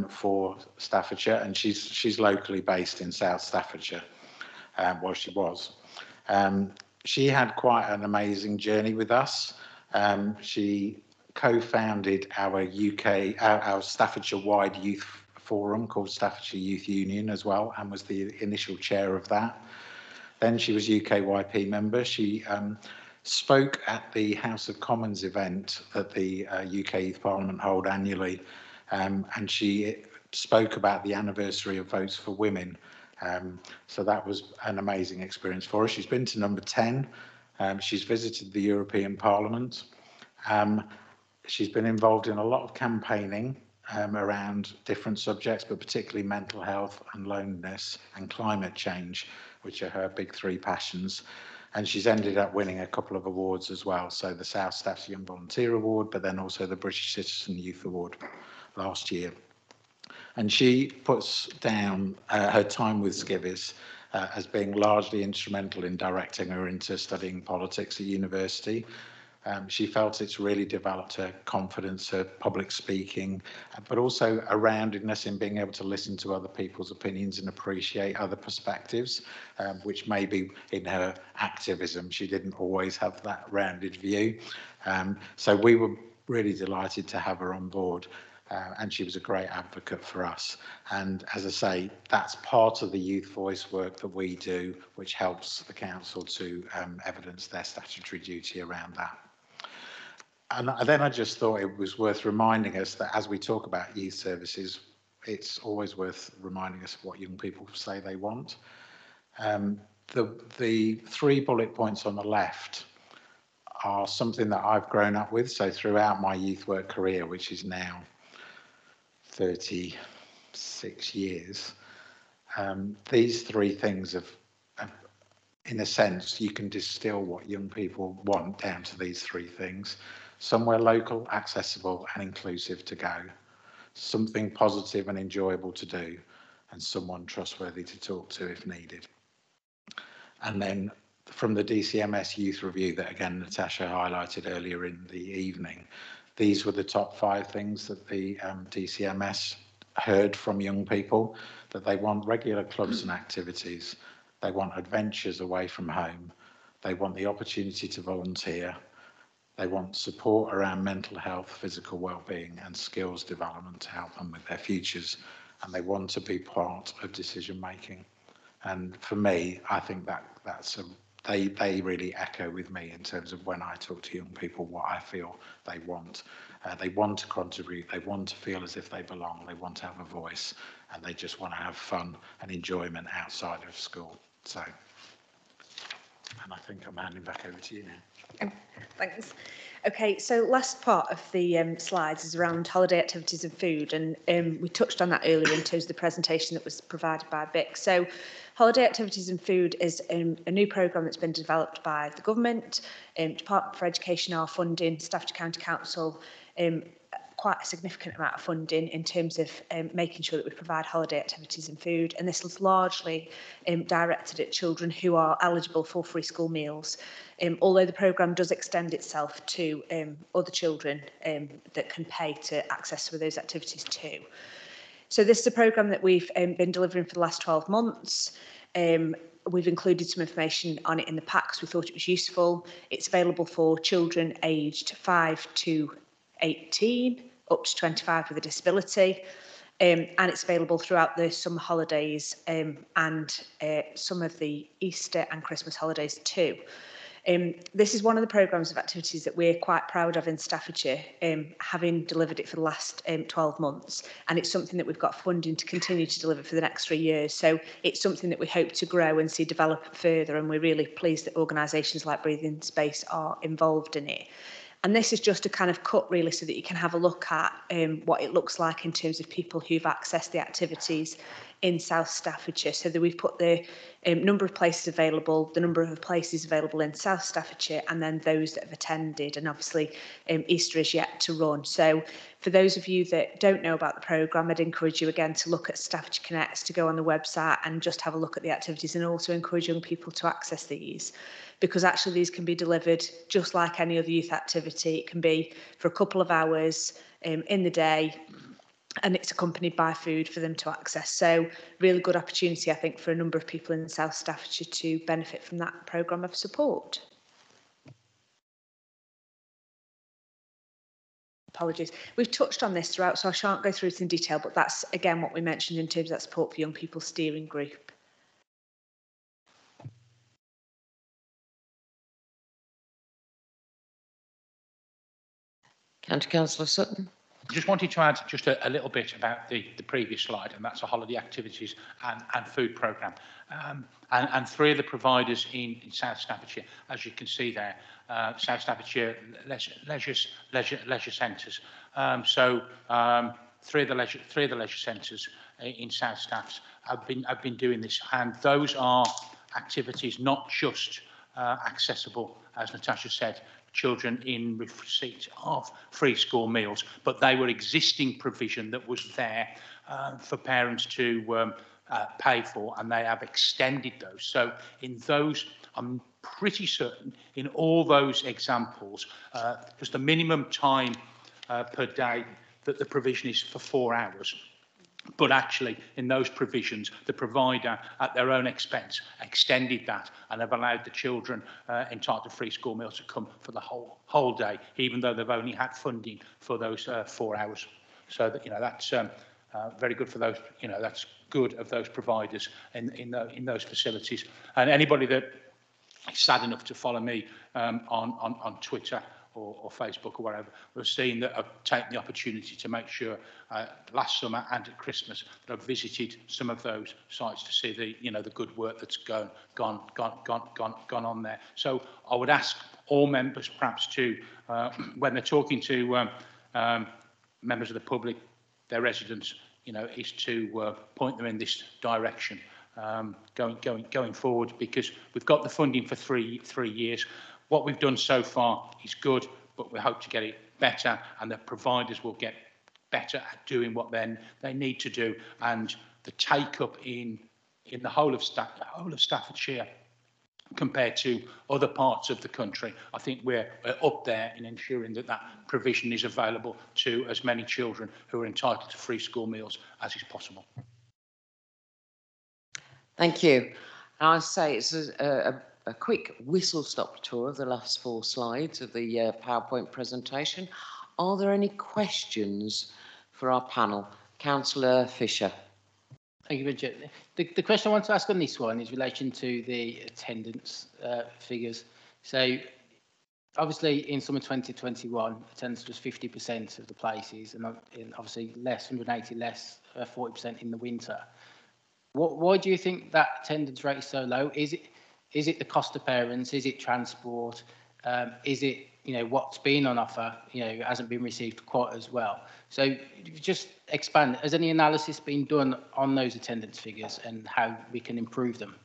for Staffordshire, and she's locally based in South Staffordshire. Well, she was. She had quite an amazing journey with us. She co-founded our Staffordshire-wide youth forum called Staffordshire Youth Union as well, and was the initial chair of that. Then she was UKYP member. She spoke at the House of Commons event that the UK Youth Parliament hold annually, and she spoke about the anniversary of Votes for Women. So that was an amazing experience for her. She's been to number 10. She's visited the European Parliament. She's been involved in a lot of campaigning around different subjects, but particularly mental health and loneliness and climate change, which are her big 3 passions. And she's ended up winning a couple of awards as well. So the South Staffs Young Volunteer Award, but then also the British Citizen Youth Award last year. And she puts down her time with Skivvies as being largely instrumental in directing her into studying politics at university. She felt it's really developed her confidence, her public speaking, but also a roundedness in being able to listen to other people's opinions and appreciate other perspectives, which maybe in her activism, she didn't always have that rounded view. So we were really delighted to have her on board. And she was a great advocate for us. And as I say, that's part of the youth voice work that we do, which helps the council to evidence their statutory duty around that. And then I just thought it was worth reminding us that as we talk about youth services, it's always worth reminding us of what young people say they want. The 3 bullet points on the left are something that I've grown up with. So throughout my youth work career, which is now 36 years, these 3 things have, in a sense, you can distill what young people want down to these 3 things. Somewhere local, accessible and inclusive to go, something positive and enjoyable to do, and someone trustworthy to talk to if needed. And then from the DCMS Youth Review that again Natasha highlighted earlier in the evening, these were the top 5 things that the DCMS heard from young people, that they want regular clubs and activities, they want adventures away from home, they want the opportunity to volunteer, they want support around mental health, physical well-being and skills development to help them with their futures, and they want to be part of decision making. And for me, I think that's a they really echo with me in terms of when I talk to young people what I feel they want. They want to contribute, they want to feel as if they belong, they want to have a voice, and they just want to have fun and enjoyment outside of school. So, and I think I'm handing back over to you now. Thanks. Okay, so last part of the slides is around holiday activities and food, and we touched on that earlier in terms of the presentation that was provided by BIC. So holiday activities and food is a new programme that's been developed by the government, Department for Education are funding, Staffordshire County Council, quite a significant amount of funding in terms of making sure that we provide holiday activities and food, and this is largely directed at children who are eligible for free school meals. Although the programme does extend itself to other children that can pay to access some of those activities too. So this is a programme that we've been delivering for the last 12 months. We've included some information on it in the packs. We thought it was useful. It's available for children aged 5 to 18, up to 25 with a disability. And it's available throughout the summer holidays and some of the Easter and Christmas holidays too. This is one of the programmes of activities that we're quite proud of in Staffordshire, having delivered it for the last 12 months. And it's something that we've got funding to continue to deliver for the next 3 years. So it's something that we hope to grow and see develop further. And we're really pleased that organisations like Breathing Space are involved in it. And this is just a kind of cut really so that you can have a look at what it looks like in terms of people who've accessed the activities in South Staffordshire. So that we've put the number of places available, the number of places available in South Staffordshire, and then those that have attended. And obviously Easter is yet to run. So for those of you that don't know about the programme, I'd encourage you again to look at Staffordshire Connects, to go on the website and just have a look at the activities, and also encourage young people to access these. Because actually these can be delivered just like any other youth activity. It can be for a couple of hours in the day, and it's accompanied by food for them to access. So really good opportunity, I think, for a number of people in South Staffordshire to benefit from that programme of support. Apologies. We've touched on this throughout, so I shan't go through it in detail, but that's, again, what we mentioned in terms of that support for young people steering group. County Councillor Sutton. Just wanted to add just a little bit about the previous slide, and that's a holiday activities and food programme. And three of the providers in South Staffordshire, as you can see there, South Staffordshire leisure centres. Three of the leisure centres in South Staffs have been doing this, and those are activities not just accessible, as Natasha said, children in receipt of free school meals, but they were existing provision that was there for parents to pay for, and they have extended those. So in those, I'm pretty certain in all those examples, just the minimum time per day that the provision is for 4 hours. But actually, in those provisions, the provider, at their own expense, extended that and have allowed the children entitled to free school meals to come for the whole day, even though they've only had funding for those 4 hours. So that, that's very good for those. That's good of those providers in those facilities. And anybody that is sad enough to follow me on Twitter or Facebook or whatever, we've seen that I've taken the opportunity to make sure last summer and at Christmas that I've visited some of those sites to see the good work that's gone on there. So I would ask all members perhaps to, when they're talking to members of the public, their residents, is to point them in this direction going forward, because we've got the funding for three years. What we've done so far is good, but we hope to get it better, and the providers will get better at doing what they need to do. And the take-up in the whole of Staffordshire compared to other parts of the country, I think we're up there in ensuring that that provision is available to as many children who are entitled to free school meals as is possible. Thank you. I say it's a quick whistle-stop tour of the last 4 slides of the PowerPoint presentation. Are there any questions for our panel? Councillor Fisher. Thank you, Richard. The question I want to ask on this one is in relation to the attendance figures. So obviously in summer 2021, attendance was 50% of the places, and obviously less, 180 less, 40% in the winter. Why do you think that attendance rate is so low? Is it the cost of parents? Is it transport? Is it, what's been on offer, hasn't been received quite as well? So just expand. Has any analysis been done on those attendance figures and how we can improve them?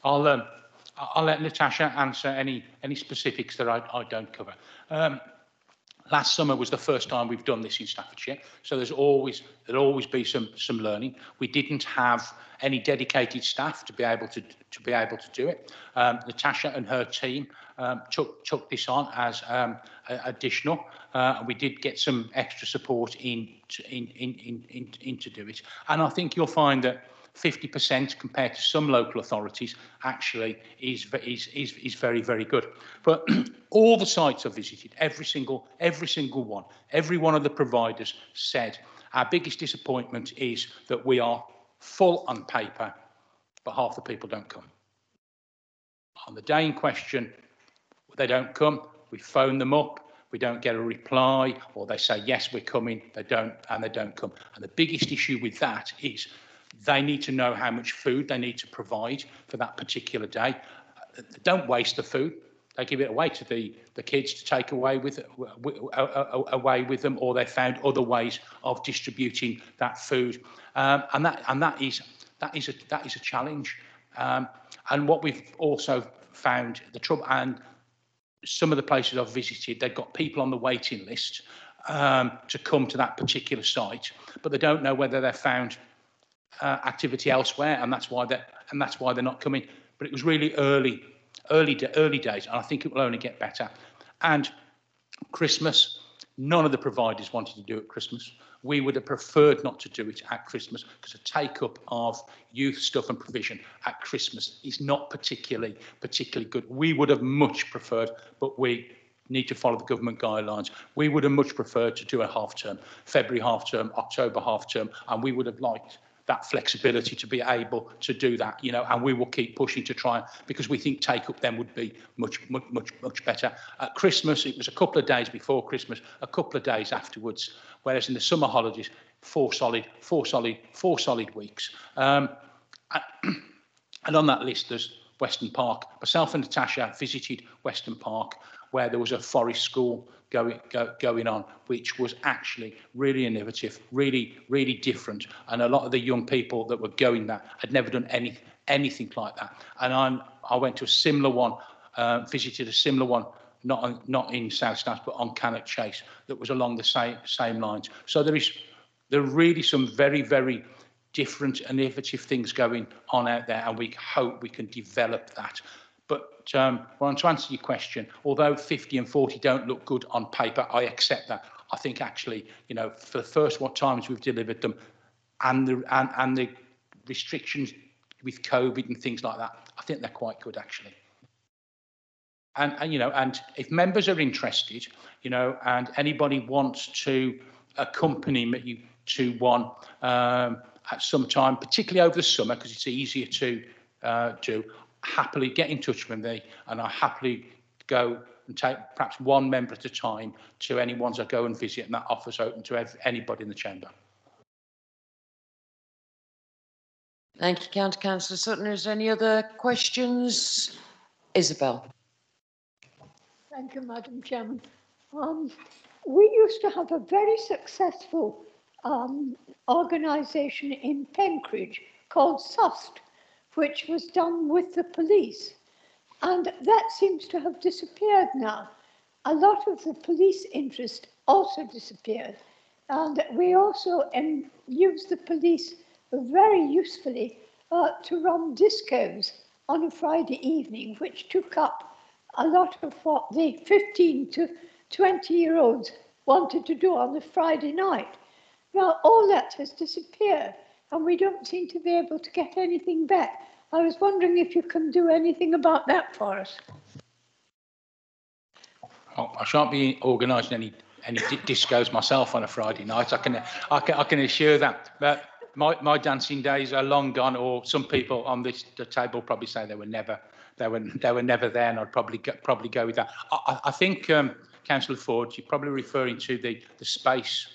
I'll let Natasha answer any specifics that I don't cover. Last summer was the first time we've done this in Staffordshire, so there'll always be some learning. We didn't have any dedicated staff to be able to do it. Natasha and her team took this on as additional. We did get some extra support in to do it, and I think you'll find that 50% compared to some local authorities actually is very, very good. But all the sites I've visited, every single one, every one of the providers said our biggest disappointment is that we are full on paper, but half the people don't come. On the day in question, they don't come. We phone them up. We don't get a reply, or they say, yes, we're coming. They don't come. And the biggest issue with that is they need to know how much food they need to provide for that particular day. They don't waste the food. They give it away to the kids to take away with them, or they found other ways of distributing that food, and that is a challenge. And what we've also found, the trouble, and some of the places I've visited, they've got people on the waiting list to come to that particular site, but they don't know whether they've found activity elsewhere, and that's why they're not coming. But it was really early days, and I think it will only get better. And Christmas, none of the providers wanted to do it at Christmas. We would have preferred not to do it at Christmas because the take-up of youth stuff and provision at Christmas is not particularly good. We would have much preferred, but we need to follow the government guidelines. We would have much preferred to do a half term, February half term, October half term, and we would have liked that flexibility to be able to do that, and we will keep pushing to try, because we think take up then would be much better. At Christmas, it was a couple of days before Christmas, a couple of days afterwards, whereas in the summer holidays, four solid weeks. And on that list, there's Weston Park. Myself and Natasha visited Weston Park, where there was a forest school going on, which was actually really innovative, really different. And a lot of the young people that were going there had never done anything like that. And I went to a similar one, visited a similar one, not in South Staffs, but on Cannock Chase, that was along the same lines. So there are really some very, very different innovative things going on out there, and we hope we can develop that. But well, to answer your question, although 50 and 40 don't look good on paper, I accept that. I think actually, for the first times we've delivered them, and the restrictions with COVID and things like that, I think they're quite good actually. And if members are interested, and anybody wants to accompany me to one at some time, particularly over the summer, because it's easier to do, happily get in touch with me, and I happily go and take perhaps one member at a time to any ones I go and visit, and that offer's open to anybody in the chamber. Thank you, County Councillor Sutton. Is there any other questions? Isabel. Thank you, Madam Chairman. We used to have a very successful organisation in Penkridge called SUST, which was done with the police. And that seems to have disappeared now. A lot of the police interest also disappeared. And we also used the police very usefully to run discos on a Friday evening, which took up a lot of what the 15 to 20-year-olds wanted to do on a Friday night. Now, all that has disappeared, and we don't seem to be able to get anything back. I was wondering if you can do anything about that for us. I shan't be organising discos myself on a Friday night. I can assure that. But my dancing days are long gone. Or some people on the table probably say they were never there, and I'd probably go with that. I think Councillor Ford, you're probably referring to the space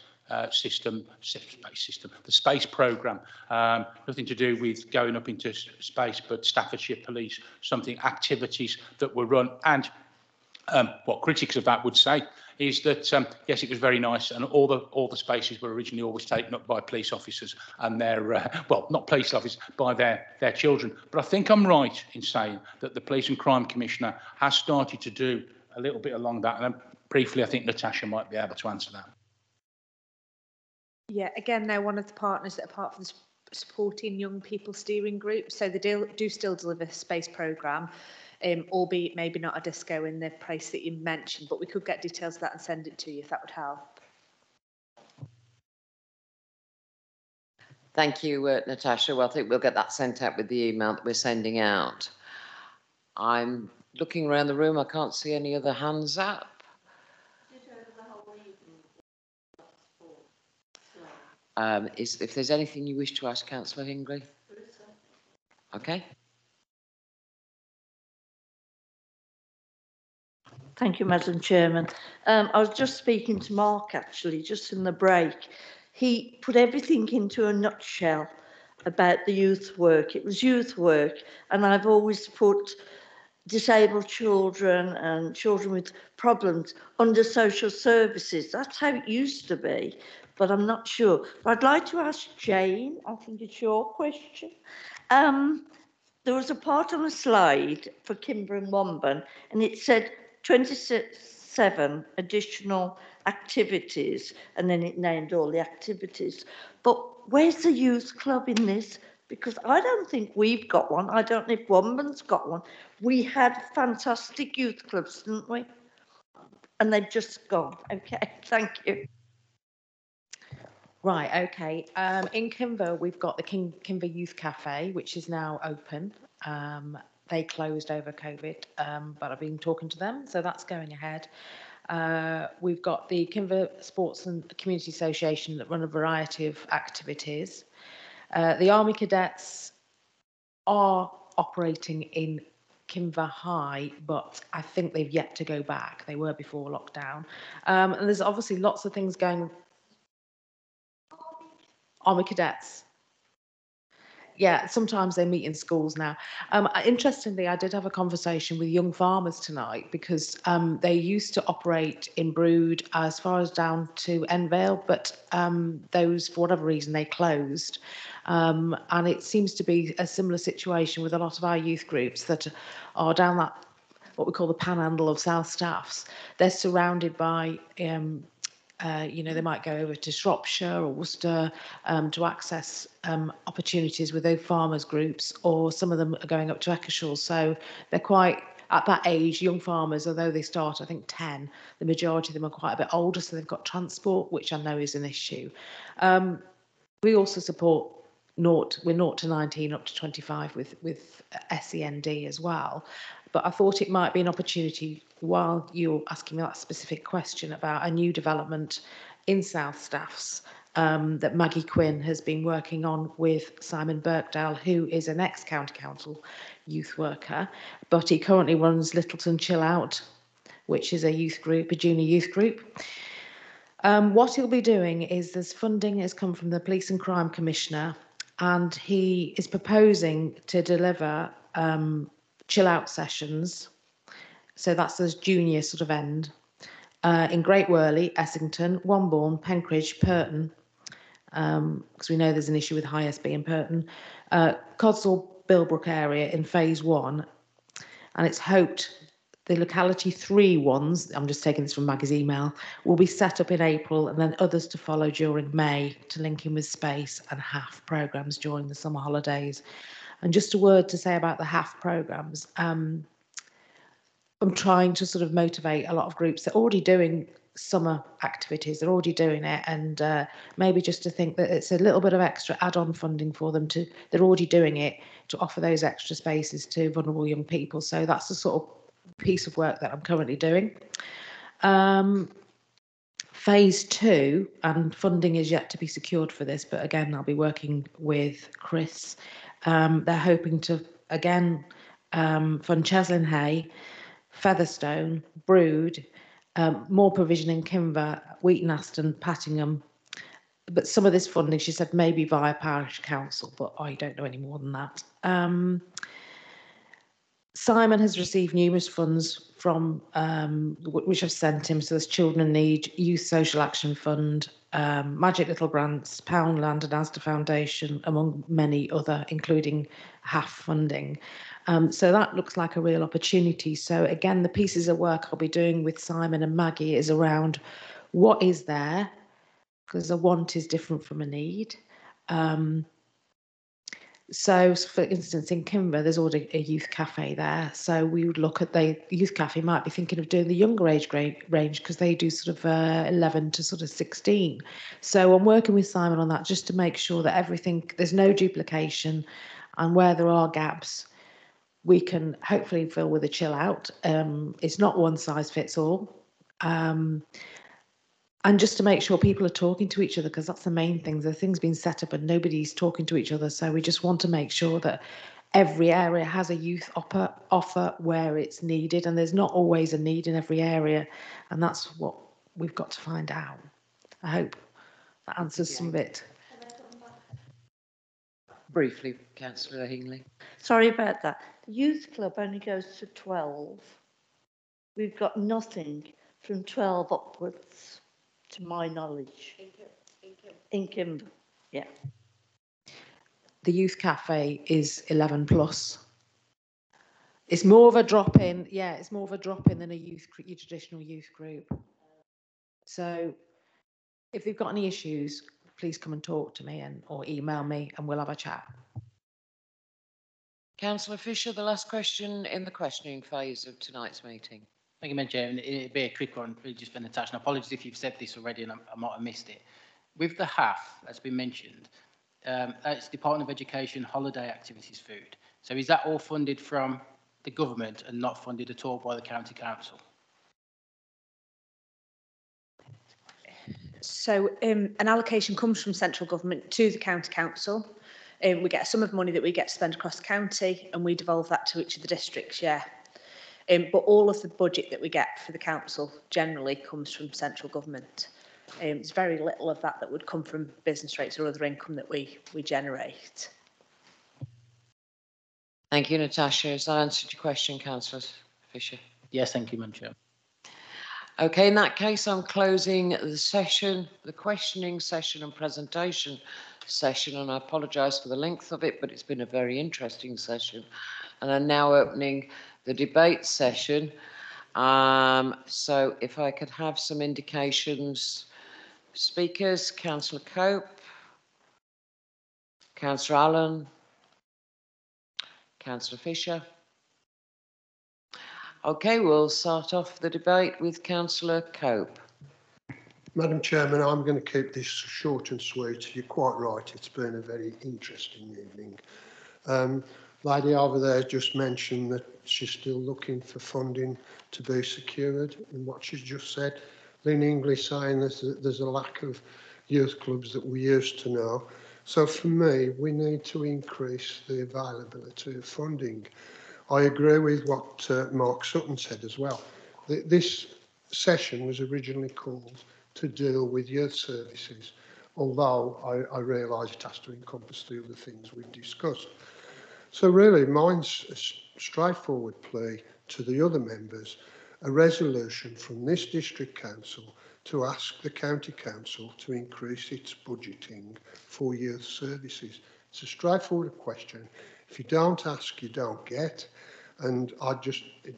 system, the space programme. Nothing to do with going up into space, but Staffordshire Police, something activities that were run. And what critics of that would say is that yes, it was very nice, and all the spaces were originally always taken up by police officers and their well, not police officers, by their children. But I think I'm right in saying that the Police and Crime Commissioner has started to do a little bit along that. And briefly, I think Natasha might be able to answer that. Yeah, again, they're one of the partners that are part of the supporting young people steering group. So they do still deliver a space programme, albeit maybe not a disco in the price that you mentioned, but we could get details of that and send it to you if that would help. Thank you, Natasha. Well, I think we'll get that sent out with the email that we're sending out. I'm looking around the room. I can't see any other hands up. If there's anything you wish to ask Councillor Hingley. Okay. Thank you, Madam Chairman. I was just speaking to Mark, actually, just in the break. He put everything into a nutshell about the youth work. It was youth work, and I've always put disabled children and children with problems under social services. That's how it used to be, but I'm not sure. But I'd like to ask Jane, I think it's your question. There was a part on a slide for Kimber and Womben, and it said 27 additional activities, and then it named all the activities. But where's the youth club in this? Because I don't think we've got one. I don't know if Womben's got one. We had fantastic youth clubs, didn't we? And they've just gone. Okay, thank you. Right, okay. In Kimber, we've got the Kimber Youth Cafe, which is now open. They closed over COVID, but I've been talking to them, so that's going ahead. We've got the Kimber Sports and Community Association that run a variety of activities. The Army Cadets are operating in Kimber High, but I think they've yet to go back. They were before lockdown. And there's obviously lots of things going. Army Cadets. Yeah, sometimes they meet in schools now. Interestingly, I did have a conversation with young farmers tonight because they used to operate in Brood as far as down to Envale, but those, for whatever reason, they closed. And it seems to be a similar situation with a lot of our youth groups that are down that, what we call the panhandle of South Staffs. They're surrounded by they might go over to Shropshire or Worcester to access opportunities with those farmers groups, or some of them are going up to Eccleshall. So they're quite, at that age, young farmers, although they start, I think, 10, the majority of them are quite a bit older, so they've got transport, which I know is an issue. We also support we're 0 to 19 up to 25 with SEND as well. But I thought it might be an opportunity, while you're asking me that specific question about a new development in South Staffs that Maggie Quinn has been working on with Simon Birkdale, who is an ex-county council youth worker, but he currently runs Littleton Chill Out, which is a youth group, a junior youth group. What he'll be doing is there's funding has come from the Police and Crime Commissioner, and he is proposing to deliver chill out sessions. So that's the junior sort of end in Great Worley, Essington, Wombourne, Penkridge, Purton, because we know there's an issue with high SB in Purton, Codsall, Bilbrook area in phase 1, and it's hoped the locality 3 ones, I'm just taking this from Maggie's email, will be set up in April, and then others to follow during May to link in with space and HAF programmes during the summer holidays. And just a word to say about the HAF programmes. I'm trying to sort of motivate a lot of groups. They're already doing summer activities. They're already doing it. And maybe just to think that it's a little bit of extra add-on funding for them to, they're already doing it, to offer those extra spaces to vulnerable young people. So that's the sort of piece of work that I'm currently doing. Phase 2, and funding is yet to be secured for this, but again, I'll be working with Chris. They're hoping to, again, fund Cheslin Hay, Featherstone, Brood, more provision in Kimber, Wheaton Aston, Pattingham. But some of this funding, she said, maybe via parish council, but I don't know any more than that. Simon has received numerous funds from which I've sent him. So there's Children in Need, Youth Social Action Fund, Magic Little Grants, Poundland and Asda Foundation, among many other, including half funding. So that looks like a real opportunity. So again, the pieces of work I'll be doing with Simon and Maggie is around what is there, because a want is different from a need. So, for instance, in Kimber, there's already a youth cafe there. So we would look at the youth cafe, might be thinking of doing the younger age range because they do sort of 11 to sort of 16. So I'm working with Simon on that just to make sure that everything, there's no duplication, and where there are gaps, we can hopefully fill with a chill out. It's not one size fits all. And just to make sure people are talking to each other, because that's the main thing. The thing's been set up and nobody's talking to each other. So we just want to make sure that every area has a youth offer where it's needed. And there's not always a need in every area. And that's what we've got to find out. I hope that answers some of it. Briefly, Councillor Hingley. Sorry about that. The youth club only goes to 12. We've got nothing from 12 upwards, to my knowledge. In Kimber, yeah. The youth cafe is 11 plus. It's more of a drop in, yeah, it's more of a drop in than a your traditional youth group. So if they've got any issues, please come and talk to me or email me and we'll have a chat. Councillor Fisher, the last question in the questioning phase of tonight's meeting. Thank you, Madam Chair. And it'll be a quick one, really just for Natasha. And apologies if you've said this already and I might have missed it. With the HAF that's been mentioned, that's Department of Education Holiday Activities Food. So is that all funded from the government and not funded at all by the county council? So an allocation comes from central government to the county council. We get a sum of money that we get to spend across the county and we devolve that to each of the districts, yeah. But all of the budget that we get for the council generally comes from central government. There's very little of that would come from business rates or other income that we generate. Thank you, Natasha. Has that answered your question, Councillor Fisher? Yes, thank you, Madam Chair. Okay, in that case, I'm closing the session, the questioning session and presentation session, and I apologise for the length of it, but it's been a very interesting session. And I'm now opening the debate session. So if I could have some indications. Speakers, Councillor Cope, Councillor Allen, Councillor Fisher. Okay, we'll start off the debate with Councillor Cope. Madam Chairman, I'm going to keep this short and sweet. You're quite right, it's been a very interesting evening. Lady over there just mentioned that she's still looking for funding to be secured in what she's just said. Lynn English saying there's a lack of youth clubs that we used to know. So for me, we need to increase the availability of funding. I agree with what Mark Sutton said as well. This session was originally called to deal with youth services, although I realise it has to encompass the other things we've discussed. So really, mine's a straightforward plea to the other members, a resolution from this district council to ask the county council to increase its budgeting for youth services. It's a straightforward question. If you don't ask, you don't get. And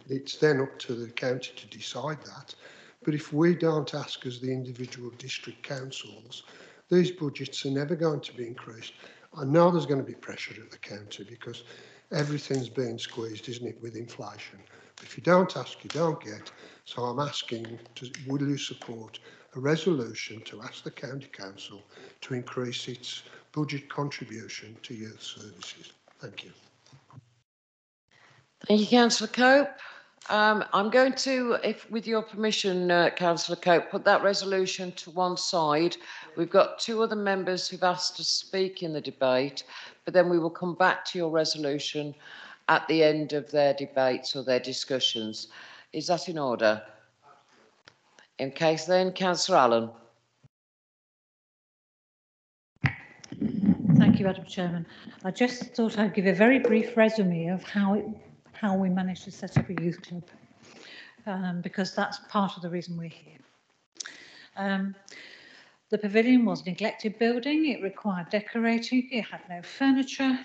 it's then up to the county to decide that. But if we don't ask as the individual district councils, these budgets are never going to be increased. I know there's going to be pressure at the county because everything's being squeezed, isn't it, with inflation. But if you don't ask, you don't get. So I'm asking, will you support a resolution to ask the county council to increase its budget contribution to youth services? Thank you. Thank you, Councillor Cope. I'm going to, if with your permission, Councillor Cope, put that resolution to one side. We've got two other members who've asked to speak in the debate, but then we will come back to your resolution at the end of their debates or their discussions. Is that in order? In case then, Councillor Allen. Thank you, Madam Chairman. I just thought I'd give a very brief resume of how we managed to set up a youth club, because that's part of the reason we're here. The pavilion was a neglected building. It required decorating. It had no furniture.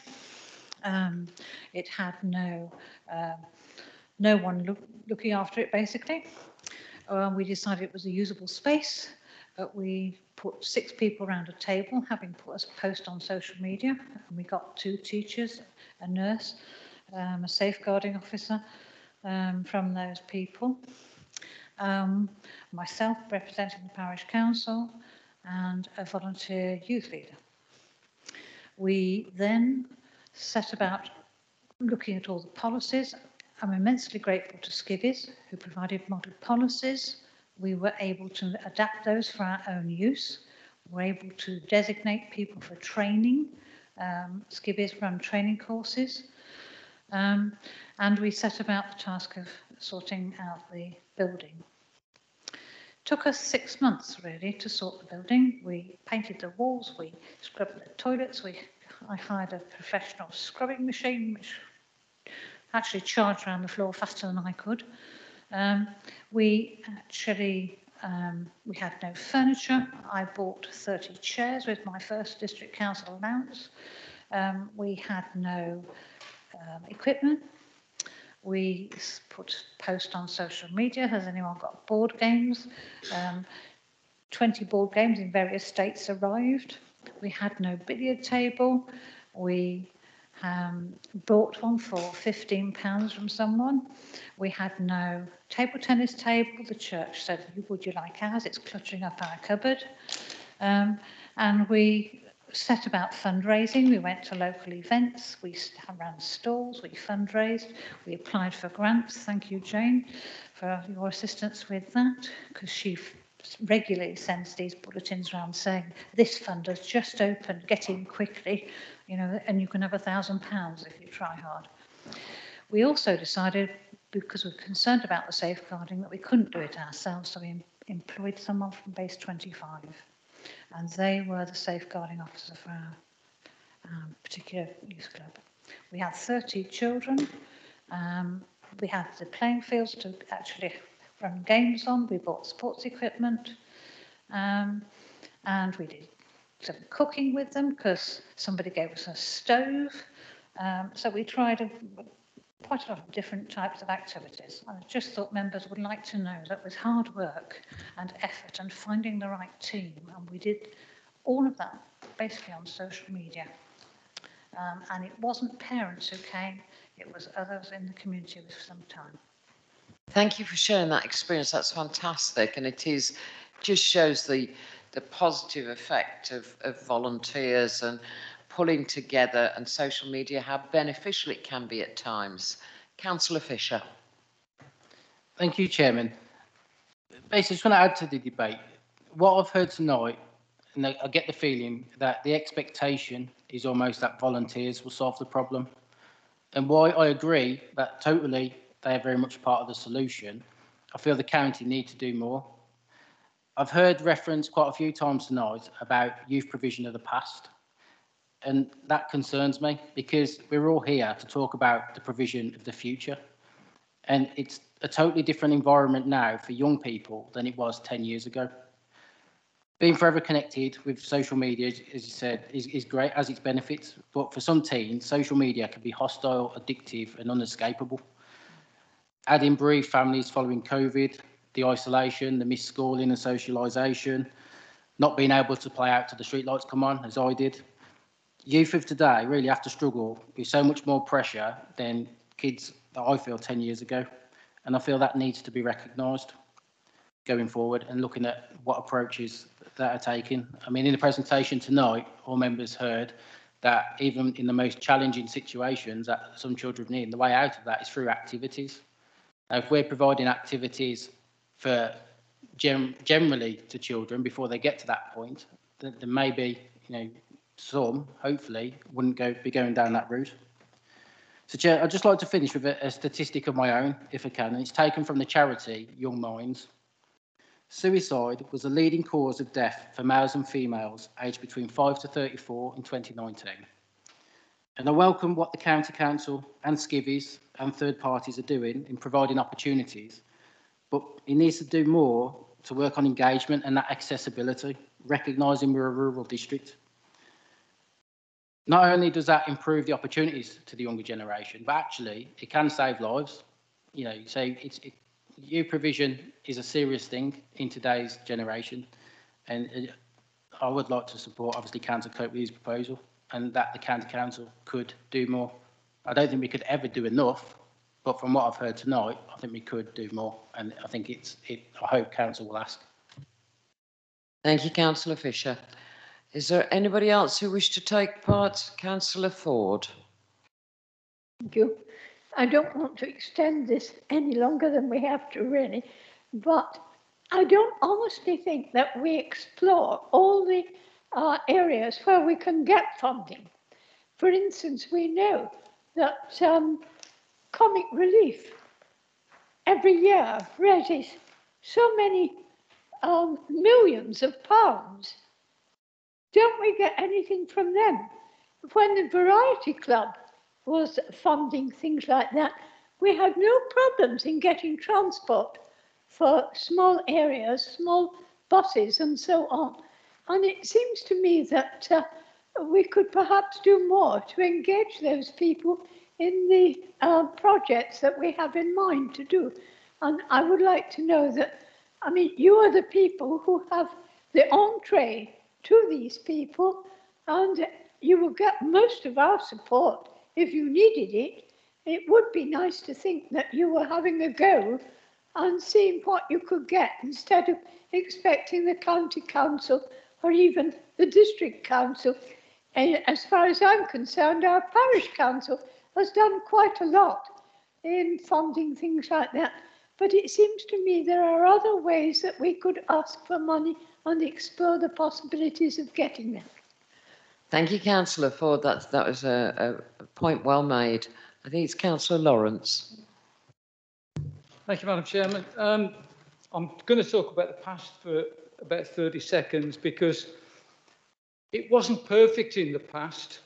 It had no one looking after it, basically. We decided it was a usable space, but we put 6 people around a table, having put a post on social media, and we got 2 teachers, a nurse, a safeguarding officer from those people. Myself representing the parish council and a volunteer youth leader. We then set about looking at all the policies. I'm immensely grateful to Skivvies, who provided model policies. We were able to adapt those for our own use. We were able to designate people for training. Skivvies run training courses. And we set about the task of sorting out the building. Took us 6 months really to sort the building. We painted the walls, we scrubbed the toilets, I hired a professional scrubbing machine which actually charged around the floor faster than I could. We had no furniture. I bought 30 chairs with my first district council allowance. We had no equipment. We put post on social media, has anyone got board games? 20 board games in various states arrived. We had no billiard table. We bought one for £15 from someone. We had no table tennis table. The church said, would you like ours? It's cluttering up our cupboard. And we set about fundraising. We went to local events, we ran stalls, we fundraised, we applied for grants. Thank you, Jane, for your assistance with that, because she regularly sends these bulletins around saying this fund has just opened, get in quickly, you know, and you can have £1,000 if you try hard. We also decided, because we're concerned about the safeguarding, that we couldn't do it ourselves, so we employed someone from base 25. And they were the safeguarding officer for our particular youth club. We had 30 children. We had the playing fields to actually run games on. We bought sports equipment. And we did some cooking with them because somebody gave us a stove. So we tried quite a lot of different types of activities. I just thought members would like to know that with hard work and effort and finding the right team, and we did all of that basically on social media. And it wasn't parents who came, it was others in the community with some time. Thank you for sharing that experience. That's fantastic, and it just shows the positive effect of volunteers and pulling together, and social media, how beneficial it can be at times. Councillor Fisher. Thank you, Chairman. Basically, just want to add to the debate. What I've heard tonight, and I get the feeling that the expectation is almost that volunteers will solve the problem. And while I agree that totally they are very much part of the solution, I feel the county need to do more. I've heard reference quite a few times tonight about youth provision of the past. And that concerns me because we're all here to talk about the provision of the future. And it's a totally different environment now for young people than it was 10 years ago. Being forever connected with social media, as you said, is great, has its benefits. But for some teens, social media can be hostile, addictive and unescapable. Add in bereaved families following COVID, the isolation, the missed schooling and socialisation, not being able to play out till the streetlights come on, as I did. Youth of today really have to struggle with so much more pressure than kids that I feel 10 years ago. And I feel that needs to be recognised going forward and looking at what approaches that are taken. I mean, in the presentation tonight, all members heard that even in the most challenging situations that some children need, the way out of that is through activities. Now, if we're providing activities for generally to children before they get to that point, then maybe, you know, some, hopefully, wouldn't be going down that route. So, Chair, I'd just like to finish with a statistic of my own, if I can, and it's taken from the charity Young Minds. Suicide was the leading cause of death for males and females aged between 5 to 34 in 2019. And I welcome what the County Council and skivvies and third parties are doing in providing opportunities, but it needs to do more to work on engagement and that accessibility, recognising we're a rural district. Not only does that improve the opportunities to the younger generation, but actually it can save lives. You know, so youth provision is a serious thing in today's generation, and I would like to support, obviously, Councillor Coakley's proposal, and that the County Council could do more. I don't think we could ever do enough, but from what I've heard tonight, I think we could do more, and I think I hope Council will ask. Thank you, Councillor Fisher. Is there anybody else who wishes to take part? Councillor Ford. Thank you. I don't want to extend this any longer than we have to, really, but I don't honestly think that we explore all the areas where we can get funding. For instance, we know that comic relief every year raises so many millions of pounds. Don't we get anything from them? When the Variety Club was funding things like that, we had no problems in getting transport for small areas, small buses and so on. And it seems to me that we could perhaps do more to engage those people in the projects that we have in mind to do. And I would like to know that, I mean, you are the people who have the entree to these people, and you will get most of our support if you needed it. It would be nice to think that you were having a go and seeing what you could get instead of expecting the county council or even the district council. As far as I'm concerned, our parish council has done quite a lot in funding things like that. But it seems to me there are other ways that we could ask for money and explore the possibilities of getting them. Thank you, Councillor Ford. That was a point well made. I think it's Councillor Lawrence. Thank you, Madam Chairman. I'm going to talk about the past for about 30 seconds because it wasn't perfect in the past,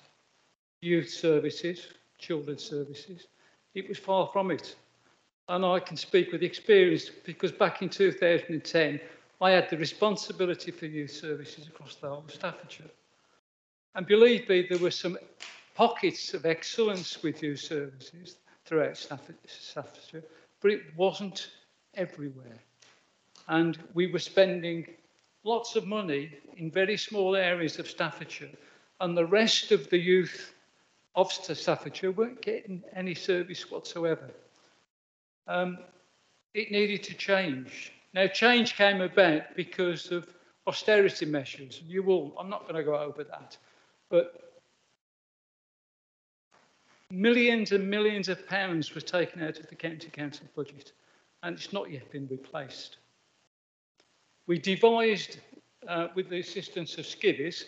youth services, children's services. It was far from it. And I can speak with experience because back in 2010, I had the responsibility for youth services across the whole of Staffordshire. And believe me, there were some pockets of excellence with youth services throughout Staffordshire, but it wasn't everywhere. And we were spending lots of money in very small areas of Staffordshire, and the rest of the youth of Staffordshire weren't getting any service whatsoever. It needed to change. Now, change came about because of austerity measures. I'm not going to go over that, but millions and millions of pounds was taken out of the county council budget, and it's not yet been replaced. We devised, with the assistance of skivvies,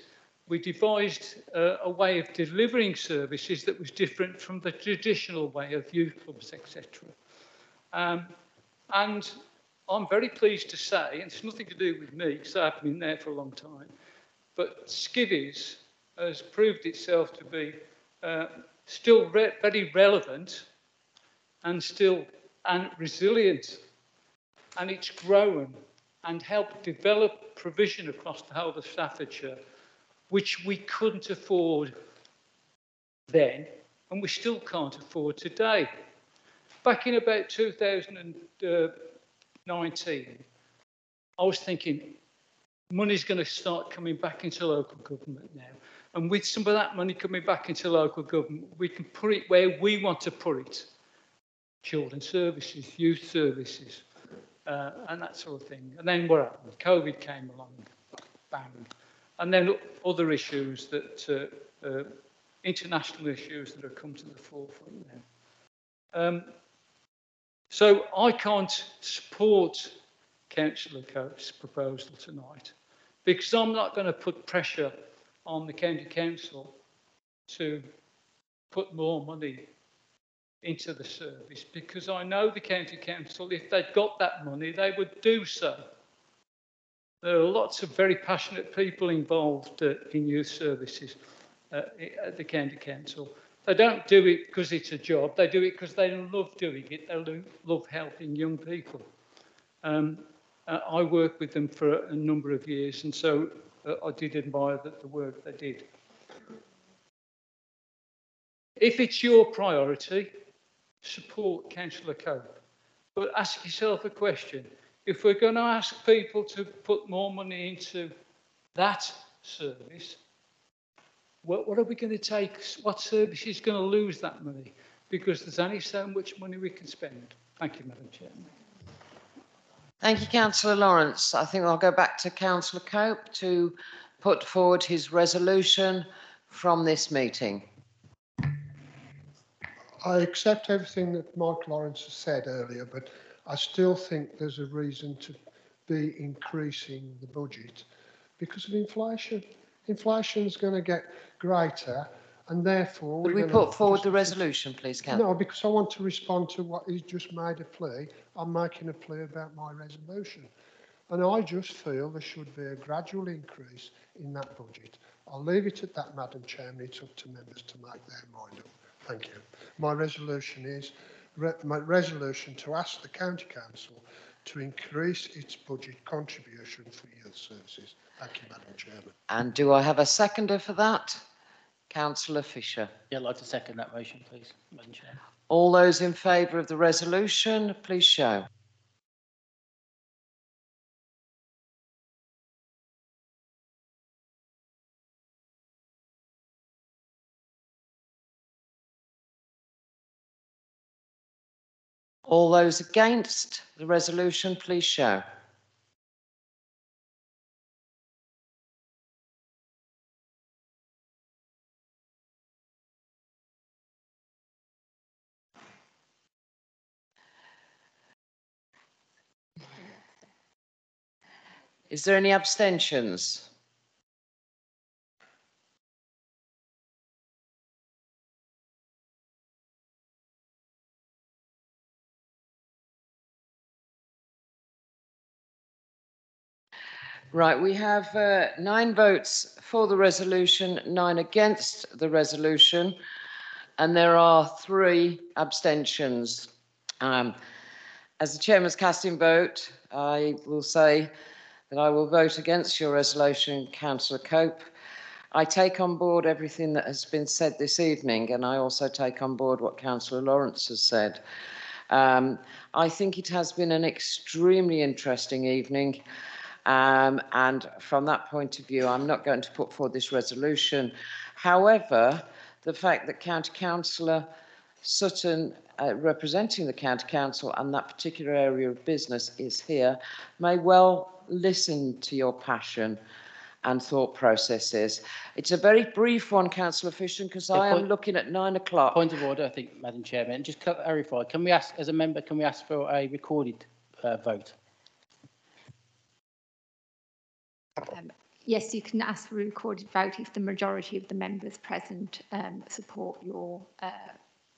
we devised a way of delivering services that was different from the traditional way of youth clubs, etc. And I'm very pleased to say, and it's nothing to do with me because I've been there for a long time, but skivvies has proved itself to be still very relevant and resilient, and it's grown and helped develop provision across the whole of Staffordshire, which we couldn't afford then, and we still can't afford today. Back in about 2019, I was thinking, money's going to start coming back into local government now. And with some of that money coming back into local government, we can put it where we want to put it. Children's services, youth services, and that sort of thing. And then what happened? COVID came along, bang. And then other issues that, international issues that have come to the forefront now. So I can't support Councillor Coates' proposal tonight because I'm not going to put pressure on the County Council to put more money into the service, because I know the County Council, if they'd got that money, they would do so. There are lots of very passionate people involved in youth services at the County Council. They don't do it because it's a job, they do it because they love doing it, they love helping young people. I worked with them for a number of years, and so I did admire the work they did. If it's your priority, support Councillor Cope, but ask yourself a question. If we're going to ask people to put more money into that service, what are we going to take? What service is going to lose that money? Because there's only so much money we can spend. Thank you, Madam Chairman. Thank you, Councillor Lawrence. I think I'll go back to Councillor Cope to put forward his resolution from this meeting. I accept everything that Mike Lawrence has said earlier, but I still think there's a reason to be increasing the budget because of inflation. Inflation is going to get greater, and therefore... Would we put forward the resolution, please, Councillor? No, because I want to respond to what he's just made a plea. I'm making a plea about my resolution. And I just feel there should be a gradual increase in that budget. I'll leave it at that, Madam Chairman. It's up to members to make their mind up. Thank you. My resolution is to ask the County Council to increase its budget contribution for youth services. Thank you, Madam Chairman. And do I have a seconder for that? Councillor Fisher. Yeah, I'd like to second that motion, please, Madam Chairman. All those in favour of the resolution, please show. All those against the resolution, please show. Is there any abstentions? Right, we have 9 votes for the resolution, 9 against the resolution, and there are 3 abstentions. As the chairman's casting vote, I will say that I will vote against your resolution, Councillor Cope. I take on board everything that has been said this evening, and I also take on board what Councillor Lawrence has said. I think it has been an extremely interesting evening. And from that point of view, I'm not going to put forward this resolution. However, the fact that County Councillor Sutton, representing the County Council and that particular area of business, is here, may well listen to your passion and thought processes. It's a very brief one, Councillor Fisher, because I am looking at 9 o'clock. Point of order, I think, Madam Chairman. Just clarify, can we ask, as a member, can we ask for a recorded vote? Yes, you can ask for a recorded vote if the majority of the members present support your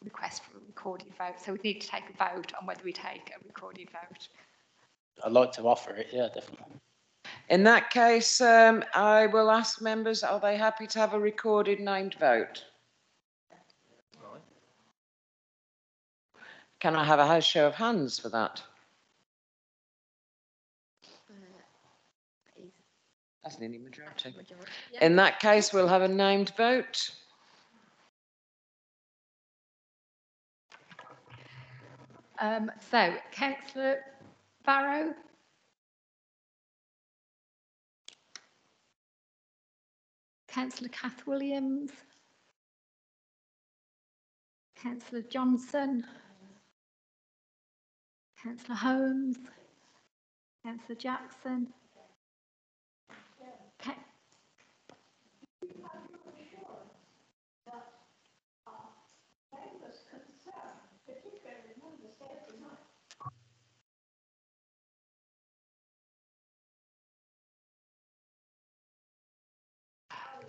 request for a recorded vote. So we need to take a vote on whether we take a recorded vote. I'd like to offer it, yeah, definitely. In that case, I will ask members, are they happy to have a recorded named vote? Can I have a show of hands for that? That's nearly majority. Yeah. In that case, we'll have a named vote. So, Councillor Barrow? Councillor Kath Williams? Councillor Johnson? Councillor Holmes? Councillor Jackson?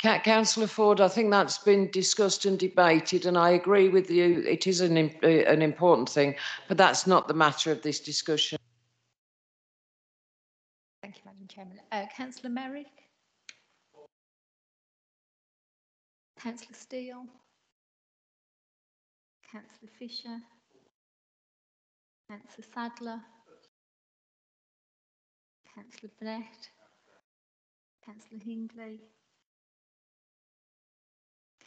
Councillor Ford, I think that's been discussed and debated, and I agree with you. It is an important thing, but that's not the matter of this discussion. Thank you, Madam Chairman. Councillor Merrick? Councillor Steele? Councillor Fisher? Councillor Sadler? Councillor Burnett? Councillor Hingley?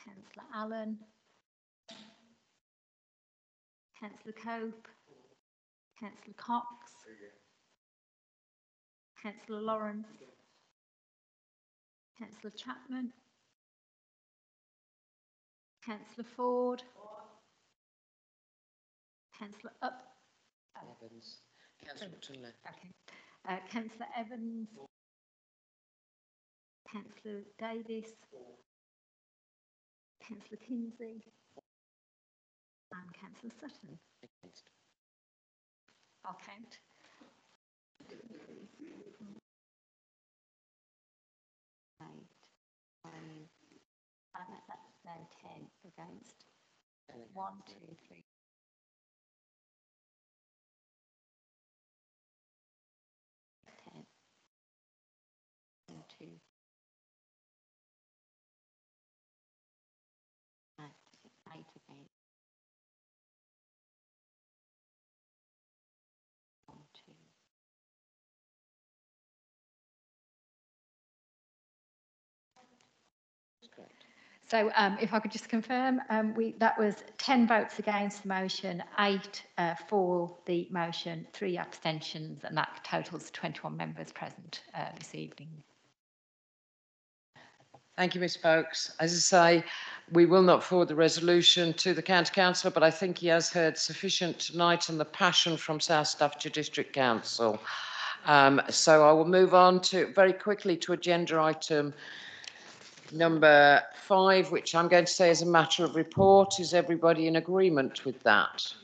Councillor Allen? Councillor Cope? Councillor Cox? Councillor Lawrence? Councillor Chapman? Councillor Ford? Councillor Evans. Councillor Tunley. Okay. Councillor Evans? Councillor Davis? Councillor Kinsey? And Councillor Sutton. I'll count. 8, 9, that's now 10 against. 1, 2, 3. 10. 1, 2. 8 against. 1, 2. So if I could just confirm, that was 10 votes against the motion, 8 for the motion, 3 abstentions, and that totals 21 members present this evening. Thank you, Ms Folkes. As I say, we will not forward the resolution to the County Councillor, but I think he has heard sufficient tonight on the passion from South Staffordshire District Council. So I will move on to very quickly to agenda item number 5, which I'm going to say is a matter of report. Is everybody in agreement with that?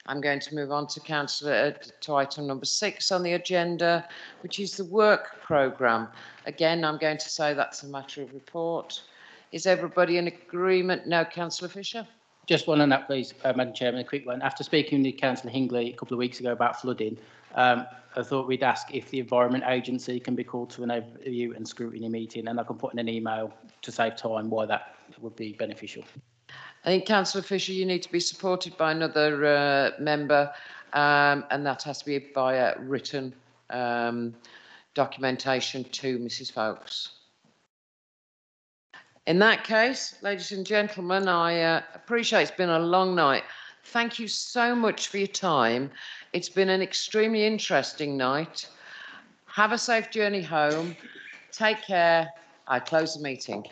I'm going to move on to item number 6 on the agenda, which is the work programme. Again, I'm going to say that's a matter of report. Is everybody in agreement? No, Councillor Fisher? Just one on that, please, Madam Chairman, a quick one. After speaking with Councillor Hingley a couple of weeks ago about flooding, I thought we'd ask if the Environment Agency can be called to an overview and scrutiny meeting, and I can put in an email to save time why that would be beneficial. I think, Councillor Fisher, you need to be supported by another member, and that has to be via written documentation to Mrs Folkes. In that case, ladies and gentlemen, I appreciate it's been a long night. Thank you so much for your time. It's been an extremely interesting night. Have a safe journey home. Take care. I close the meeting.